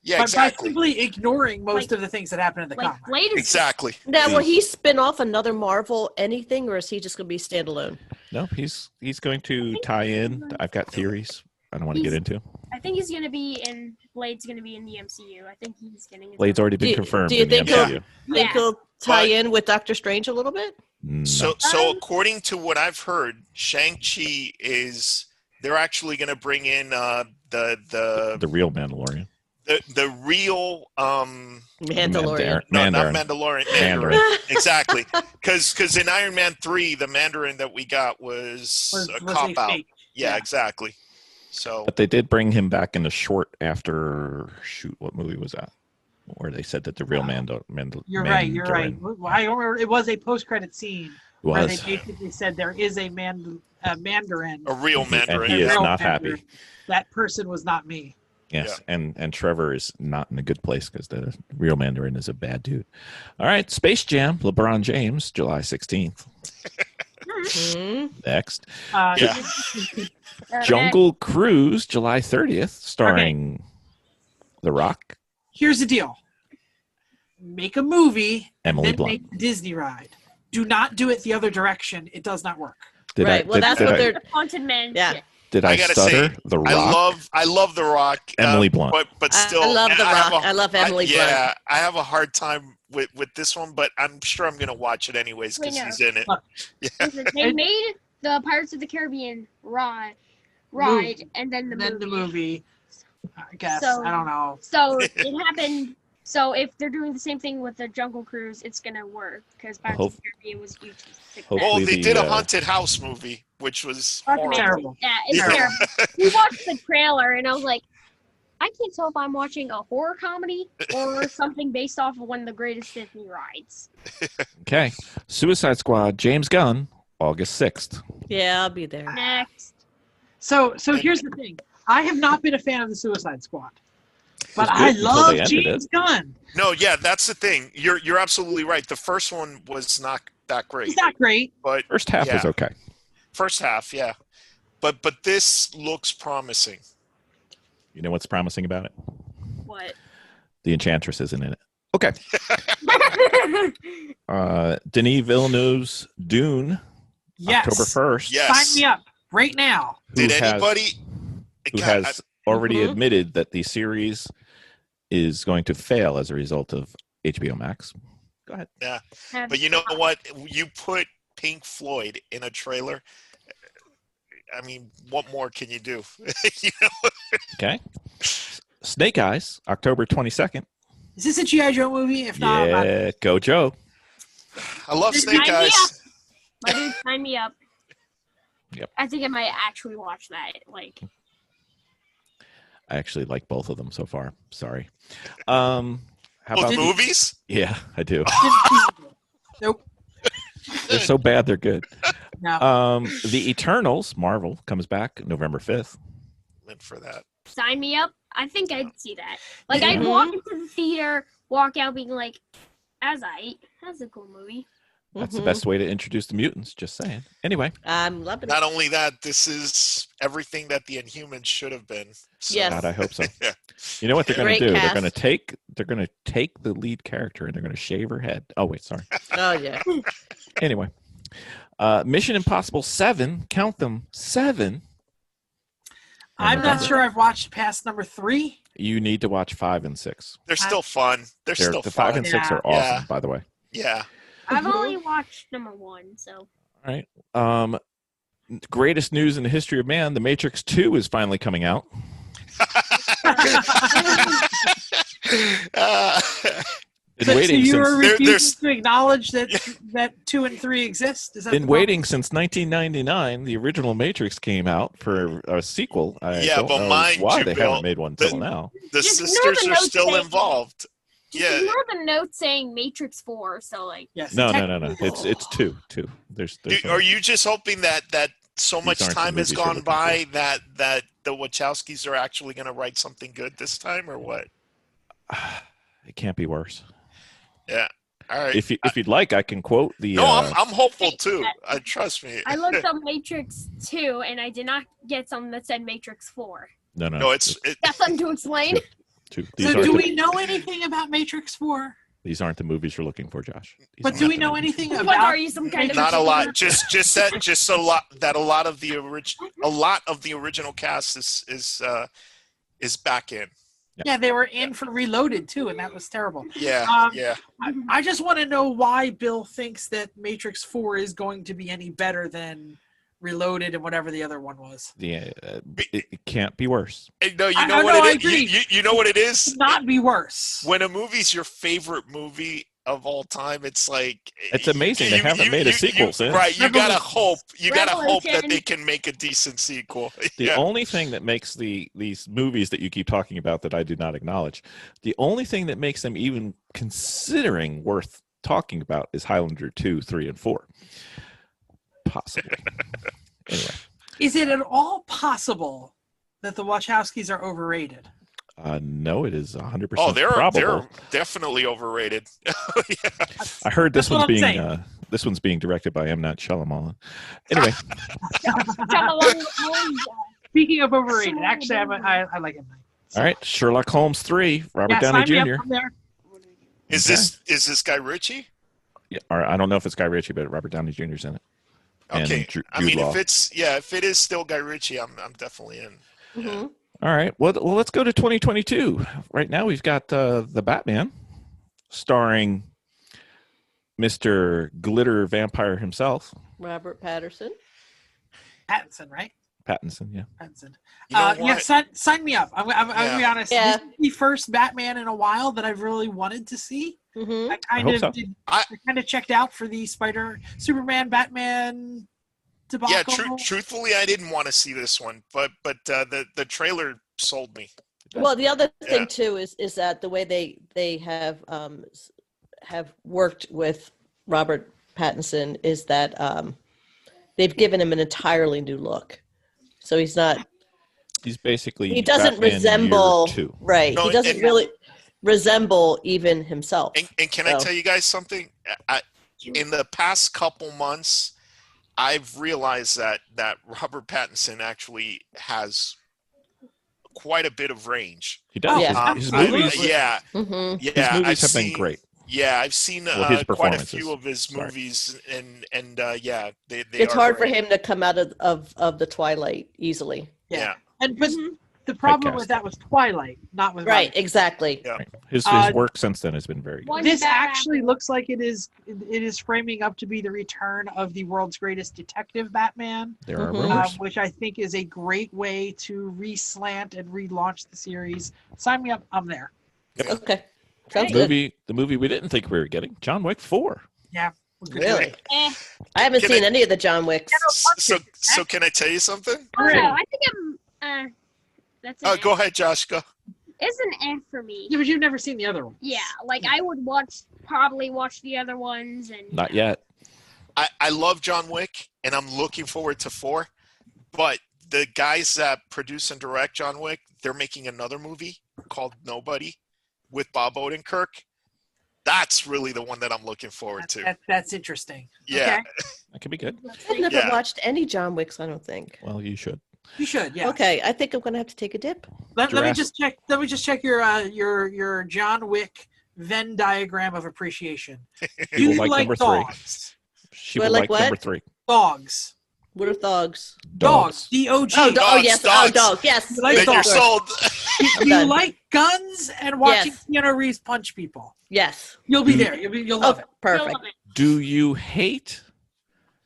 By exactly. simply ignoring most of the things that happen in the comics. Blade is Exactly. Now, will he spin off another Marvel anything, or is he just going to be standalone? No, he's going to tie in. I've got theories I don't want to get into. I think he's going to be in. Blade's going to be in the MCU. I think he's getting. Blade's already been confirmed. Do you think MCU. he'll tie in with Doctor Strange a little bit? No. So according to what I've heard, Shang-Chi they're actually going to bring in the real Mandalorian. The real Mandalorian. No, not Mandalorian. Mandarin. Exactly. Because in Iron Man 3, the Mandarin that we got was a cop out. Yeah, exactly. So, but they did bring him back in the short after. Shoot, what movie was that? Where they said that the real You're right. I remember it was a post-credit scene where they basically said there is a Mandarin. A real Mandarin. And he is not happy. That person was not me. Yes, and Trevor is not in a good place because the real Mandarin is a bad dude. All right, Space Jam, LeBron James, July 16th. Next. Jungle Cruise, July 30th, starring The Rock. Here's the deal. Make a movie Emily and then Blunt. make the Disney ride. Do not do it the other direction. It does not work. That's what they're. Haunted Man. Yeah. Did I gotta stutter? say, The Rock. I love The Rock. Emily Blunt. But still, I love The Rock. I love Emily Blunt. Yeah, I have a hard time with this one, but I'm sure I'm gonna watch it anyways because he's in it. Listen, they made the Pirates of the Caribbean ride, and then the movie. I guess. So- I don't know. So it happened. So if they're doing the same thing with the Jungle Cruise, it's gonna work because Pirates of the Caribbean was huge. Hopefully Well, they did a the, haunted house movie, which was Fucking horrible. Terrible. Yeah, it's Yeah. terrible. We watched the trailer and I was like, I can't tell if I'm watching a horror comedy or something based off of one of the greatest Disney rides. Okay. Suicide Squad, James Gunn, August 6th. Yeah, I'll be there. Next. So here's the thing. I have not been a fan of the Suicide Squad, but It was good I until love they ended James it. Gunn. No, yeah, that's the thing. You're absolutely right. The first one was not that great, He's not great. but First half was Yeah. okay. first half, yeah. But this looks promising. You know what's promising about it? What? The Enchantress isn't in it. Okay. Denis Villeneuve's Dune, Yes. October 1st. Yes. Sign me up right now. Did who has- anybody? who God, has already Mhm. admitted that the series is going to fail as a result of HBO Max. Go ahead. but you know what? You put Pink Floyd in a trailer. I mean, what more can you do? You know? Okay. Snake Eyes, October 22nd. Is this a G.I. Joe movie? If not, I'm not. Yeah, go Joe. I love Just Snake sign me Eyes. My dude, sign me up. Yep. I think I might actually watch that. Like, I actually like both of them so far. Sorry. How Both about movies? Yeah, I do. Nope. They're so bad they're good. No. The Eternals, Marvel, comes back November 5th. Meant for that. sign me up. I think I'd see that. Like, Mhm. I'd walk into the theater, walk out being like, that's a cool movie. That's the Mhm. best way to introduce the mutants, just saying. Anyway, I'm loving it. Not only that, this is everything that the Inhumans should have been. So, Yes. God, I hope so. Yeah. You know what they're going to Great do? cast. They're going to take the lead character and they're going to shave her head. Oh wait, sorry. Oh yeah. Anyway, Mission Impossible 7, count them, 7. I'm not sure I've watched past number 3. You need to watch 5 and 6. They're still fun. They're still The fun. 5 and 6 Yeah. are awesome, Yeah. by the way. Yeah. I've Mhm. only watched number 1, so. All right. Greatest news in the history of man: The Matrix 2 is finally coming out. Been So waiting you were since There- refusing there's- to acknowledge that 2 and 3 exist? Is that been the waiting since 1999. The original Matrix came out for a sequel. I Yeah, don't but know mind why you, they Bill, haven't made one the- till now. The Just sisters ignore the are notes still saying- involved. Just Yeah. ignore the note saying Matrix 4, so, like. Yes. No. technically- It's two. There's Are you just hoping that so These much aren't the time has movies you're gone looking by that the Wachowskis are actually going to write something good this time, or what? It can't be worse. Yeah. All right. If you'd like, I can quote the. No, I'm hopeful too. Trust me. I looked up Matrix 2, and I did not get something that said Matrix 4. No. No, it's That's something to explain. two. So These do aren't we know anything about Matrix 4? these aren't the movies you're looking for, Josh. These But aren't do we the know movies. anything What about are you, some kind of not a lot. Just a lot of the original cast is back in. Yeah, they were in for Reloaded too, and that was terrible. Yeah. Um, Yeah. I just want to know why Bill thinks that Matrix 4 is going to be any better than Reloaded and whatever the other one was. Yeah, it can't be worse. Hey, no, you I know know, what I it agree. is. You know what it is. Not be worse. When a movie's your favorite movie of all time, it's like It's amazing they haven't made a sequel since. Right, you gotta Revolution. hope. You gotta hope that Revolution. they can make a decent sequel. The Yeah. only thing that makes these movies that you keep talking about that I do not acknowledge, the only thing that makes them even considering worth talking about is Highlander 2, 3, and 4. Possibly. Anyway, Is it at all possible that the Wachowskis are overrated? no, it is 100% Oh, they're probable. definitely overrated. Yeah. I heard this That's what one's I'm being saying. this one's being directed by M. Night Shyamalan. Anyway, Speaking of overrated, actually, I like it. all right, Sherlock Holmes 3, Robert Yeah, Downey sign me Jr. up from there. Is this Guy Ritchie? Yeah, or I don't know if it's Guy Ritchie, but Robert Downey Jr.'s in it. and Okay. Jude I mean, Law. if it is still Guy Ritchie, I'm definitely in. Mhm. All right. Well, let's go to 2022. Right now, we've got the Batman, starring Mr. Glitter Vampire himself, Robert Patterson. Pattinson, right? Pattinson. Yeah. Pattinson. You know Yeah, what? sign me up. I'm gonna be honest. Yeah. This is the first Batman in a while that I've really wanted to see. Hmm. I hope so. I kind of checked out for the Superman, Batman debacle. Yeah, truthfully, I didn't want to see this one, but the trailer sold me. Well, the other Yeah. thing too is that the way they have worked with Robert Pattinson is that they've given him an entirely new look. So he's not. He's basically. He doesn't Batman resemble. year 2. Right. No, He doesn't and- really resemble even himself. And can I So- tell you guys something? In the past couple months, I've realized that Robert Pattinson actually has quite a bit of range. He does. Yeah. His I- movies. yeah, Mhm. yeah. His movies I've have seen, been great. Yeah, I've seen Well, his quite a performances. few of his Sorry. movies, and yeah, they It's are hard great. for him to come out of the Twilight easily. Yeah. And but the problem Typecast. with that was Twilight, not with Right. Robert. Exactly. Yeah. Right. His Uh, work since then has been very good. One This bad actually apple. looks like it is framing up to be the return of the world's greatest detective Batman, There are Mhm. rumors. which I think is a great way to reslant and relaunch the series. Sign me up. I'm there. Okay. Sounds The good. movie we didn't think we were getting, John Wick 4. We're good. Really? Eh, I haven't Can seen I- any of the John Wicks. So can I tell you something? I don't Great. know. I think that's an Oh, eh. go ahead, Josh. Go. It's an eh for me. Yeah, but you've never seen the other one. Yeah, like I would probably watch the other ones, and Not yet. I love John Wick, and I'm looking forward to 4. But the guys that produce and direct John Wick, they're making another movie called Nobody with Bob Odenkirk. That's really the one that I'm looking forward to. That's interesting. Yeah. Okay. That could be good. I've never Yeah. watched any John Wicks, I don't think. Well, you should. You should. Yeah. Okay, I think I'm gonna have to take a dip. Let me Jurassic- just check. Let me just check your John Wick Venn diagram of appreciation. Do You will you like like number 3. dogs? She Do I would like like what? number 3. Dogs. What are thogs? Dogs. D-O-G. Oh, Dogs, yes. dogs. Oh, dog. Yes. You like Then you're dogs. sold. Do I'm you done. like guns and watching Yes. Keanu Reeves punch people? Yes. You'll be there. You'll love Oh, it. perfect. I love it. Do you hate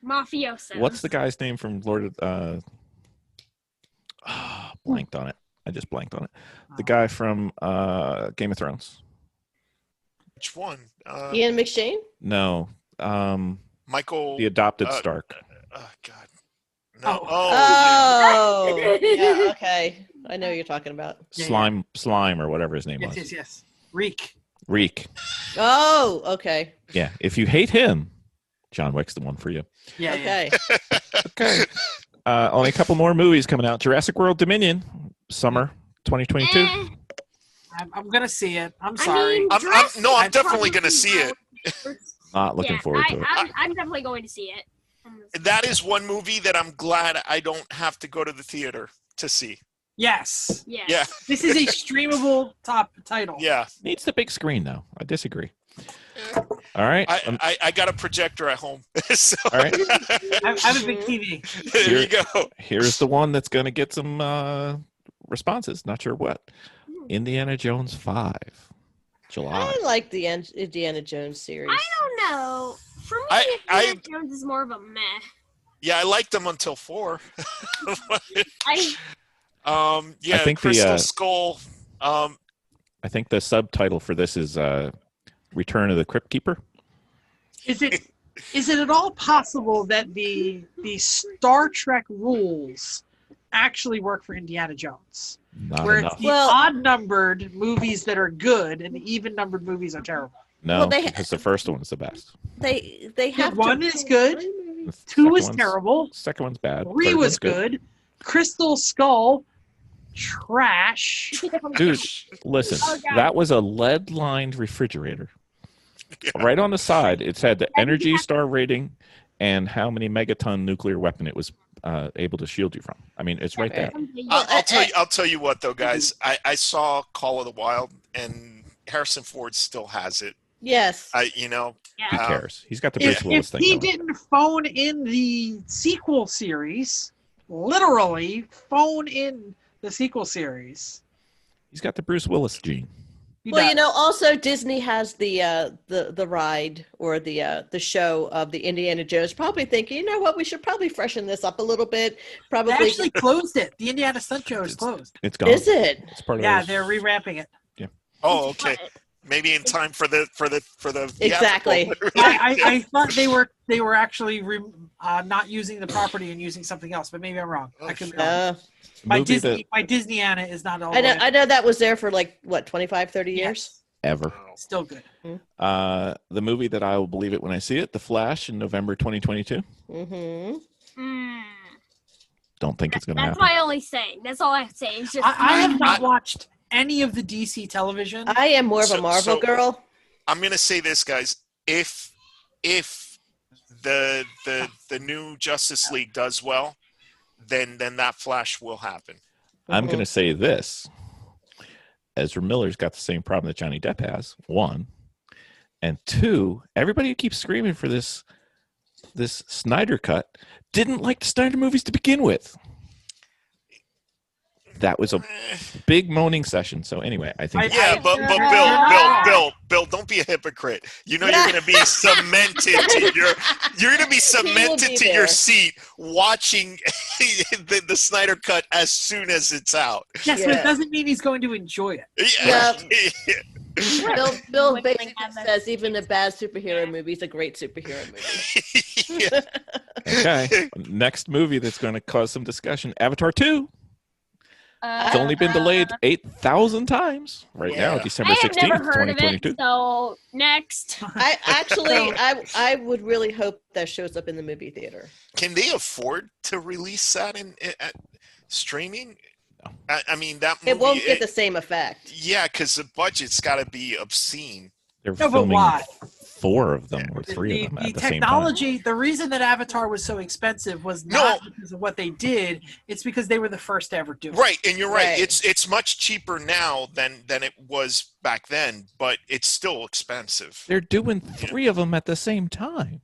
Mafioso. what's the guy's name from Lord of blanked on it. I just blanked on it. The guy from Game of Thrones. Which one? Ian McShane? No. Michael. The adopted uh, Stark. Oh God. No. Oh. Oh, yeah. Okay. I know what you're talking about. Yeah, Slime or whatever his name Yes, was. yes. Reek. Reek. Oh, okay. Yeah. If you hate him, John Wick's the one for you. Yeah. Okay. Okay. Only a couple more movies coming out. Jurassic World Dominion, summer 2022. Eh, I'm gonna see it. I'm I sorry. mean, I'm Jurassic definitely World gonna see it. Not looking yeah, forward to it. I'm definitely going to see it. That is one movie that I'm glad I don't have to go to the theater to see. Yes. Yeah. Yeah. This is a streamable top title. Yeah. Needs the big screen though. I disagree. All right. I got a projector at home. So, All right. I have a big TV. there you go. Here's the one that's going to get some responses. Not sure what. Indiana Jones 5. July. I like the Indiana Jones series. I don't know. For me, I- Indiana Jones is more of a meh. Yeah, I liked them until 4. I Yeah, I think Crystal Skull. I think the subtitle for this is Return of the Crypt Keeper. Is it at all possible that the Star Trek rules actually work for Indiana Jones? Not Where enough. it's the Well- odd-numbered movies that are good and the even-numbered movies are terrible. No, Well, they- because the first one's the best. They Yeah, have one to. is good, The two second is one's- terrible, Second one's bad. three third was one's good, Crystal Skull, trash. Dude, listen, Oh, God. that was a lead-lined refrigerator. Right on the side, it said the Energy Star rating and how many megaton nuclear weapon it was able to shield you from. I mean, it's right there. I'll tell you what though, guys. I saw Call of the Wild, and Harrison Ford still has it. Yes. Who Yeah. cares? He's got the Bruce If Willis thing he going. didn't phone in the sequel series, literally phone in the sequel series. He's got the Bruce Willis gene. He Well, does. also Disney has the ride or the show of the Indiana Jones. Probably thinking, you know what, we should probably freshen this up a little bit. Probably They actually closed it. The Indiana Stunt Show is closed. It's gone. Is it? It's part of Yeah, those- they're revamping it. Oh, okay. Maybe in time for the Exactly. theatrical. I thought they were actually not using the property and using something else, but maybe I'm wrong. I could be wrong. My movie Disneyana is not all. I know that was there for like what 25, 30 years. ever. Still good. The movie that I will believe it when I see it, The Flash, in November 2022. Mm-hmm. Don't think it's going to That's happen. my only saying. That's all I have to say. It's just I have not watched any of the DC television. I am more of a Marvel girl. I'm gonna say this, guys. If the new Justice League does well, then that Flash will happen. I'm Mm-hmm. going to say this. Ezra Miller's got the same problem that Johnny Depp has. One. And two, everybody who keeps screaming for this Snyder cut didn't like the Snyder movies to begin with. That was a big moaning session. So anyway, I think Yeah, but Bill, don't be a hypocrite. You know you're going to be cemented to your seat watching the Snyder cut as soon as it's out. Yes, but it doesn't mean he's going to enjoy it. Yeah. Bill basically says even a bad superhero movie is a great superhero movie. okay. Next movie that's going to cause some discussion, Avatar 2. It's only been delayed 8,000 times now, December I have 16th, never heard of 2022. it, so next. I would really hope that shows up in the movie theater. Can they afford to release that in streaming? I mean, that movie, It won't get the same effect. Yeah, because the budget's got to be obscene. They're No, but filming why? 4 of them or 3 of them The at the same time. technology, the reason that Avatar was so expensive was not because of what they did. It's because they were the first to ever do it. Right, and you're right. It's much cheaper now than it was back then, but it's still expensive. They're doing 3 of them at the same time.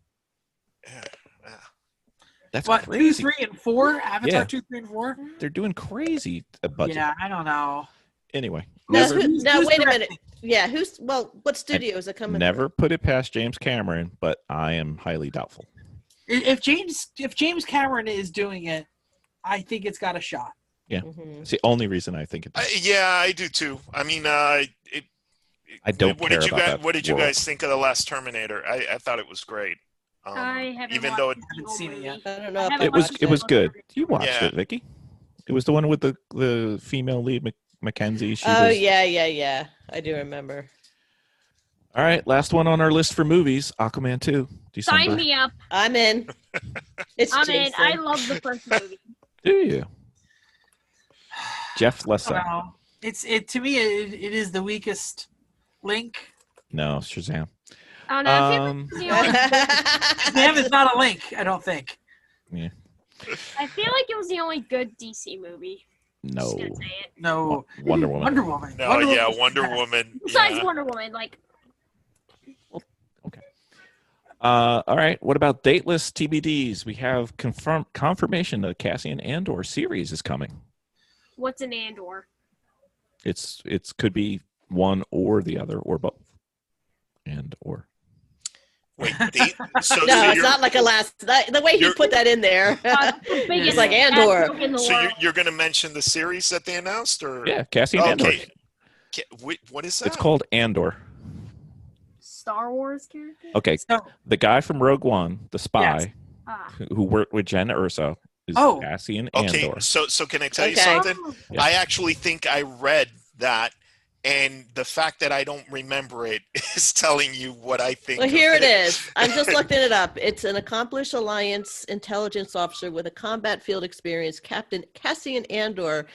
That's What, crazy. 2, 3, and 4? Avatar Yeah. 2, 3, and 4? They're doing crazy budget. Yeah, I don't know. Anyway, Now, who's wait a minute. directing? Yeah, what studio is it coming? never put it past James Cameron, but I am highly doubtful. If James Cameron is doing it, I think it's got a shot. Yeah, Mm-hmm. it's the only reason I think it does. Yeah, I do too. I mean, I don't what care did you about guys, that What did you world. guys think of the last Terminator? I thought it was great. I haven't even watched though it, I haven't seen it yet. I don't know. I if haven't It was watched it was it. good. You watched Yeah. it, Vicki. It was the one with the female lead, Mackenzie. She Oh was... yeah. I do remember. All right, last one on our list for movies, Aquaman 2, December. Sign me up. I'm in. It's I'm in. Jason. I love the first movie. Do you? Jeff Lessa. Well, to me it is the weakest link. No, Shazam. I don't know. I feel like it was the only- Damn, it's not a link. I don't think. Yeah. I feel like it was the only good DC movie. No. Just gonna say it. No. Wonder Woman. Wonder Woman. no, Wonder yeah, Woman's Wonder best. Woman. Besides Yeah. Wonder Woman, like Okay. All right. What about dateless TBDs? We have confirmation that Cassian Andor series is coming. what's an Andor? It's could be one or the other or both. And or. Wait, No, it's not like a last. The way he you're- put that in there. The biggest It's like bad Andor. joke in the So world. you're going to mention the series that they announced, or Yeah, Cassian Andor. okay? What is that? It's called Andor. Star Wars character? Okay, So, the guy from Rogue One, the spy Ah. who worked with Jen Erso, is Oh. Cassian Okay, Andor. so can I tell you Okay. something? Oh, Yeah. I actually think I read that, and the fact that I don't remember it is telling you what I think. Well, of here it is. I'm just looking it up. It's an accomplished Alliance intelligence officer with a combat field experience. Captain Cassian Andor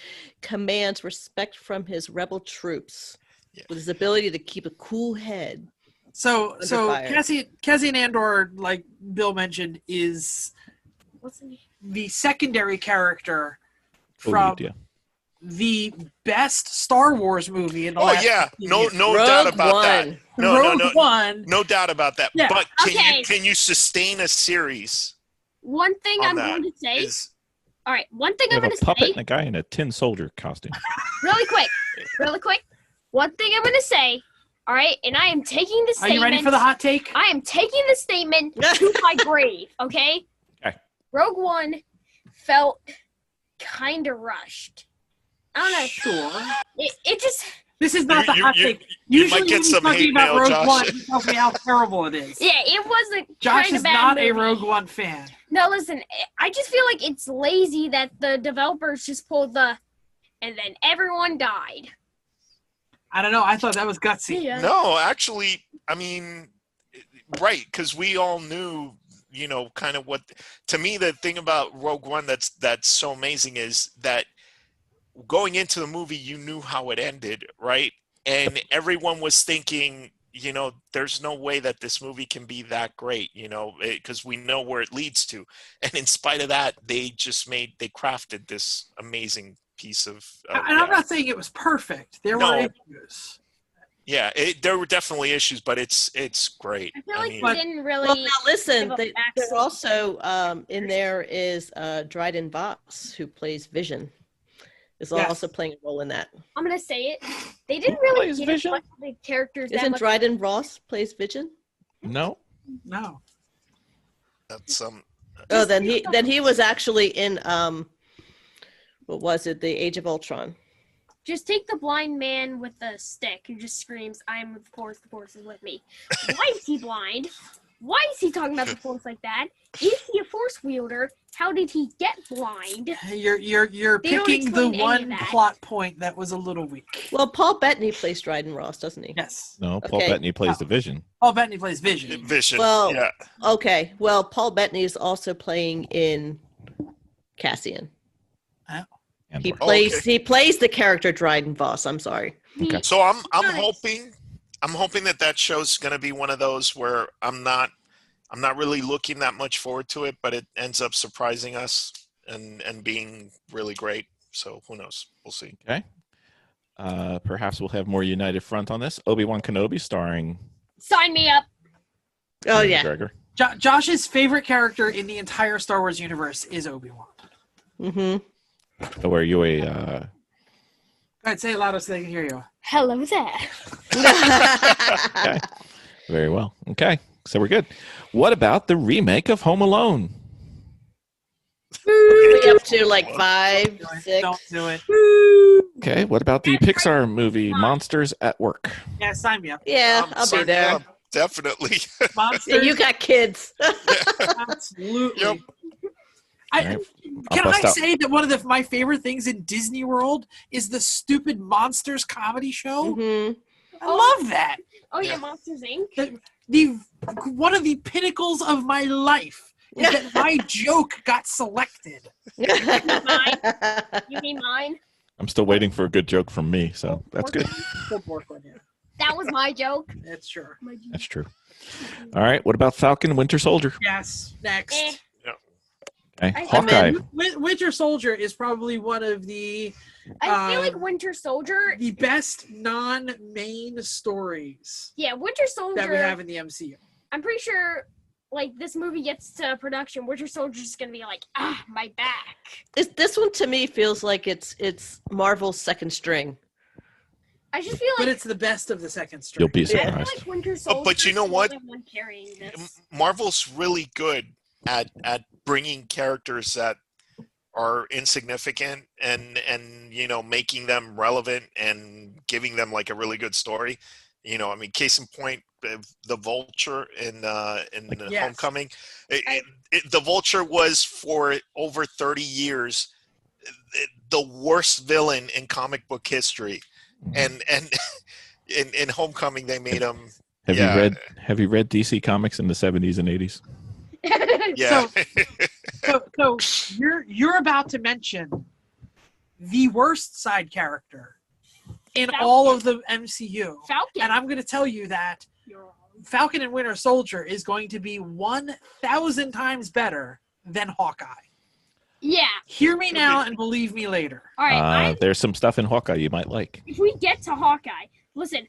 commands respect from his rebel troops Yeah. with his ability to keep a cool head. so Under fire. Cassian Andor, like Bill mentioned, is what's the name? the secondary character Oh, from yeah. the best Star Wars movie in the Oh last yeah, 15 no years. doubt Rogue about One. that. No, Rogue no, One. no doubt about that. Yeah. But Okay. can you sustain a series One thing on I'm that? going to say. Is All right, one thing We I'm have going a to puppet say and a guy in a tin soldier costume. really quick. One thing I'm going to say. All right, and I am taking the Are statement. you ready for the hot take? I am taking the statement to my grave. Okay. Okay. Rogue One felt kind of rushed. I don't know. Sure. It just. This is not the hot take. you Usually might get when he's some talking hate about mail, Rogue Josh. One, he tells me how terrible it is. Yeah, it was a Josh kind is of bad not movie. a Rogue One fan. No, listen. I just feel like it's lazy that the developers just pulled the, and then everyone died. I don't know. I thought that was gutsy. Yeah. No, actually, I mean, right, because we all knew, kind of what. To me, the thing about Rogue One that's so amazing is that going into the movie, you knew how it ended, right? And everyone was thinking, there's no way that this movie can be that great, because we know where it leads to. And in spite of that, they crafted this amazing piece of. And I'm not saying it was perfect. There No. were issues. Yeah, there were definitely issues, but it's great. I feel like mean, they didn't really. Well, now listen, give up they're access. also in there is Dryden Voss, who plays Vision, is Yes. also playing a role in that. I'm gonna say it. They didn't Who really plays give Vision? much of the characters that Isn't much. Dryden Voss plays Vision? No. No. that's Oh, then he was actually in what was it? The Age of Ultron. Just take the blind man with the stick who just screams, "I am with the Force is with me." Why is he blind? Why is he talking about the Force like that? Is he a Force wielder? How did he get blind? You're They don't picking the explain any of one that. plot point that was a little weak. Well, Paul Bettany plays Dryden Voss, doesn't he? Yes. No, Paul Okay. Bettany plays the Vision. Paul Bettany plays Vision. Vision. Well, yeah. Okay. Well, Paul Bettany is also playing in Cassian. And He Rogue. plays the character Dryden Voss. I'm sorry. Okay. So I'm Nice. hoping that show's going to be one of those where I'm not really looking that much forward to it, but it ends up surprising us and being really great. So who knows? We'll see. Okay. Perhaps we'll have more united front on this. Obi-Wan Kenobi starring Sign me up. Oh Ewan yeah. McGregor. Josh's favorite character in the entire Star Wars universe is Obi-Wan. Mm-hmm. So are you a Go ahead, say it louder so they can hear you. Hello there. okay. Very well. Okay. So we're good. What about the remake of Home Alone? We up to like 5, 6. Don't do it. Okay. What about the Pixar movie Monsters at Work? Yeah, sign me up. Yeah, I'll be Sign me there. up, definitely. Monsters, Yeah, you got kids. absolutely. Yep. I, All right. Can I'll bust I out. say that one of my favorite things in Disney World is the stupid Monsters comedy show? hmm I love that. Oh yeah, Yeah. Monsters Inc. The one of the pinnacles of my life is that my joke got selected. You mean mine? I'm still waiting for a good joke from me, so that's good. Good work on you. That was my joke. That's sure. That's true. All right. What about Falcon Winter Soldier? Yes. Next. Eh. Okay. I'm Hawkeye. in. Winter Soldier is probably one of the I feel like Winter Soldier. best non-main stories Yeah, Winter Soldier. that we have in the MCU. I'm pretty sure, like, this movie gets to production, Winter Soldier's just gonna be like, my back. This one to me feels like it's Marvel's second string. I just feel But like it's the best of the second string. You'll be I feel surprised. like Winter Soldier. but you know is what? the only one carrying this. Marvel's really good at bringing characters that are insignificant and making them relevant and giving them like a really good story. I mean, case in point, the Vulture in Yes. Homecoming. The Vulture was for over 30 years the worst villain in comic book history, and in Homecoming they made him. Have you read DC Comics in the 70s and 80s? Yeah. So you're about to mention the worst side character in Falcon. all of the MCU. Falcon. And I'm going to tell you that You're wrong. Falcon and Winter Soldier is going to be 1,000 times better than Hawkeye. Yeah. Hear me now and believe me later. All right, There's some stuff in Hawkeye you might like. if we get to Hawkeye, listen,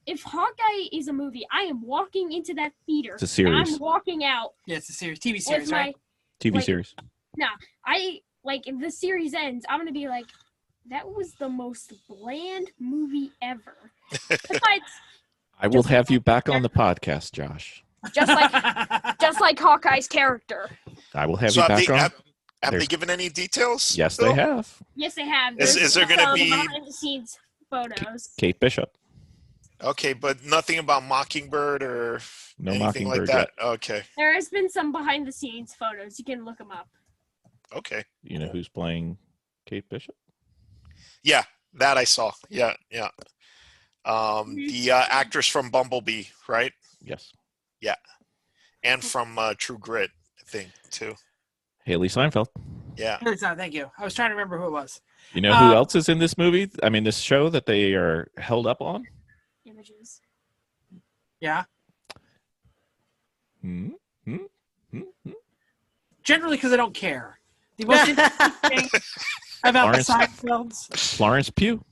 if Hawkeye is a movie, I am walking into that theater. It's a series. And I'm walking out Yeah, it's a series, TV series, with right? TV series. if the series ends, I'm going to be like, that was the most bland movie ever. Besides, I will have you back on the podcast, Josh. just like Hawkeye's character. I will have So you have back they, on. have they given any details? Yes, Bill? they have. Yes, they have. Is there gonna some be- behind-the-scenes photos? Kate Bishop. Okay, but nothing about Mockingbird or No anything like Mockingbird that. Okay. There has been some behind-the-scenes photos. You can look them up. Okay. You know who's playing Kate Bishop? Yeah, that I saw. Yeah. The actress from Bumblebee, right? Yes. And from True Grit, I think, too. Haley Steinfeld. Yeah. Thank you. I was trying to remember who it was. You know who else is in this movie? I mean, this show that they are held up on? Images. Yeah. Hmm? Generally, because I don't care. The most interesting thing about the Seinfelds. Florence Pugh.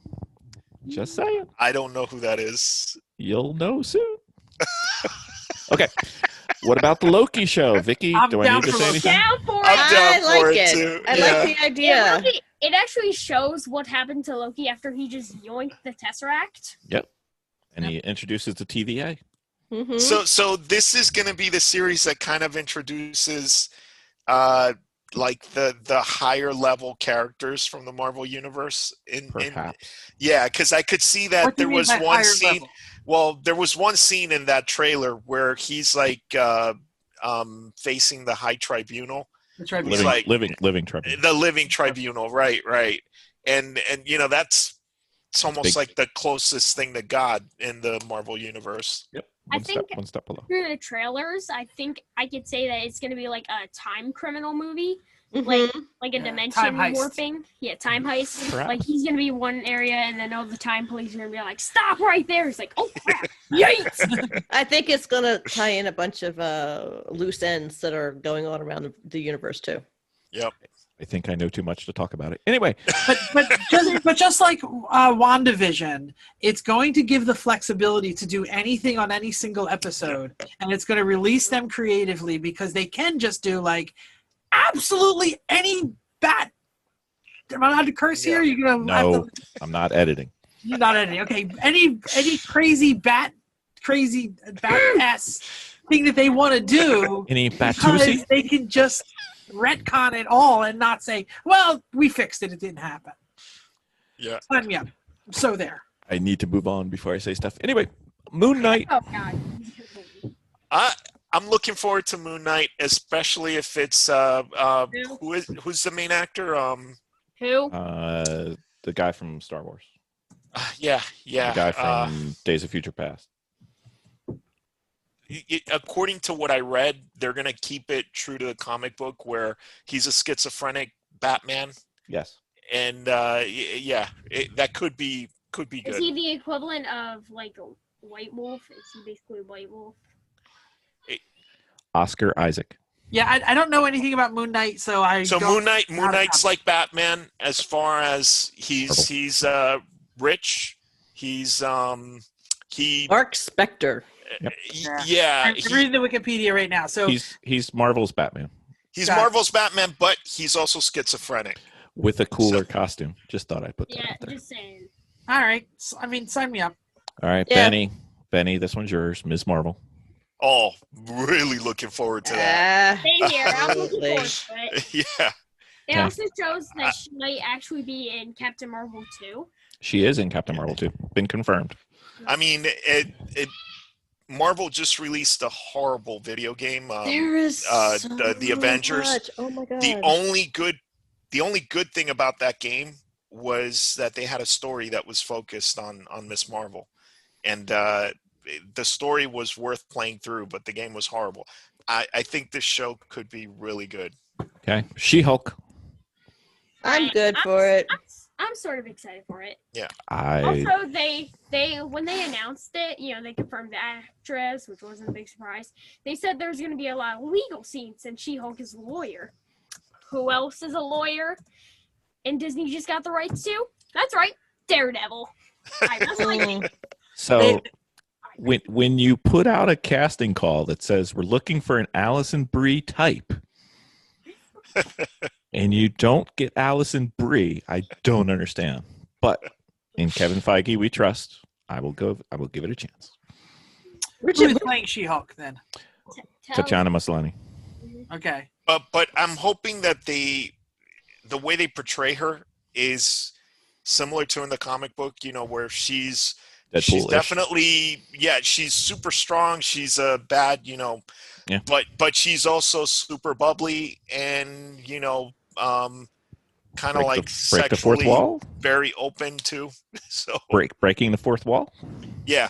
Just saying. I don't know who that is. You'll know soon. Okay. What about the Loki show, Vicky? I'm Do I down need to for say Loki. anything? Down for I'm it. down I for like it, it. too. I Yeah. like the idea. It actually shows what happened to Loki after he just yoinked the Tesseract. Yep. And he introduces the TVA. Mhm. So this is going to be the series that kind of introduces like the higher level characters from the Marvel universe Perhaps. yeah, because I could see that What do you there mean was by one higher scene. level? Well, there was one scene in that trailer where he's like facing the High Tribunal, That's right. He's like- living tribunal. the Living Tribunal, right, and you know it's almost big. like the closest thing to God in the Marvel universe. Yep. I One step below. Through the trailers, I think I could say that it's going to be like a time criminal movie, Mhm. like a Yeah, dimension time heist. warping. Yeah, time heist. Perhaps. Like he's going to be one area, and then all the time police are going to be like, "Stop right there!" He's like, "Oh crap! Yikes!" I think it's going to tie in a bunch of loose ends that are going on around the universe too. Yep. I think I know too much to talk about it. Anyway, but just like WandaVision, it's going to give the flexibility to do anything on any single episode, and it's going to release them creatively because they can just do like absolutely any bat. Am I allowed to curse here? You're gonna have no, to, I'm not editing. you're not editing. Okay, any crazy bat ass thing that they want to do. Any Because Batusi? they can just retcon it all and not say, well, we fixed it, it didn't happen. Yeah. Sign me up. So there. I need to move on before I say stuff. Anyway, Moon Knight. Oh god. I'm looking forward to Moon Knight, especially if it's who's the main actor? Who? The guy from Star Wars. Yeah. The guy from Days of Future Past. According to what I read, they're gonna keep it true to the comic book where he's a schizophrenic Batman, Yes. and that could be Is good. he the equivalent of like a White Wolf? Is he basically White Wolf? Oscar Isaac. Yeah, I don't know anything about Moon Knight, so So Moon Knight's like Batman as far as he's rich. He's Mark Spector. yeah, I'm reading the Wikipedia right now. So He's Marvel's Batman he's Got it. Marvel's Batman, but he's also schizophrenic. with a cooler costume. Just thought I'd put that Yeah, out there. just saying. all right. I mean, sign me up. All right, Yeah. Benny, this one's yours, Ms. Marvel. Oh, really looking forward to that. Same here. I'm looking Absolutely. forward to it. Yeah. It Okay. also shows that she might actually be in Captain Marvel 2. She is in Captain Marvel too. Been confirmed. I mean, it Marvel just released a horrible video game. There is the Avengers. much. Oh my god. The only good thing about that game was that they had a story that was focused on Miss Marvel, and the story was worth playing through, but the game was horrible. I think this show could be really good. Okay, She-Hulk. I'm good for it. I'm sort of excited for it. I Also, they when they announced it, they confirmed the actress, which wasn't a big surprise. They said there's going to be a lot of legal scenes, and She-Hulk is a lawyer. who else is a lawyer and Disney just got the rights to? That's right, Daredevil. That's my thing. So when you put out a casting call that says we're looking for an Allison Brie type, and you don't get Allison Brie, I don't understand. But in Kevin Feige, we trust. I will give it a chance. Who is playing She-Hulk then? Tatiana Maslany. Okay. But I'm hoping that the way they portray her is similar to in the comic book, where she's Deadpool-ish. definitely, she's super strong. She's a bad, Yeah. but she's also super bubbly and, kind of like break the fourth sexually wall? very open too. So Breaking the fourth wall? yeah,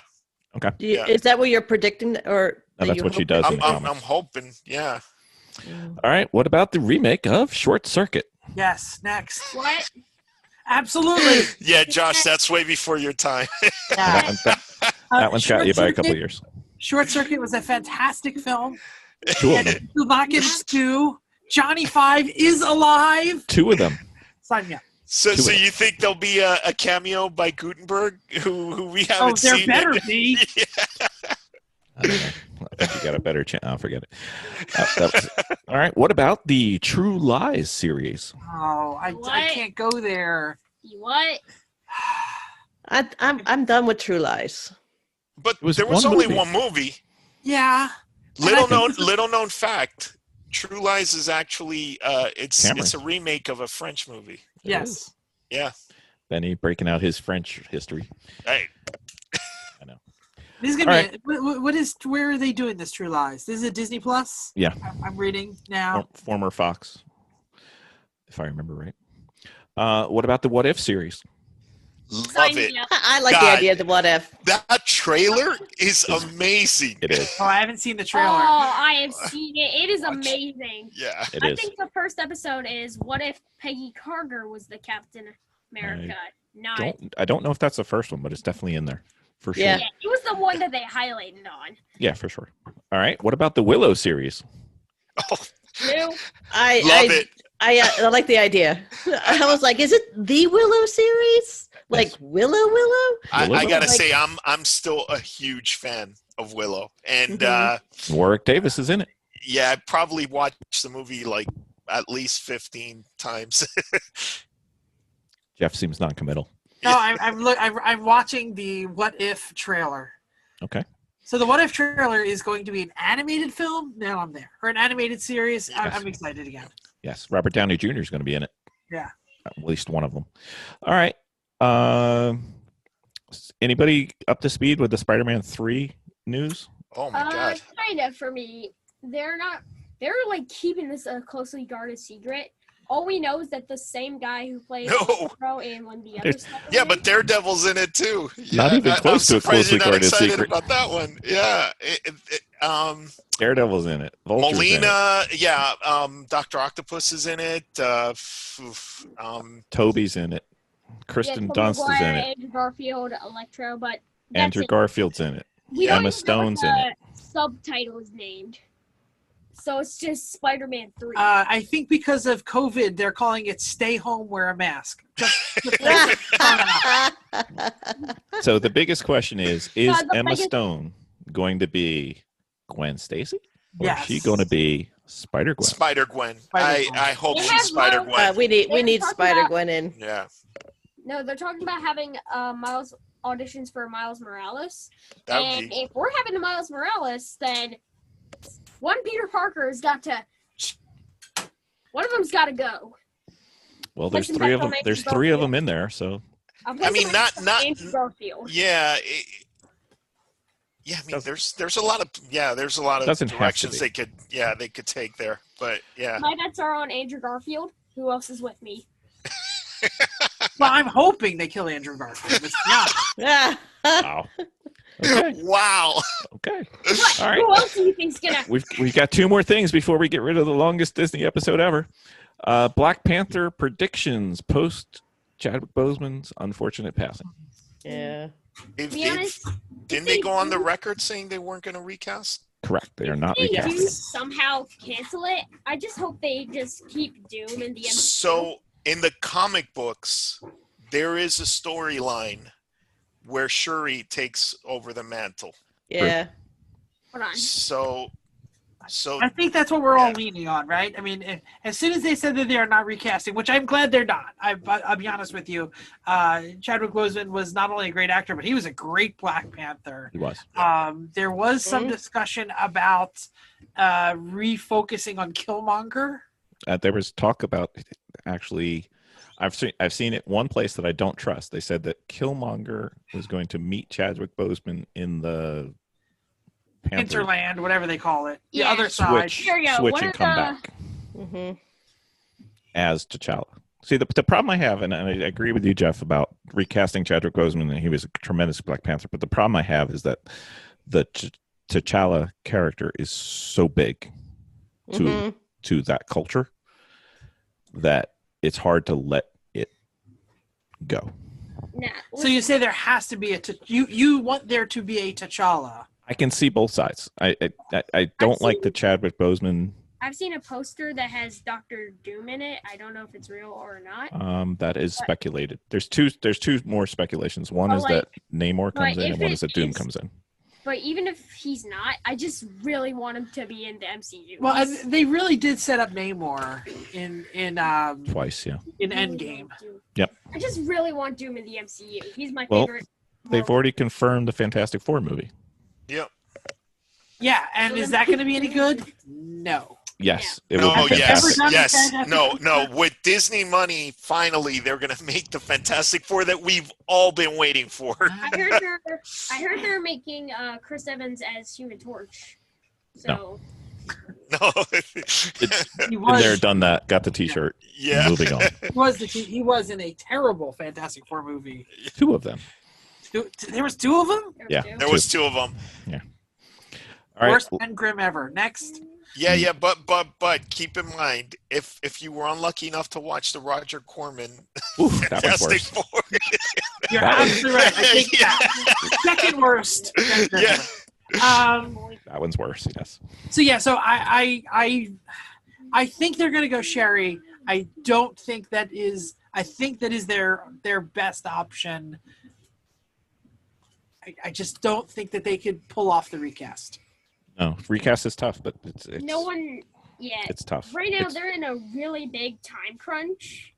Okay. Is that what you're predicting, or No, that's what she does in the I'm comics. hoping. Yeah. All right. What about the remake of Short Circuit? Yes. Next. What? Absolutely. Yeah, Josh, that's way before your time. Yeah. That one's got you by a couple Circuit- years. Short Circuit was a fantastic film. Two of them. Chewbacca 2. Johnny 5 is alive. Two of them. Sign me up. So Two of them. you think there'll be a cameo by Gutenberg, who we Oh, haven't there seen? better be. I don't know. I think you got a better chance. I'll forget it. All right. What about the True Lies series? Oh, I What? can't go there. What? I'm done with True Lies. But It was there was one only movie. one movie. Yeah. Little And I think known fact. True Lies is actually it's Cameron. a remake of a French movie. Yes. Yeah. Benny breaking out his French history. Hey, This is gonna All be. Where are they doing this? True Lies. This is a Disney Plus. Yeah. I'm reading now. Former Fox, if I remember right. What about the What If series? love Sign it. me up. I like the God. idea of the what if. That trailer is amazing. It is. Oh, I haven't seen the Oh, trailer. I have seen it. It is amazing. Yeah. It I is. think the first episode is what if Peggy Carter was the Captain America? Not. I don't know if that's the first one, but it's definitely in there for sure. Yeah. Yeah, it was the one that they highlighted on. Yeah, for sure. All right. What about the Willow series? Oh, Two. love it. I like the idea. I was like, is it the Willow series? Like Yes. Willow? I Willow? gotta Like- say, I'm still a huge fan of Willow, and Warwick Davis is in it. yeah, I probably watched the movie like at least 15 times. Jeff seems non-committal. No, I'm watching the What If trailer. Okay. So the What If trailer is going to be an animated film. Now I'm there, or an animated series. Yes. I'm excited again. Yes. Robert Downey Jr. is going to be in it. Yeah. At least one of them. All right. Anybody up to speed with the Spider-Man 3 news? Oh my god. Kind of for me. They're like keeping this a closely guarded secret. All we know is that the same guy who played No. Pro in one of the other stuff. Yeah, but Daredevil's in it too. Not Yeah, even I'm close to a surprised closely you're not guarded excited secret. about that one. Yeah. Daredevil's in it. Vulture's in it. Molina, yeah. Dr. Octopus is in it. Toby's in it. Kristen Tobey Dunst is in Maguire, it. Andrew Garfield, Electro, but that's Andrew it. Garfield's in it. We don't Emma even know what Stone's in it. the subtitle is named. So it's just Spider-Man 3. I think because of COVID, they're calling it "Stay Home, Wear a Mask." So the biggest question is the Emma biggest- Stone going to be Gwen Stacy? Or Yes. is she going to be Spider-Gwen? Spider-Gwen. Spider-Gwen. I hope It she's has Miles- Spider-Gwen. we They're need talking Spider about- Gwen in. Yeah, No, they're talking about having Miles auditions for Miles Morales. that would And be. if we're having a Miles Morales, then one Peter Parker has got to. One of them's got to go. Well, there's Listen three back of them. on Andrew There's three of Garfield. them in there, so I'm I placing mean, my not- Andrew Garfield. Yeah. Yeah, I mean, there's a lot of Doesn't have to directions be. they could take there, but yeah. My bets are on Andrew Garfield. Who else is with me? Well, I'm hoping they kill Andrew Garfield. But yeah. wow. Okay. Wow. Okay. What? All right. Who else do you think's gonna? We've got two more things before we get rid of the longest Disney episode ever. Black Panther predictions post Chadwick Boseman's unfortunate passing. Yeah. They've- To be honest, didn't they go on the record saying they weren't going to recast? Correct. They are not If they do recasting. somehow cancel it, I just hope they just keep Doom in the MCU. So in the comic books, there is a storyline where Shuri takes over the mantle. Yeah. Hold on. So I think that's what we're all Yeah. leaning on, right? I mean, as soon as they said that they are not recasting, which I'm glad they're not. I'll be honest with you. Chadwick Boseman was not only a great actor, but he was a great Black Panther. He was. There was some discussion about refocusing on Killmonger. There was talk about actually. I've seen it one place that I don't trust. They said that Killmonger was going to meet Chadwick Boseman in the Panther Hinterland, whatever they call it. The Yeah. other side. Here we go. switch One and of come the- back Hmm. as T'Challa. See, the problem I have, and I agree with you, Jeff, about recasting Chadwick Boseman, and he was a tremendous Black Panther. But the problem I have is that the T'Challa character is so big to that culture that it's hard to let it go. Nah, So you say there has to be you want there to be a T'Challa. I can see both sides. I don't like the Chadwick Boseman. I've seen a poster that has Doctor Doom in it. I don't know if it's real or not. That is speculated. There's two more speculations. One But is that Namor but comes in, if and one it is that Doom is- comes in. But even if he's not, I just really want him to be in the MCU. Well, and they really did set up Namor in Twice, yeah. Endgame. Yep. I just really want Doom in the MCU. He's my Well, favorite. They've already confirmed the Fantastic Four movie. Yep. Yeah, and is that going to be any good? No. Yes, it No, will be Have they ever fantastic. done yes. Fantastic No. Four? With Disney money, finally they're gonna make the Fantastic Four that we've all been waiting for. I heard they're making Chris Evans as Human Torch. So No. He Been was. there, done that. Got the T-shirt. Yeah. Moving on. He was in a terrible Fantastic Four movie. Two of them. There was two of them. Yeah. There was two of them. All right. Worst and grim ever. Next. Yeah, but keep in mind, if you were unlucky enough to watch the Roger Corman Oof, that was Fantastic worse. Four, You're That was- absolutely right. I think that. Second worst. Yeah. That one's worse. Yes. So yeah, so I think they're gonna go Sherry. I don't think that is. I think that is their best option. I just don't think that they could pull off the recast. No, recast is tough, but it's no one. Yeah. it's tough. Right now It's- they're in a really big time crunch.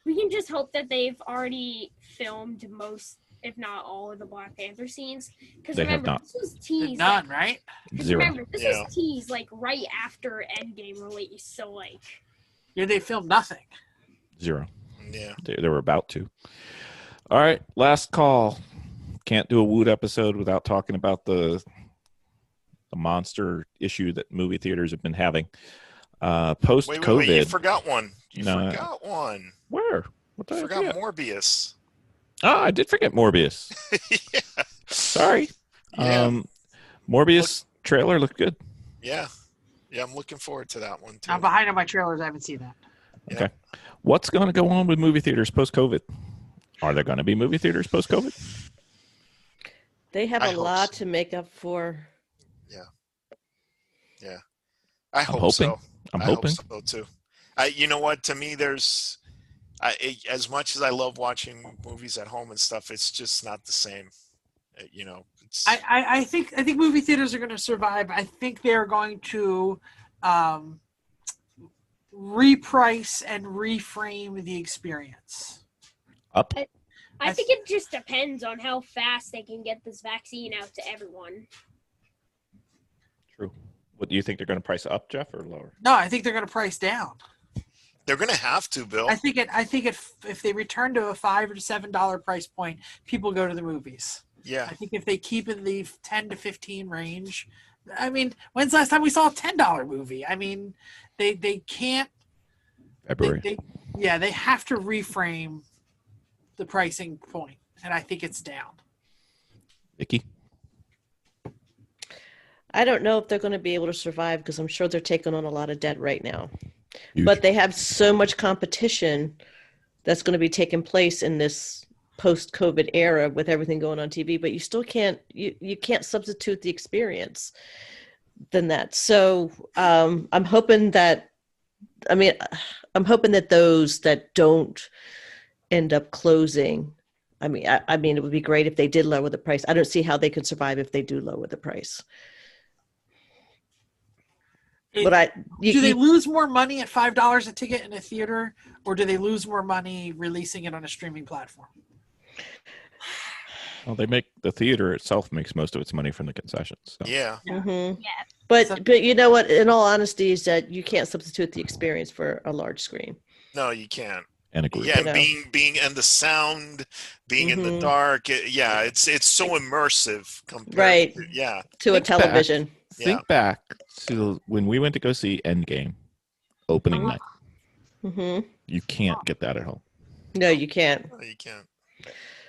We can just hope that they've already filmed most, if not all, of the Black Panther scenes. Because They have remember, not. this was teased. None, right? Zero. Remember, this Yeah. was teased like right after Endgame release. So like, Yeah, they filmed nothing. Zero. yeah. They were about to. All right, last call. Can't do a WOOT episode without talking about the monster issue that movie theaters have been having. Post Wait, COVID. you forgot one. You No. forgot one. Where? What You did I forgot forget? Morbius. Oh, I did forget Morbius. Yeah. Sorry. Yeah. Morbius trailer looked good. Yeah, I'm looking forward to that one too. I'm behind on my trailers. I haven't seen that. Yeah. Okay. What's going to go on with movie theaters post COVID? Are there going to be movie theaters post COVID? They have I a hope lot so. to make up for. I hope hoping. so. I'm I hoping. hope so too. You know what? To me, as much as I love watching movies at home and stuff, it's just not the same. It's, I think movie theaters are going to survive. I think they're going to reprice and reframe the experience. Up? I think it just depends on how fast they can get this vaccine out to everyone. True. What do you think they're going to price up, Jeff, or lower? No, I think they're going to price down. they're going to have to, Bill. I think if they return to a $5 or $7 price point, people go to the movies. Yeah. I think if they keep in the 10 to 15 range, I mean, when's the last time we saw a $10 movie? I mean, they can't. February. They have to reframe the pricing point, and I think it's down. Vicki? I don't know if they're going to be able to survive because I'm sure they're taking on a lot of debt right now. Huge. But they have so much competition that's going to be taking place in this post-COVID era with everything going on TV. But you still can't you can't substitute the experience. than that. So I'm hoping that those that don't end up closing. I mean, it would be great if they did lower the price. I don't see how they could survive if they do lower the price. Do they lose more money at $5 a ticket in a theater, or do they lose more money releasing it on a streaming platform? Well, the theater itself makes most of its money from the concessions. So. Yeah. Mm-hmm. Yeah. But you know what? In all honesty, is that you can't substitute the experience for a large screen. No, you can't. And a group. Yeah, You know. being and the sound, being in the dark. It's so immersive compared to a television. Think back to when we went to go see Endgame opening night. Mm-hmm. You can't get that at home. No, you can't. No, you can't.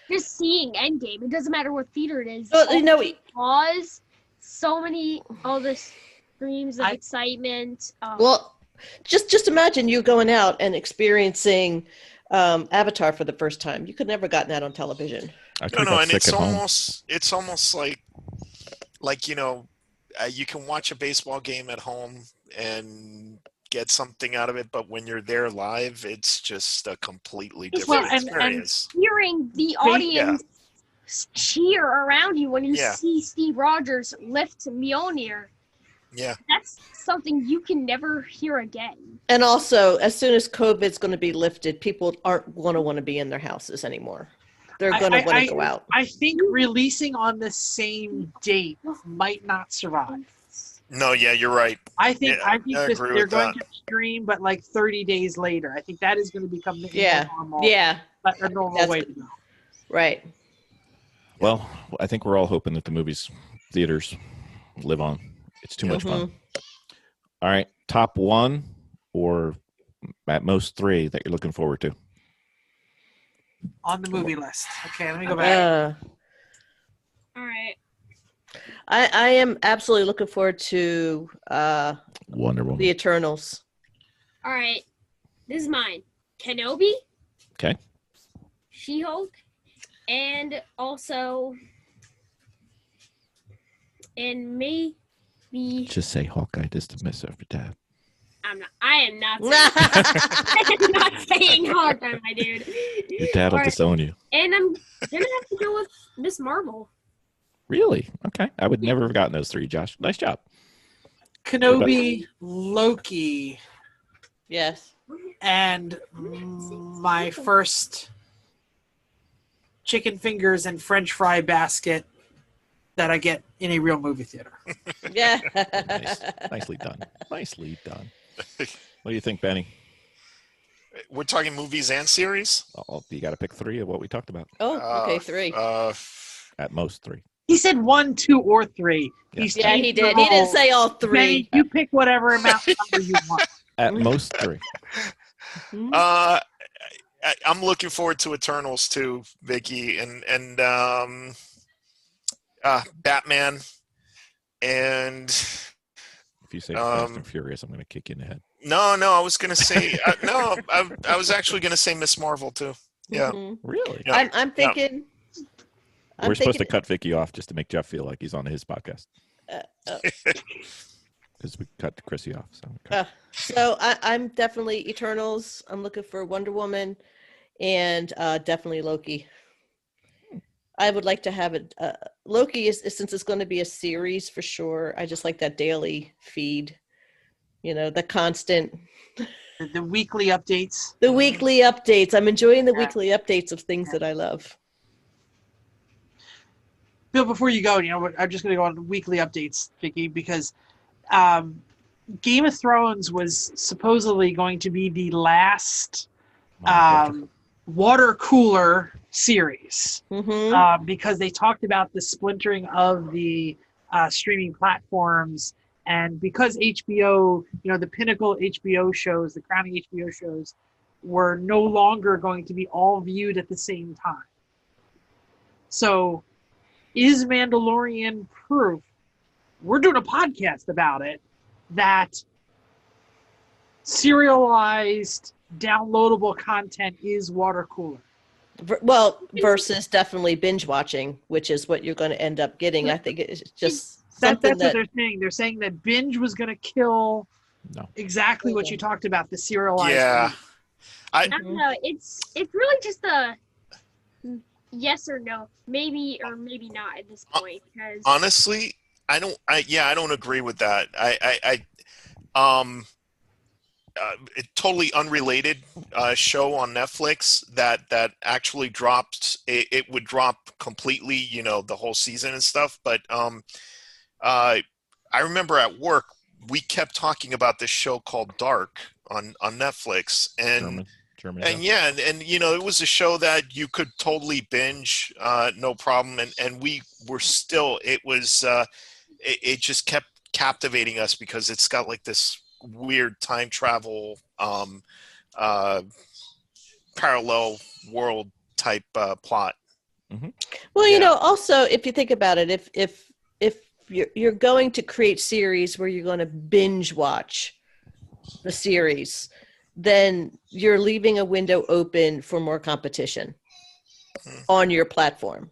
Just seeing Endgame, it doesn't matter what theater it is. Well, Pause. All the screams of excitement. Well, just imagine you going out and experiencing Avatar for the first time. You could never gotten that on television. No, and it's almost like you can watch a baseball game at home and get something out of it, but when you're there live, it's just a completely different experience. And hearing the audience cheer around you when you see Steve Rogers lift Mjolnir. Yeah. That's something you can never hear again. And also, as soon as COVID's going to be lifted, people aren't going to want to be in their houses anymore. They're going to want to go out. I think releasing on the same date might not survive. No, yeah, you're right. I think they're going to stream, but like 30 days later. I think that is going to become the normal. Yeah. A normal way to go. Right. Well, I think we're all hoping that the theaters live on. It's too much fun. All right. Top one or at most three that you're looking forward to? On the movie list. Okay, let me go back. All right. I am absolutely looking forward to Wonder Woman. The Eternals. All right. This is mine. Kenobi. Okay. She-Hulk. And also, and maybe. Just say Hawkeye just to mess up your dad. I am not saying Hawkeye, my dude. Your dad will disown you. And I'm gonna have to go with Miss Marvel. Really? Okay. I would never have gotten those three, Josh. Nice job. Kenobi, Loki. Yes. And my first chicken fingers and French fry basket that I get in a real movie theater. Yeah. Nicely done. Nicely done. What do you think, Benny? We're talking movies and series? You got to pick three of what we talked about. Oh, okay, three. At most three. He said 1, 2, or 3. Yes. Yeah, he did. He didn't say all three. Benny, you pick whatever amount number you want. At most three. I'm looking forward to Eternals too, Vicki, and Batman, and if you say Fast and Furious, I'm going to kick you in the head. No, I was going to say I was actually going to say Miss Marvel too. Yeah, really. Yeah. I'm thinking. We're supposed to cut Vicki off just to make Jeff feel like he's on his podcast. Because we cut Chrissy off. So I'm definitely Eternals. I'm looking for Wonder Woman, and definitely Loki. I would like to have it. Loki is since it's going to be a series for sure. I just like that daily feed. The constant. The weekly updates. The weekly updates. I'm enjoying the weekly updates of things that I love. Bill, before you go, I'm just going to go on weekly updates, Vicki, because Game of Thrones was supposedly going to be the last water cooler series because they talked about the splintering of the streaming platforms, and because HBO, the pinnacle HBO shows, the crowning HBO shows, were no longer going to be all viewed at the same time. So is Mandalorian proof? We're doing a podcast about it, that serialized downloadable content is water cooler. Well, versus definitely binge watching, which is what you're going to end up getting. I think it's just That's something what that they're saying. They're saying that binge was going to kill No. exactly what you talked about, the serialized. Yeah. release. I don't know. It's really just a yes or no, maybe or maybe not at this point. Because Honestly, I don't agree with that. A totally unrelated show on Netflix that actually dropped. It would drop completely, you know, the whole season and stuff. But I remember at work we kept talking about this show called Dark on Netflix, and German and show. yeah, and you know, it was a show that you could totally binge, no problem, and we were still. It was it just kept captivating us because it's got like this weird time travel parallel world type plot. Well, Yeah. also if you think about it, if you're going to create series where you're going to binge watch the series, then you're leaving a window open for more competition on your platform.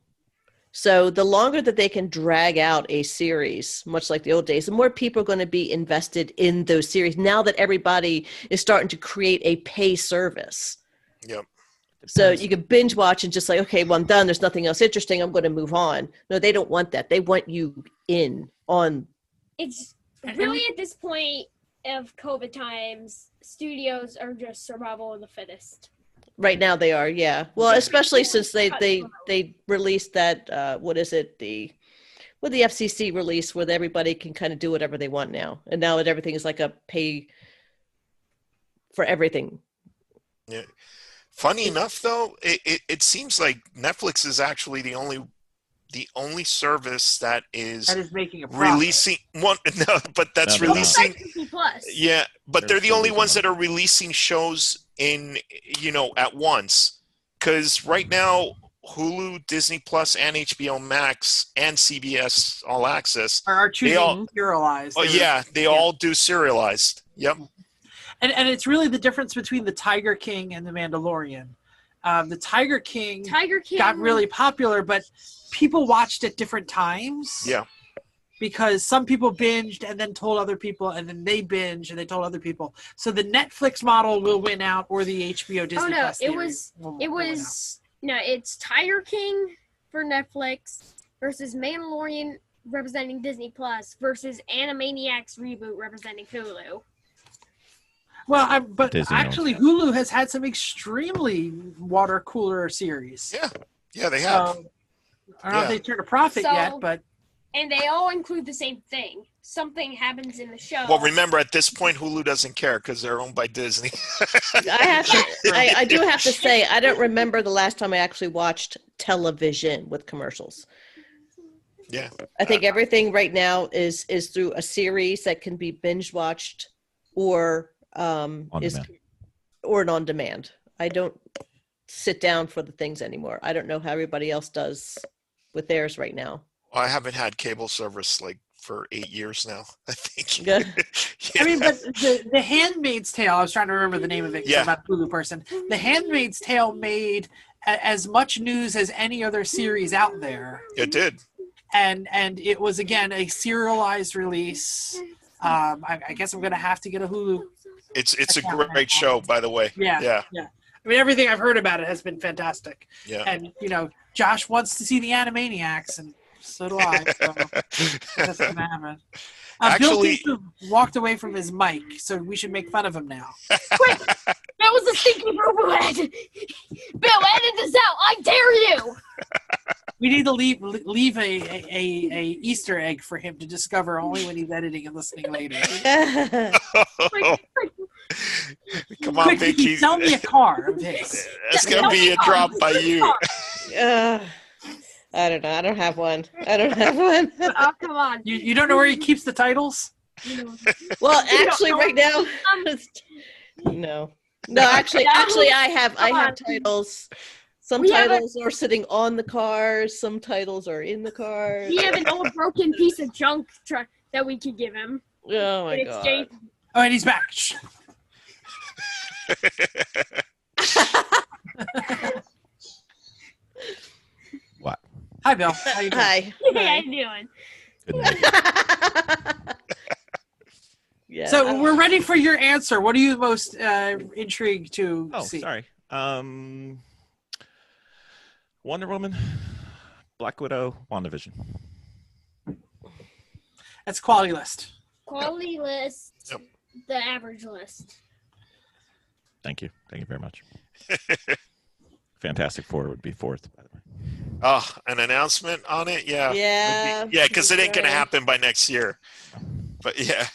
So the longer that they can drag out a series, much like the old days, the more people are going to be invested in those series now that everybody is starting to create a pay service. Yep. So you can binge watch and just like, okay, well, I'm done. There's nothing else interesting. I'm going to move on. No, they don't want that. They want you in on. it's really at this point of COVID times, studios are just survival of the fittest. Right now they are, yeah. Well, especially since they released that, what is it? The FCC release where everybody can kind of do whatever they want now. And now that everything is like a pay for everything. Yeah. Funny enough, though, it seems like Netflix is actually the only service that is making a profit. releasing one. No, but that's No, they're not. releasing. Disney Plus. Yeah, but They're they're the still only losing ones money. that are releasing shows in, you know, at once. Because right now, Hulu, Disney Plus, and HBO Max and CBS All Access Are choosing all- serialized. Oh yeah, they all do serialized. Yep. And it's really the difference between the Tiger King and the Mandalorian. The Tiger King got really popular, but people watched at different times. Yeah. Because some people binged and then told other people, and then they binged and they told other people. So the Netflix model will win out, or the HBO Disney Plus series will win out. It's Tiger King for Netflix versus Mandalorian representing Disney Plus versus Animaniacs reboot representing Hulu. Well, but Disney actually, Hulu has had some extremely water cooler series. Yeah, they have. I don't know if they turned a profit yet, but and they all include the same thing. Something happens in the show. Well, remember at this point, Hulu doesn't care because they're owned by Disney. I do have to say, I don't remember the last time I actually watched television with commercials. Yeah. I think everything right now is through a series that can be binge watched or on demand. I don't sit down for the things anymore. I don't know how everybody else does with theirs right now. Well, I haven't had cable service like for 8 years now, I think. Good. Yeah. I mean, but the Handmaid's Tale, I was trying to remember the name of it because I'm not a Hulu person. The Handmaid's Tale made as much news as any other series out there. It did. And it was, again, a serialized release. I guess I'm going to have to get a Hulu. It's a great show, by the way. Yeah. I mean, everything I've heard about it has been fantastic. Yeah. And, you know, Josh wants to see the Animaniacs, and so do I. So that's going to happen. Bill Actually, Gates walked away from his mic, so we should make fun of him now. Quick! That was a stinky boo-boo head! Bill, edit this out! I dare you! We need to leave a Easter egg for him to discover only when he's editing and listening later. Come on, Quick, Vicki. sell me a car of his. That's going to be a drop by you. I don't know. I don't have one. Oh, come on. You don't know where he keeps the titles? Well, actually, right now, no. Actually, I have titles. Some titles are sitting on the cars. Some titles are in the cars. We have an old broken piece of junk truck that we could give him. Oh my god! Oh, and he's back. What? Hi, Bill. How you doing? Hi. How you doing? Couldn't make it. Yeah. So we're ready for your answer. What are you most intrigued to Oh, see? sorry. Wonder Woman, Black Widow, WandaVision. That's quality list. Quality list, Yep. the average list. Thank you. Thank you very much. Fantastic Four would be fourth, by the way. Oh, an announcement on it? Yeah. Yeah. Yeah, because it ain't going to Right. happen by next year. But yeah.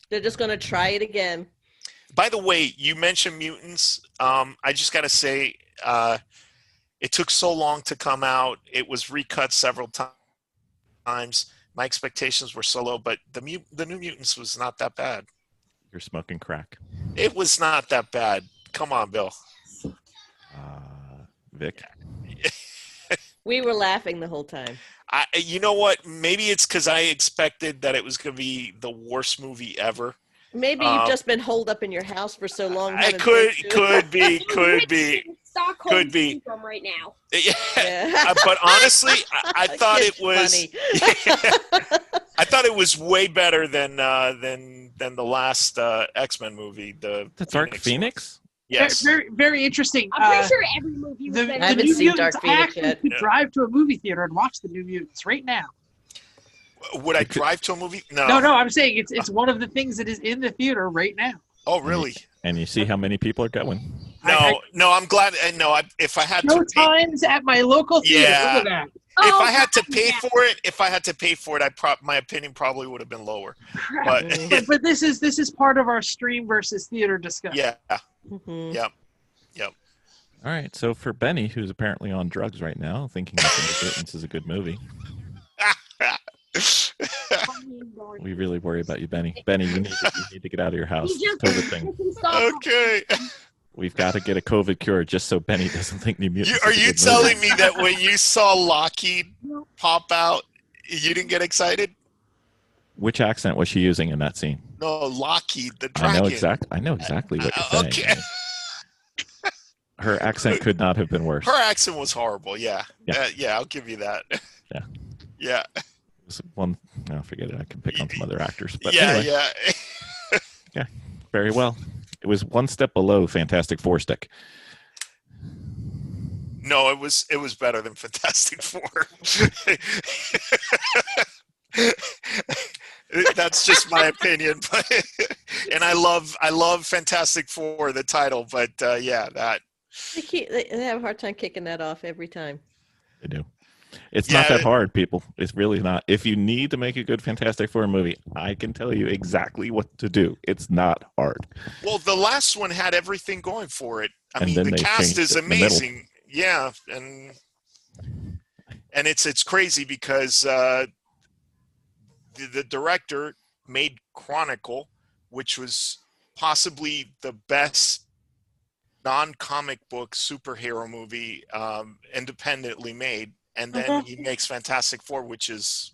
They're just going to try it again. By the way, you mentioned mutants. I just got to say, it took so long to come out. It was recut several times. My expectations were so low, but the New Mutants was not that bad. You're smoking crack. It was not that bad. Come on, Bill. Vic. We were laughing the whole time. You know what? Maybe it's because I expected that it was going to be the worst movie ever. Maybe you've just been holed up in your house for so long. It could be. Stockholm Could be. syndrome right now. Yeah. But honestly, I thought it It's was. funny. I thought it was way better than the last X-Men movie. The Dark Phoenix? Yes. Very, very interesting. I'm pretty sure every movie was The, better. I haven't New seen Mutants, Dark Phoenix I actually yet. could drive to a movie theater and watch the New Mutants right now. Would I drive to a movie? No. No, I'm saying it's one of the things that is in the theater right now. Oh, really? And you see how many people are going. No, I'm glad. No, if I had No to pay, times at my local theater. Yeah. Look at that. if Oh, I had to pay yeah. for it, my opinion probably would have been lower. But But this is part of our stream versus theater discussion. yeah, Mhm. yep. All right. So for Benny, who's apparently on drugs right now, thinking that The Mutants is a good movie, we really worry about you, Benny. Benny, you need to get out of your house. He just COVID thing. freaking stopped. Okay. We've got to get a COVID cure just so Benny doesn't think New Mutants. Are is a you good telling movie. me that when you saw Lockheed pop out, you didn't get excited? Which accent was she using in that scene? No, Lockheed, the I dragon. know exactly what you're saying. Okay. Her accent could not have been worse. Her accent was horrible. Yeah. Yeah. Yeah, I'll give you that. Yeah. Yeah. It was one. No, forget it. I can pick on some other actors. But Yeah, anyway, yeah. very well. It was one step below Fantastic Four stick. No, it was better than Fantastic Four. That's just my opinion, but and I love Fantastic Four, the title, but yeah, that They have a hard time kicking that off every time. They do. It's Yeah, not that hard, people. It's really not. If you need to make a good Fantastic Four movie, I can tell you exactly what to do. It's not hard. well, the last one had everything going for it. I And mean, then the they cast changed is it in the middle. amazing. Yeah, and it's crazy because the director made Chronicle, which was possibly the best non-comic book superhero movie independently made, and then he makes Fantastic Four, which is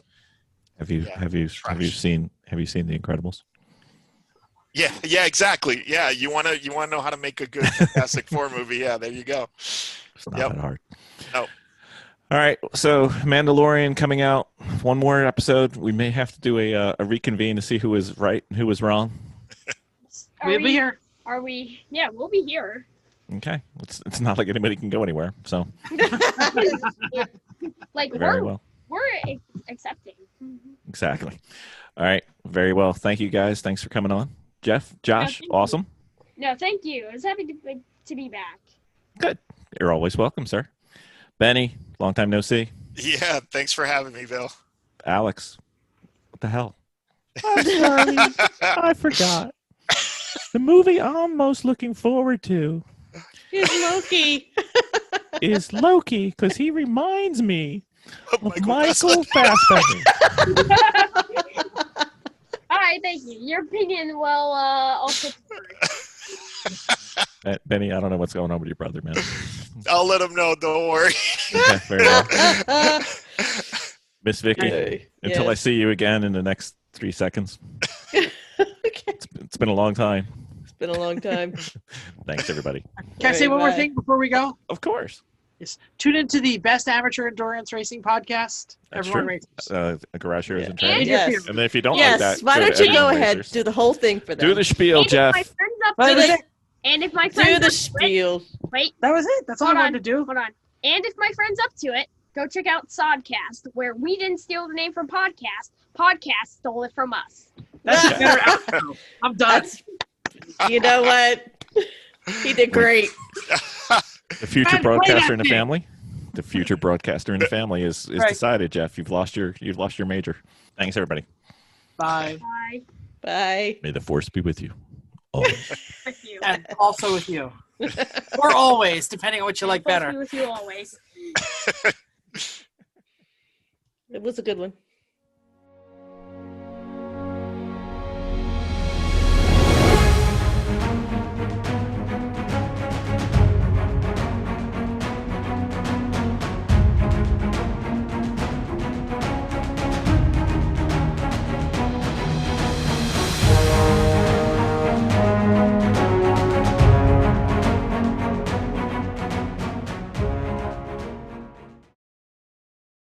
Have you seen The Incredibles? yeah, exactly. Yeah, you want to know how to make a good Fantastic Four movie? Yeah, there you go. It's not Yep. that hard. No. All right, so Mandalorian coming out. One more episode. We may have to do a reconvene to see who was right and who was wrong. We'll be here. Are we? Yeah, we'll be here. Okay, it's not like anybody can go anywhere. So Like very well. we're accepting. Exactly. All right. Very well. Thank you guys. Thanks for coming on. Jeff, Josh, thank you. awesome. No, thank you. I was happy to be back. Good. You're always welcome, sir. Benny, long time no see. Yeah, thanks for having me, Bill. Alex, what the hell? I'm sorry. I forgot. The movie I'm most looking forward to Here's Loki. is Loki because he reminds me of Michael Fassbender. Fassbender. All right, thank you. Your opinion will also. Benny, I don't know what's going on with your brother, man. I'll let him know. Don't worry. Okay, very well. Miss Vicki, Hey, until I yes. see you again in the next 3 seconds. Okay. It's been a long time. It's been a long time. Thanks, everybody. Can I say All one more right, thing before we go? Of course. Yes. Tune into the best amateur endurance racing podcast. That's Everyone true. races. Garage Heroes and And Trends. Yes. And then if you don't Yes. like that, Why go don't to you go Edmonton ahead? Racers. Do the whole thing for them. Do the spiel, And if Jeff. my friends up That to was it, it. and if my Do friends the up to it, spiel. wait, That was it. That's all Hold I on. wanted to do. hold on. And if my friends up to it, go check out Sodcast, where we didn't steal the name from Podcast. Podcast stole it from us. That's a better outro. I'm done. That's, you know what? He did great. The future Man, play broadcaster that in the thing. family. The future broadcaster in the family is Right. decided, Jeff. You've lost your major. Thanks, everybody. Bye. Bye. Bye. May the force be with you. Always. With you. And also with you. Or always, depending on what you like Supposed to better. be with you always. It was a good one.